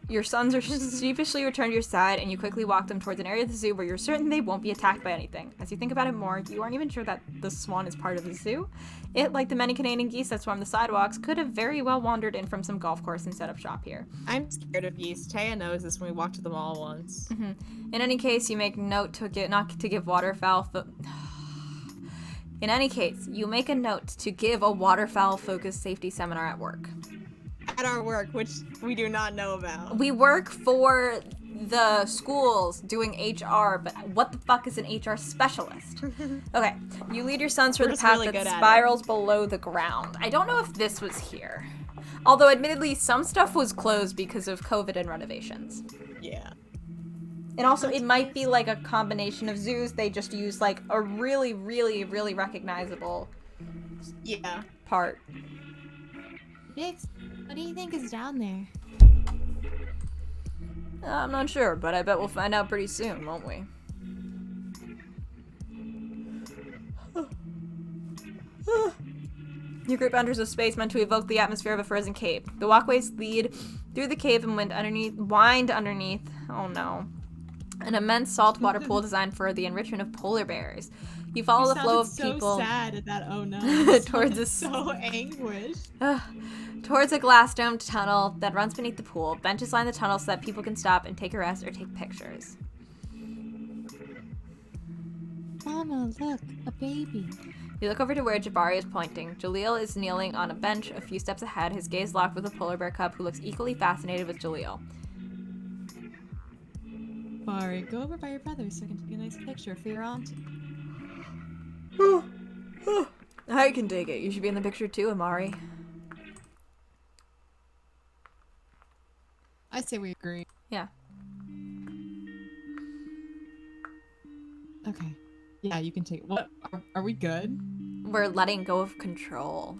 A: Your sons are sheepishly returned to your side, and you quickly walk them towards an area of the zoo where you're certain they won't be attacked by anything. As you think about it more, you aren't even sure that the swan is part of the zoo. It, like the many Canadian geese that swarm the sidewalks, could have very well wandered in from some golf course and set up shop here.
C: I'm scared of geese. Taya knows this when we walked to the mall once.
A: Mm-hmm. In any case, you make note not to give waterfowl... In any case, you make a note to give a waterfowl-focused safety seminar at work.
C: At our work, which we do not know about.
A: We work for the schools doing HR, but what the fuck is an HR specialist? Okay, you lead your sons through the path
C: really
A: that spirals below the ground. I don't know if this was here. Although, admittedly, some stuff was closed because of COVID and renovations.
C: Yeah.
A: And also, it might be like a combination of zoos. They just use like a really, really, really recognizable part.
D: Biggs, what do you think is down there?
A: I'm not sure, but I bet we'll find out pretty soon, won't we? Your group enters a space meant to evoke the atmosphere of a frozen cave. The walkways lead through the cave and wind underneath. Oh no. An immense saltwater pool designed for the enrichment of polar bears. You follow the flow of people.
B: So sad at that. Oh no.
A: Towards
B: so anguished.
A: Towards a glass-domed tunnel that runs beneath the pool. Benches line the tunnel so that people can stop and take a rest or take pictures.
D: Mama, look, a baby.
A: You look over to where Jabari is pointing. Jaleel is kneeling on a bench a few steps ahead, his gaze locked with a polar bear cub who looks equally fascinated with Jaleel.
B: Bari, go over by your brother so I can take a nice picture for your aunt.
A: I can take it. You should be in the picture too, Amari.
B: I say we agree.
A: Yeah.
B: Okay. Yeah, you can take. What? Are we good?
A: We're letting go of control.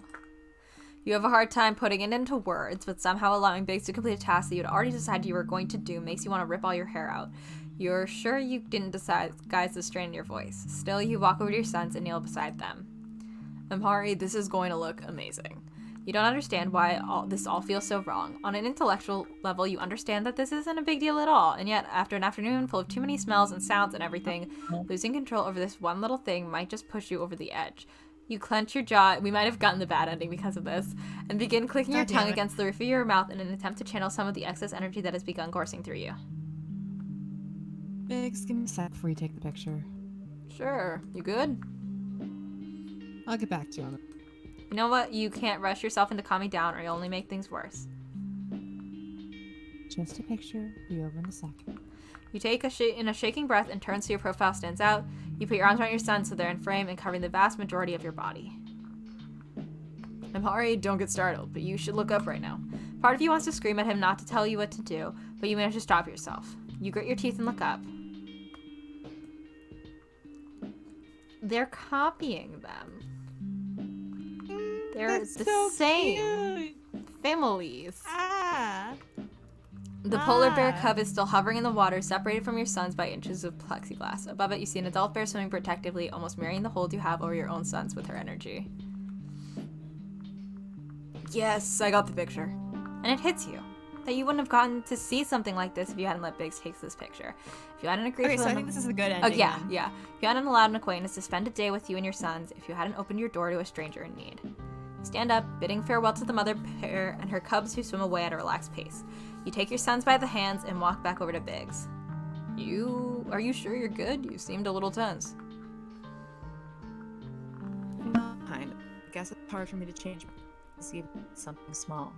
A: You have a hard time putting it into words, but somehow allowing Biggs to complete a task that you had already decided you were going to do makes you want to rip all your hair out. You're sure you didn't disguise the strain in your voice. Still, you walk over to your sons and kneel beside them. Amari, this is going to look amazing. You don't understand why this all feels so wrong. On an intellectual level, you understand that this isn't a big deal at all, and yet, after an afternoon full of too many smells and sounds and everything, losing control over this one little thing might just push you over the edge. You clench your jaw, we might have gotten the bad ending because of this, and begin clicking your tongue against the roof of your mouth in an attempt to channel some of the excess energy that has begun coursing through you.
B: Biggs, give me a sec before you take the picture.
A: Sure. You good?
B: I'll get back to you on it.
A: You know what? You can't rush yourself into calming down or you'll only make things worse.
B: Just a picture. Be over in a second.
A: You take in a shaking breath and turn so your profile stands out. You put your arms around your son so they're in frame and covering the vast majority of your body. Amari, don't get startled, but you should look up right now. Part of you wants to scream at him not to tell you what to do, but you manage to stop yourself. You grit your teeth and look up. They're copying them. They're
C: That's
A: the
C: so
A: same
C: cute.
A: families.
C: Ah.
A: The polar bear cub is still hovering in the water, separated from your sons by inches of plexiglass. Above it, you see an adult bear swimming protectively, almost mirroring the hold you have over your own sons with her energy. Yes, I got the picture. And it hits you that you wouldn't have gotten to see something like this if you hadn't let Biggs take this picture. If you hadn't agreed
C: Okay,
A: with
C: so
A: him,
C: I think this is a good
A: oh
C: ending.
A: yeah,
C: then.
A: yeah. If you hadn't allowed an acquaintance to spend a day with you and your sons, if you hadn't opened your door to a stranger in need. Stand up, bidding farewell to the mother bear and her cubs who swim away at a relaxed pace. You take your sons by the hands and walk back over to Biggs. Are you sure you're good? You seemed a little tense.
C: Kind of. I guess it's hard for me to change my see something small.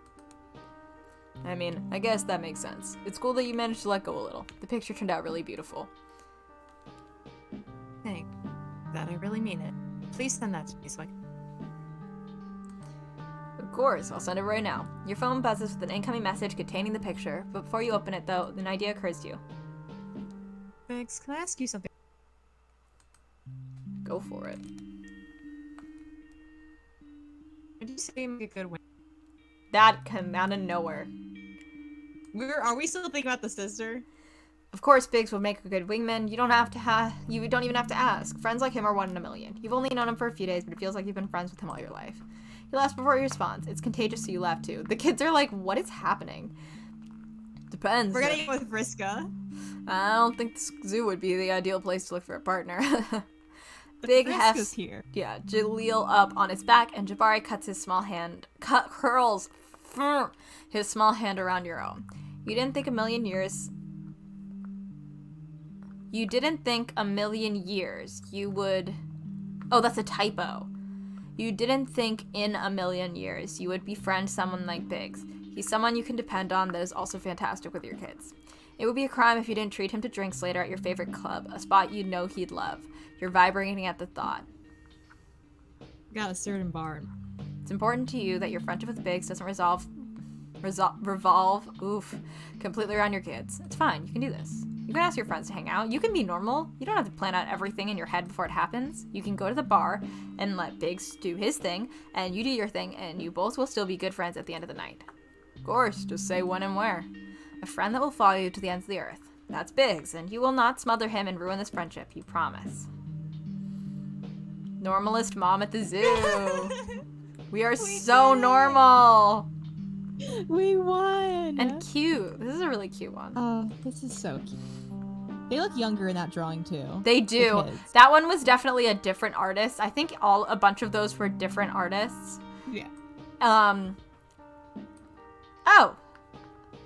A: I mean, I guess that makes sense. It's cool that you managed to let go a little. The picture turned out really beautiful.
C: Thank that I really mean it. Please send that to me so I can.
A: Of course, I'll send it right now. Your phone buzzes with an incoming message containing the picture, but before you open it though, an idea occurs to you.
C: Biggs, can I ask you something?
A: Go for it.
C: Would you say you make a good win?
A: That came out of nowhere.
C: Are we still thinking about the sister?
A: Of course, Biggs would make a good wingman. You don't even have to ask. Friends like him are 1 in a million. You've only known him for a few days, but it feels like you've been friends with him all your life. He laughs before he responds. It's contagious, so you laugh too. The kids are like, what is happening? Depends.
C: We're gonna go with Vriska.
A: I don't think the zoo would be the ideal place to look for a partner. Big hefts
B: here.
A: Yeah, Jaleel up on his back, and Jabari curls his small hand around your own. You didn't think a million years you would... Oh, that's a typo. You didn't think in a million years you would befriend someone like Biggs. He's someone you can depend on that is also fantastic with your kids. It would be a crime if you didn't treat him to drinks later at your favorite club, a spot you know he'd love. You're vibrating at the thought.
B: Got a certain bar.
A: It's important to you that your friendship with Biggs doesn't revolve completely around your kids. It's fine, you can do this. You can ask your friends to hang out. You can be normal. You don't have to plan out everything in your head before it happens. You can go to the bar and let Biggs do his thing, and you do your thing, and you both will still be good friends at the end of the night. Of course, just say when and where. A friend that will follow you to the ends of the earth. That's Biggs, and you will not smother him and ruin this friendship, you promise. Normalist mom at the zoo. We are so normal.
B: We won!
A: And cute. This is a really cute one.
B: Oh, this is so cute. They look younger in that drawing too.
A: They do.
B: The kids.
A: That one was definitely a different artist. I think a bunch of those were different artists.
B: Yeah.
A: Oh.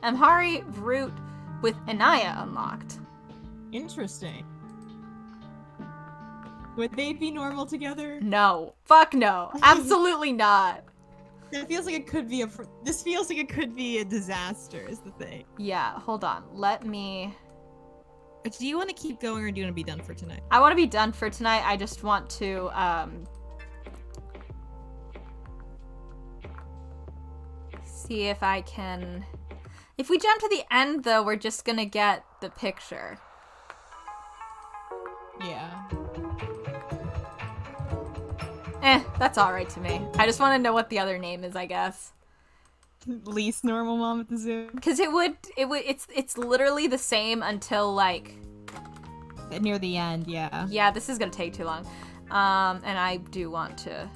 A: Amhari route with Anaya unlocked.
B: Interesting. Would they be normal together?
A: No. Fuck no. Absolutely not.
B: It feels like it could be this feels like it could be a disaster is the thing.
A: Yeah, hold on. Let me...
B: Do you want to keep going or do you want to be done for tonight?
A: I want to be done for tonight. I just want to, see if I can... If we jump to the end, though, we're just gonna get the picture.
B: Yeah.
A: That's alright to me. I just want to know what the other name is, I guess.
B: Least normal mom at the zoo.
A: Because it's literally the same until, like...
B: Near the end, yeah.
A: Yeah, this is gonna take too long. And I do want to...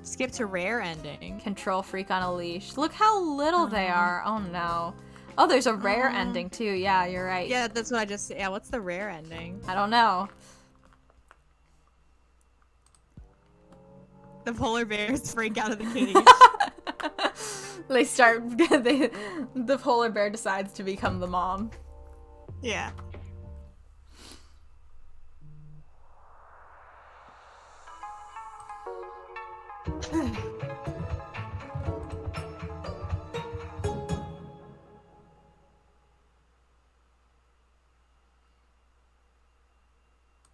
C: Skip to rare ending.
A: Control freak on a leash. Look how little they are. Oh, no. Oh, there's a rare ending, too. Yeah, you're right.
C: Yeah, that's what I just... Yeah, what's the rare ending?
A: I don't know.
C: The polar bears break out of the cage.
A: They start... the polar bear decides to become the mom.
C: Yeah.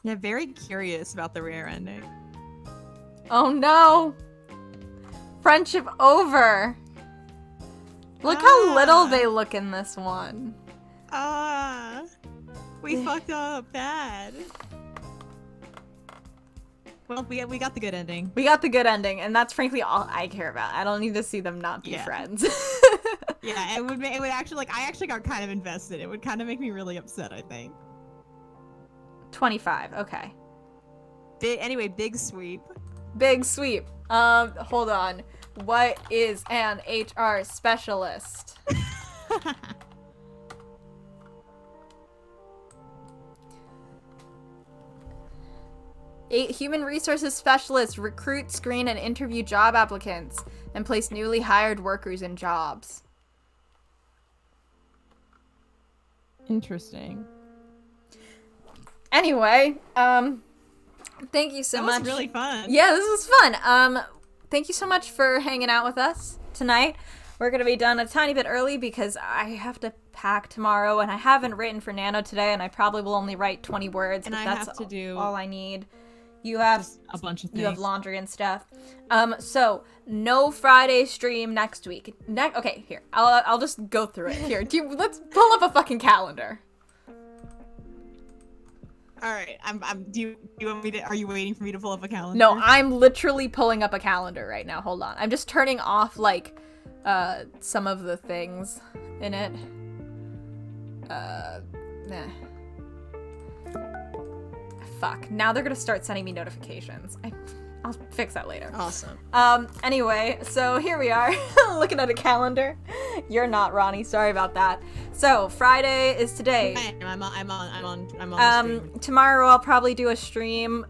C: Yeah, very curious about the rare ending.
A: Oh no! Friendship over! Look how little they look in this one.
C: We fucked up bad. Well, we got the good ending.
A: We got the good ending, and that's frankly all I care about. I don't need to see them not be friends.
C: Yeah, it would actually, like, I actually got kind of invested. It would kind of make me really upset, I think.
A: 25, okay.
C: Anyway, big sweep.
A: Big sweep. Hold on. What is an HR specialist? Human resources specialists recruit, screen, and interview job applicants and place newly hired workers in jobs.
B: Interesting.
A: Anyway, thank you so much.
C: That was really fun.
A: Yeah, this was fun. Thank you so much for hanging out with us tonight. We're going to be done a tiny bit early because I have to pack tomorrow, and I haven't written for Nano today, and I probably will only write 20 words,
C: and
A: but
C: I
A: that's
C: have to do
A: all I need. You have
B: just a bunch of things.
A: You have laundry and stuff. So no Friday stream next week. Okay, here. I'll just go through it. Here, let's pull up a fucking calendar.
C: All right. Do you want me to? Are you waiting for me to pull up a calendar?
A: No, I'm literally pulling up a calendar right now. Hold on. I'm just turning off like some of the things in it. Nah. Fuck. Now they're gonna start sending me notifications. I'll fix that later.
C: Awesome.
A: Anyway, so here we are, looking at a calendar. You're not Ronnie. Sorry about that. So Friday is today.
C: I'm on the stream.
A: Tomorrow I'll probably do a stream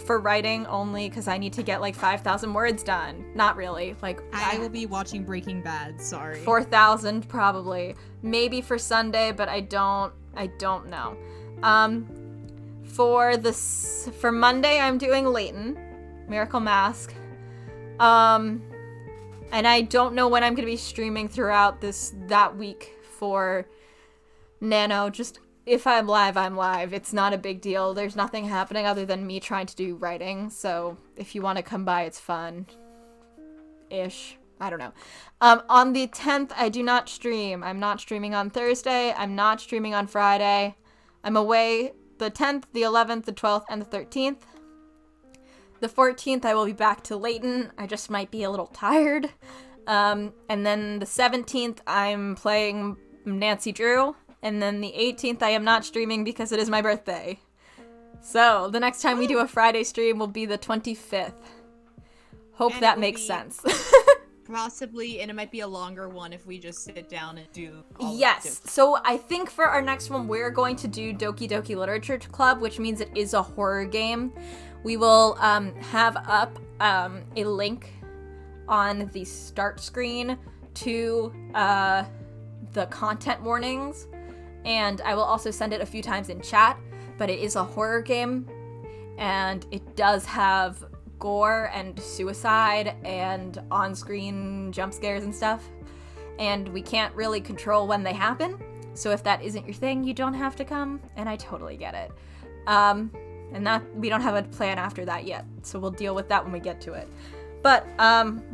A: for writing only because I need to get like 5,000 words done. Not really. Like
B: I will be watching Breaking Bad. Sorry.
A: 4,000 probably. Maybe for Sunday, but I don't know. For Monday I'm doing Layton, Miracle Mask. And I don't know when I'm going to be streaming throughout that week for Nano. Just if I'm live, I'm live. It's not a big deal. There's nothing happening other than me trying to do writing. So if you want to come by, it's fun. Ish. I don't know. On the 10th, I do not stream. I'm not streaming on Thursday. I'm not streaming on Friday. I'm away the 10th, the 11th, the 12th, and the 13th. The 14th, I will be back to Layton. I just might be a little tired. And then the 17th, I'm playing Nancy Drew. And then the 18th, I am not streaming because it is my birthday. So, the next time we do a Friday stream will be the 25th. Hope that makes sense.
C: Possibly, and it might be a longer one if we just sit down and do all
A: Yes, so I think for our next one, we're going to do Doki Doki Literature Club, which means it is a horror game. We will have up a link on the start screen to the content warnings, and I will also send it a few times in chat, but it is a horror game. and it does have gore and suicide and on-screen jump scares and stuff, and we can't really control when they happen. So if that isn't your thing, you don't have to come, and I totally get it. And that we don't have a plan after that yet, so we'll deal with that when we get to it. But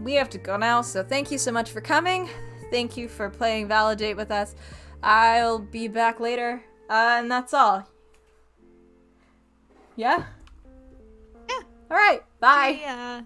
A: we have to go now, so thank you so much for coming. Thank you for playing Validate with us. I'll be back later, and that's all. Yeah?
C: Yeah.
A: All right, bye.
C: Yeah.